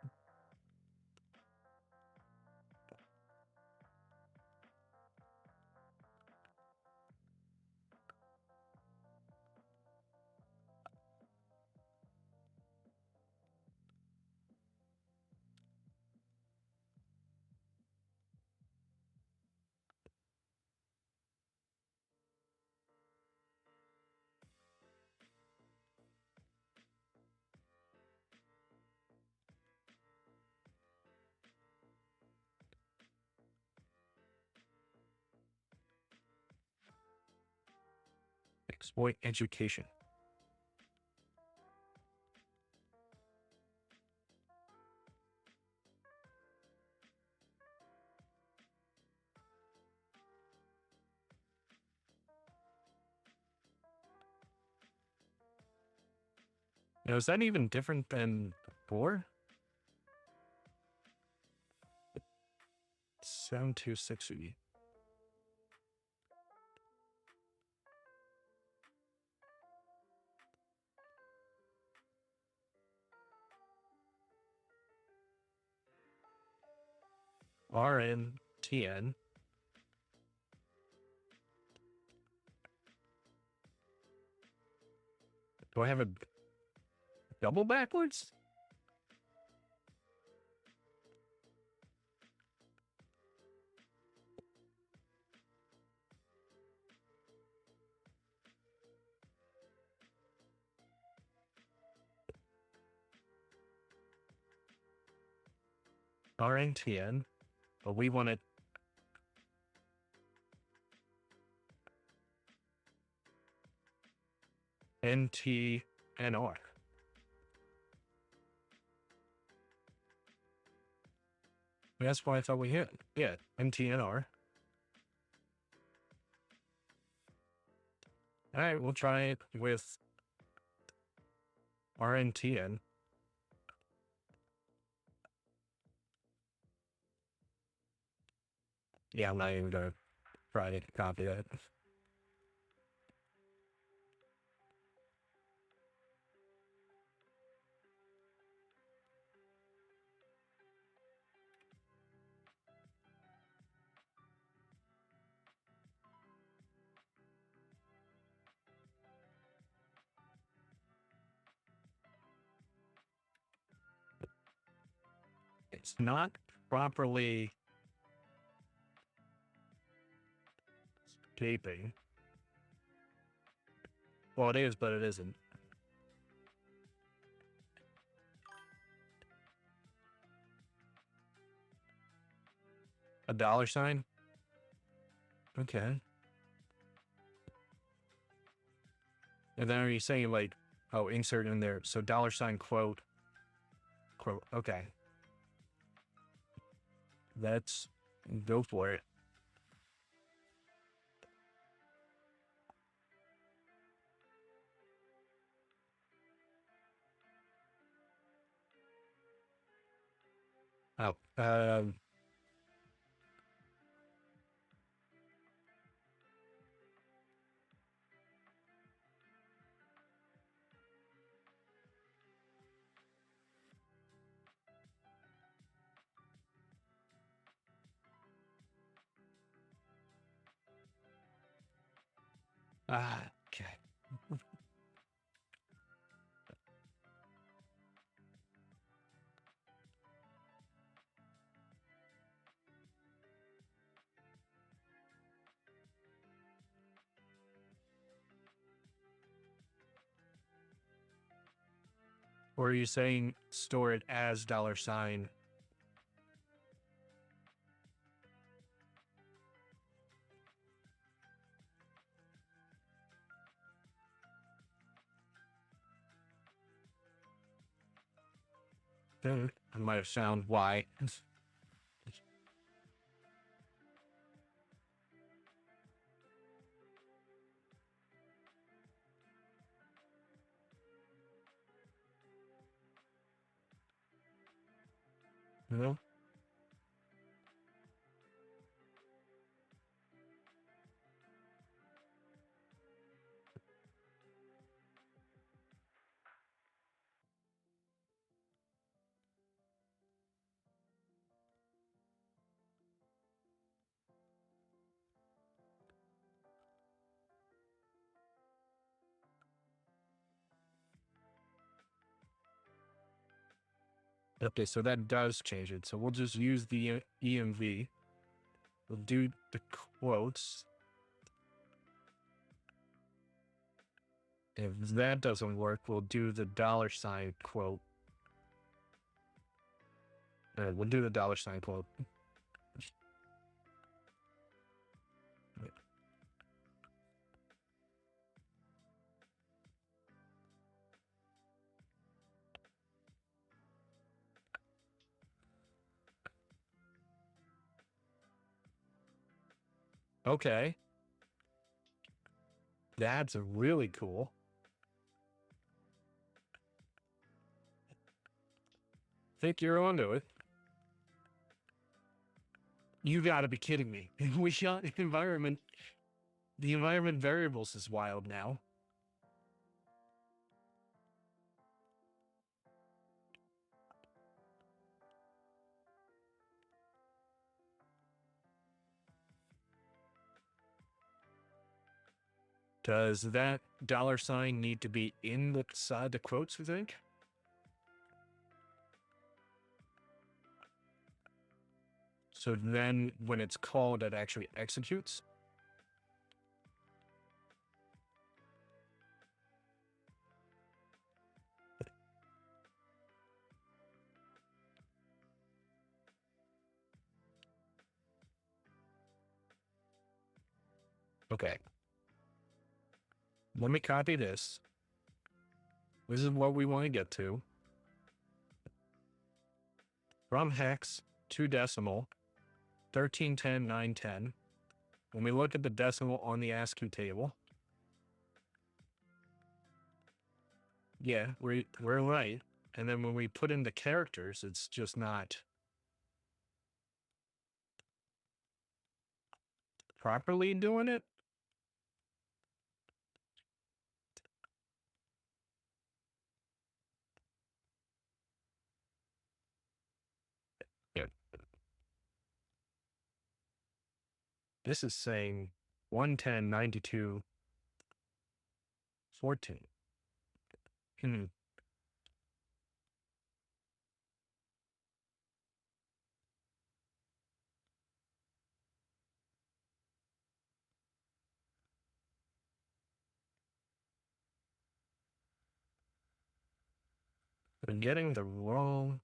Exploit education. Now, is that even different than before? 7260. RNTN. Do I have a double backwards? RNTN. But we want it. NTNR. That's why I thought we hit. Yeah, NTNR. All right, we'll try it with RNTN. Yeah, I'm not even gonna try to copy that. It's not properly escaping. Well, it is, but it isn't. A dollar sign? Okay. And then are you saying like, oh, insert in there. So dollar sign quote. Quote. Okay. Let's go for it. Oh, okay. Or are you saying store it as dollar sign? I might have found why. No? Okay, so that does change it. So we'll just use the EMV. We'll do the quotes. If that doesn't work, we'll do the dollar sign quote. We'll do the dollar sign quote. Okay. That's really cool. think you're onto it. You gotta be kidding me. We shot environment. The environment variables is wild now. Does that $ need to be inside the quotes, you think? So then when it's called, it actually executes? Okay. Let me copy this. This is what we want to get to. From hex to decimal, 1310, 910. When we look at the decimal on the ASCII table, yeah, we're right. And then when we put in the characters, it's just not properly doing it. Yeah. This is saying 110, 92, 14. I'm getting the wrong.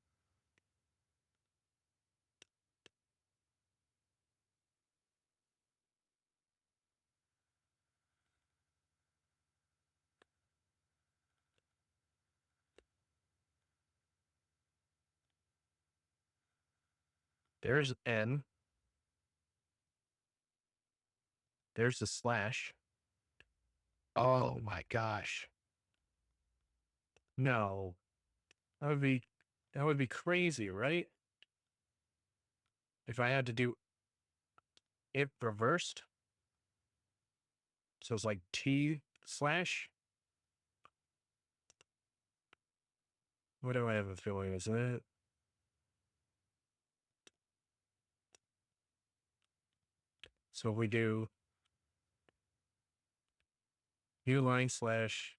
There's N. There's the slash. Oh my gosh. No. That would be crazy, right? If I had to do it reversed. So it's like T slash. What do I have a feeling? Isn't it? So if we do new line slash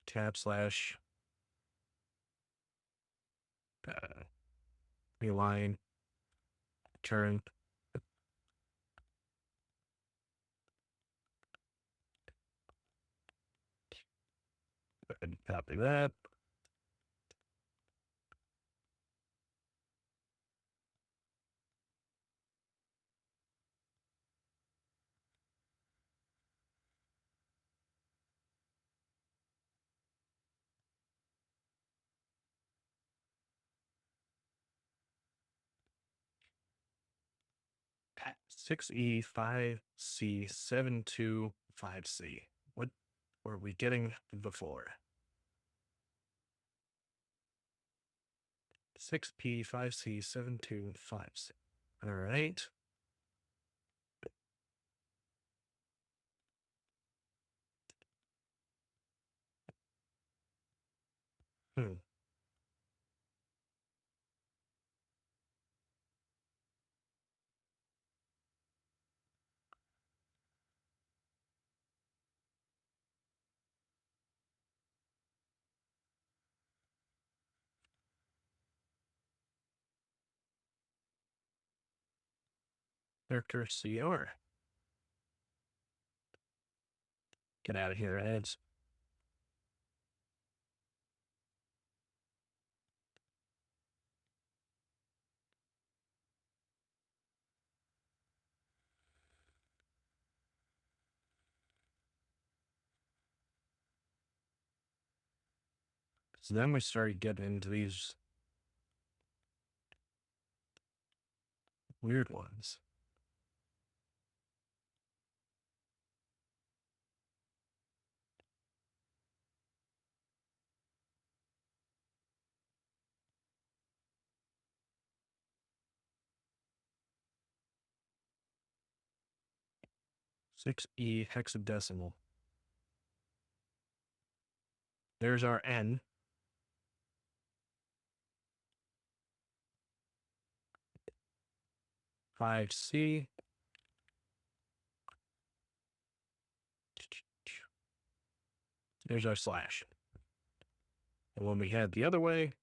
tab slash new line turn. And copy that. Pat 6E5C 725C. What were we getting before? 6P5C 725C. All right. Hmm. Character CR. Get out of here, ads. So then we started getting into these weird ones. 6E hexadecimal. There's our N. Five C. There's our slash. And when we head the other way,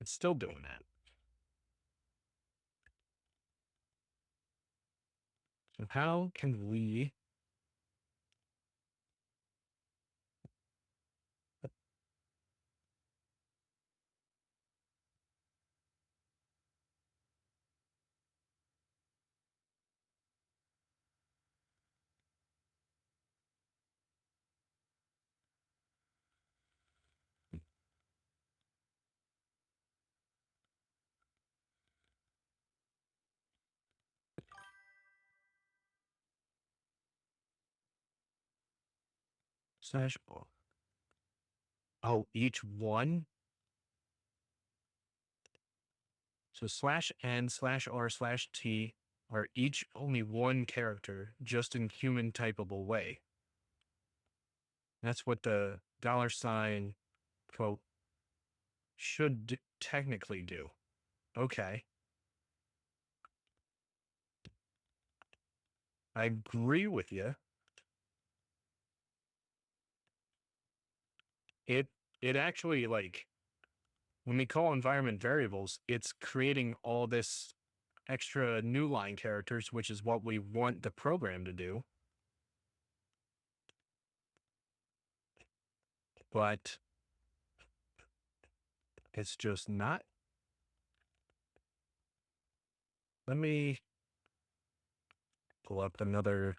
it's still doing that. So how can we slash, oh, each one? So slash N, slash R, slash T are each only one character, just in human typable way. That's what the $sign quote should technically do. Okay. I agree with you. It actually, like, when we call environment variables, it's creating all this extra new line characters, which is what we want the program to do. But it's just not. Let me pull up another.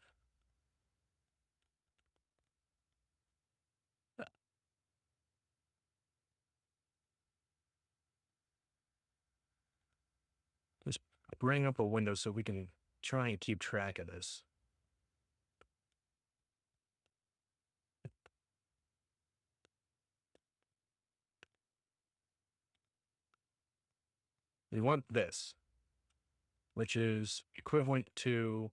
Just bring up a window so we can try and keep track of this. We want this, which is equivalent to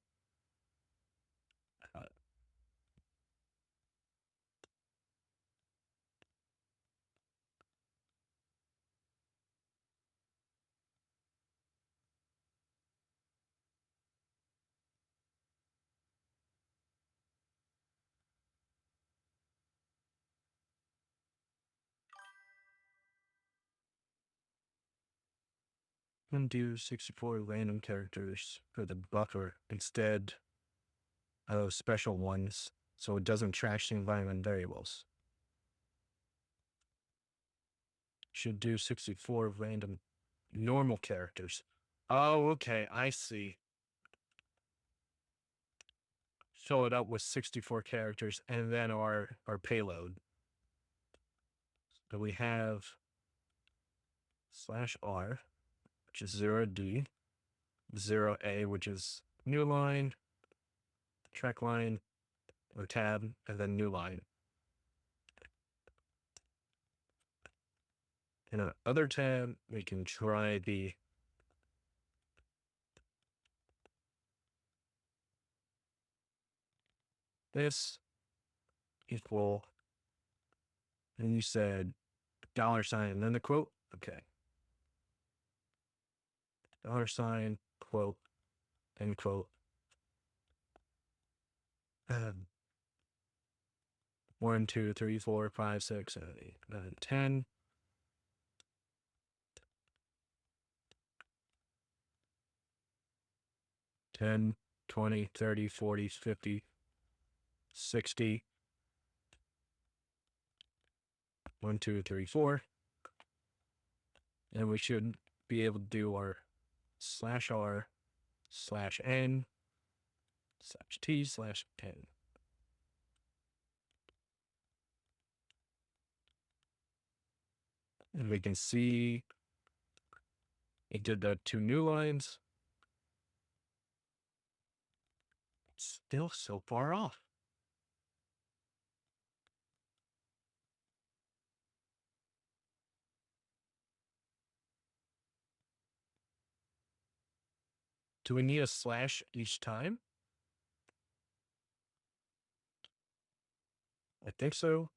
undo 64 random characters for the buffer instead of special ones, so it doesn't trash the environment variables. Should do 64 random normal characters. Oh, okay, I see. Fill it up with 64 characters and then our payload. So we have slash R, which is 0D, 0A, which is new line, track line, or tab, and then new line. In our other tab, we can try this equal, and you said $sign and then the quote. Okay. $sign, quote, end quote. 1, 2, 3, 4, 5, 6, 7, 8, 9, 10. 10, 20, 30, 40, 50, 60. 1, 2, 3, 4. And we should be able to do our slash R slash N slash T slash N. And we can see it did the 2 new lines. It's still so far off. Do we need a slash each time? I think so.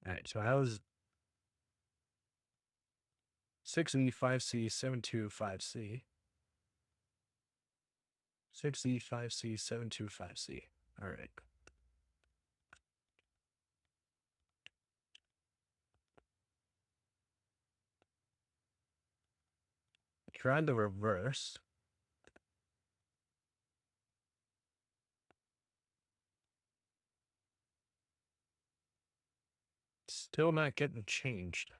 All right, so how's 6E5C 725C? 6E5C 725C. All right. Tried the reverse. Still not getting changed.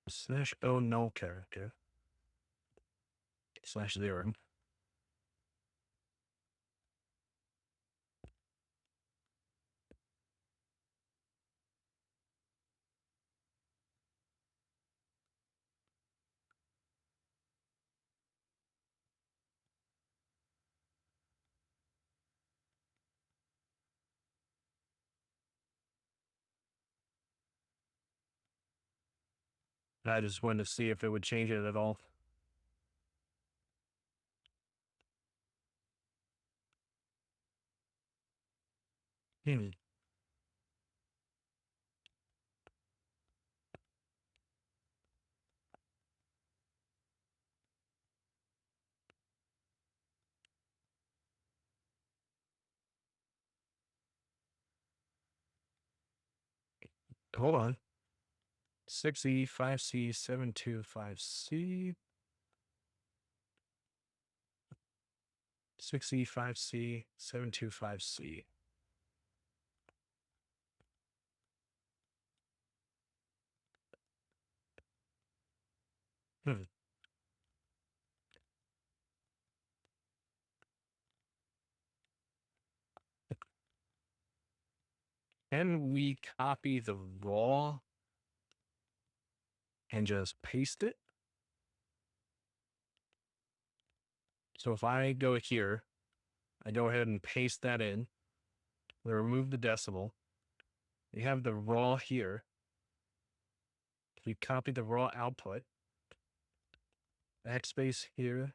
Slash O null character. Slash 0. I just wanted to see if it would change it at all. Hmm. Hold on. 6E, 5C, 725C. 6E, 5C, 725C. Hmm. Can we copy the raw and just paste it? So if I go here, I go ahead and paste that in. We remove the decimal. You have the raw here. We copy the raw output. Backspace here.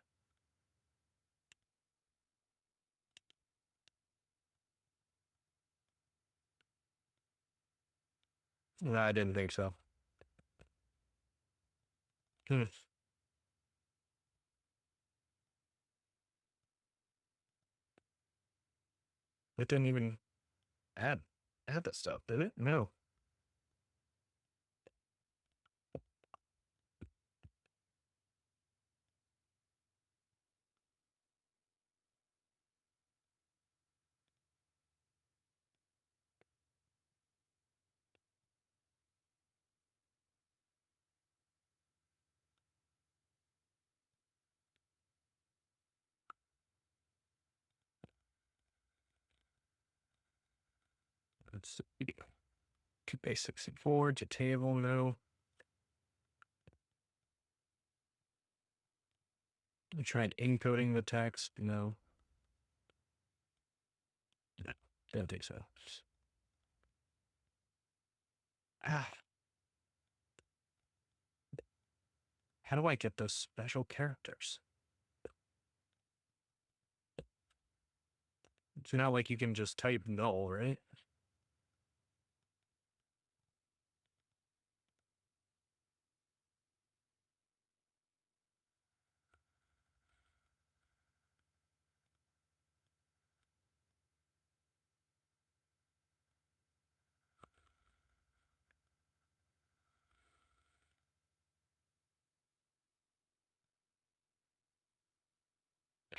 No, I didn't think so. Hmm. It didn't even add that stuff, did it? No. Let's see. To base64 to table, no. I tried encoding the text, no. No, don't think so. Ah. How do I get those special characters? It's not like you can just type null, right?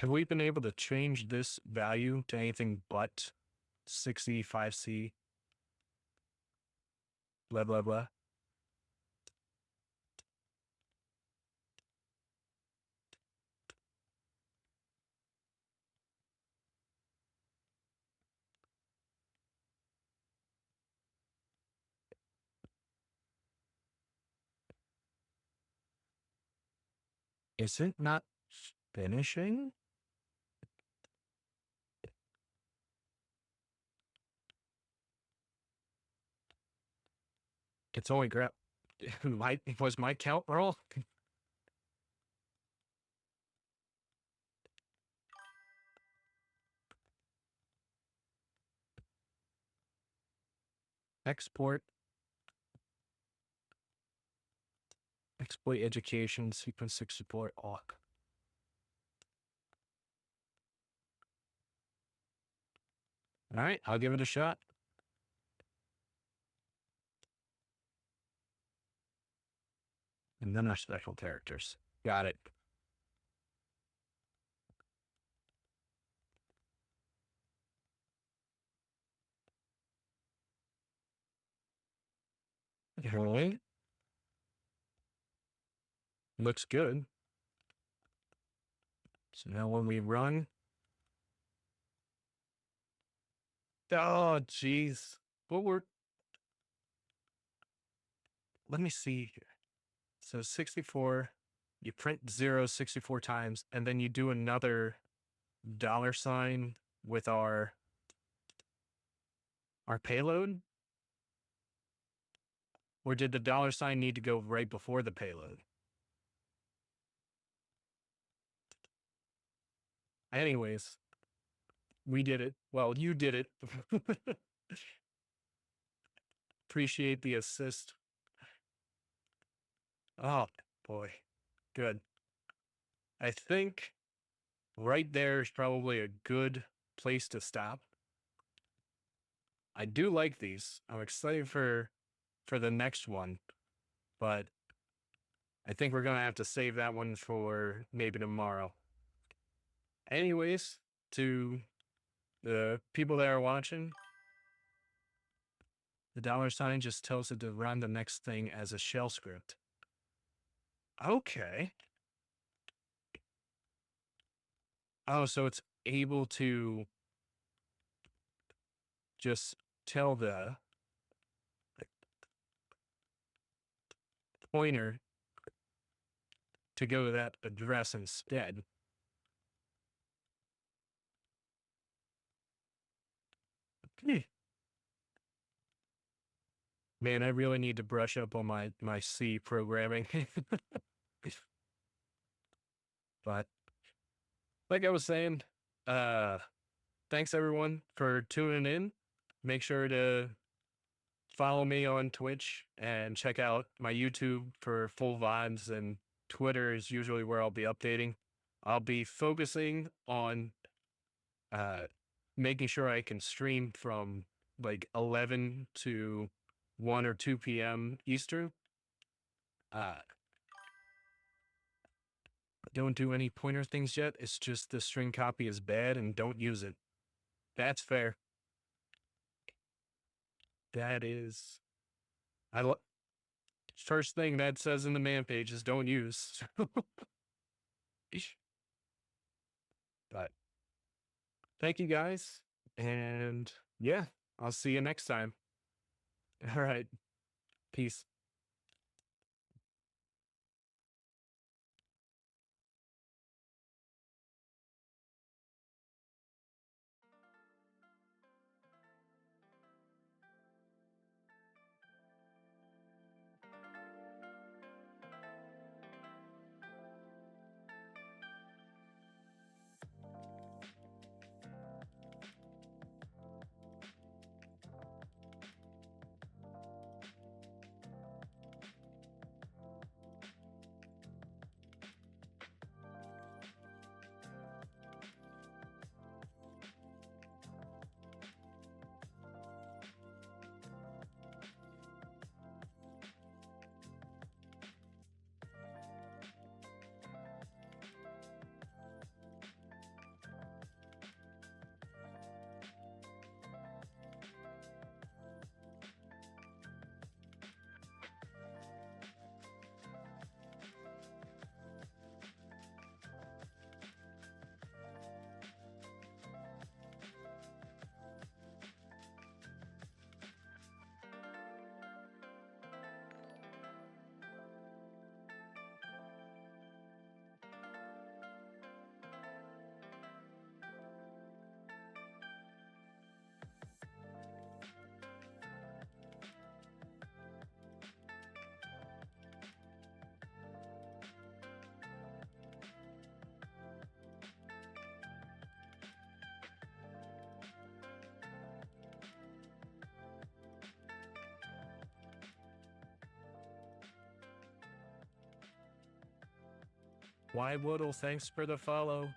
Have we been able to change this value to anything but 6E, 5C, blah, blah, blah? Is it not Finishing? It's only grab. Was my count roll? Export. Exploit education, sequence 6 support, awk. All right, I'll give it a shot. And then our special characters. Got it. All right. Looks good. So now when we run. Oh, geez. Let me see here. So 64, you print 0 64 times, and then you do another $sign with our payload? Or did the $sign need to go right before the payload? Anyways, we did it. Well, you did it. Appreciate the assist. Oh, boy. Good. I think right there is probably a good place to stop. I do like these. I'm excited for the next one, but I think we're going to have to save that one for maybe tomorrow. Anyways, to the people that are watching, the $sign just tells it to run the next thing as a shell script. Okay. Oh, so it's able to just tell the pointer to go to that address instead. Man, I really need to brush up on my C programming. But like I was saying, thanks everyone for tuning in. Make sure to follow me on Twitch and check out my YouTube for full vibes, and Twitter is usually where I'll be updating. I'll be focusing on making sure I can stream from like 11 to 1 or 2 p.m. Eastern. Don't do any pointer things yet. It's just the string copy is bad and don't use it. That's fair. That is, first thing that says in the man page is don't use. But thank you guys. And yeah, I'll see you next time. All right. Peace. Why Woodle, thanks for the follow.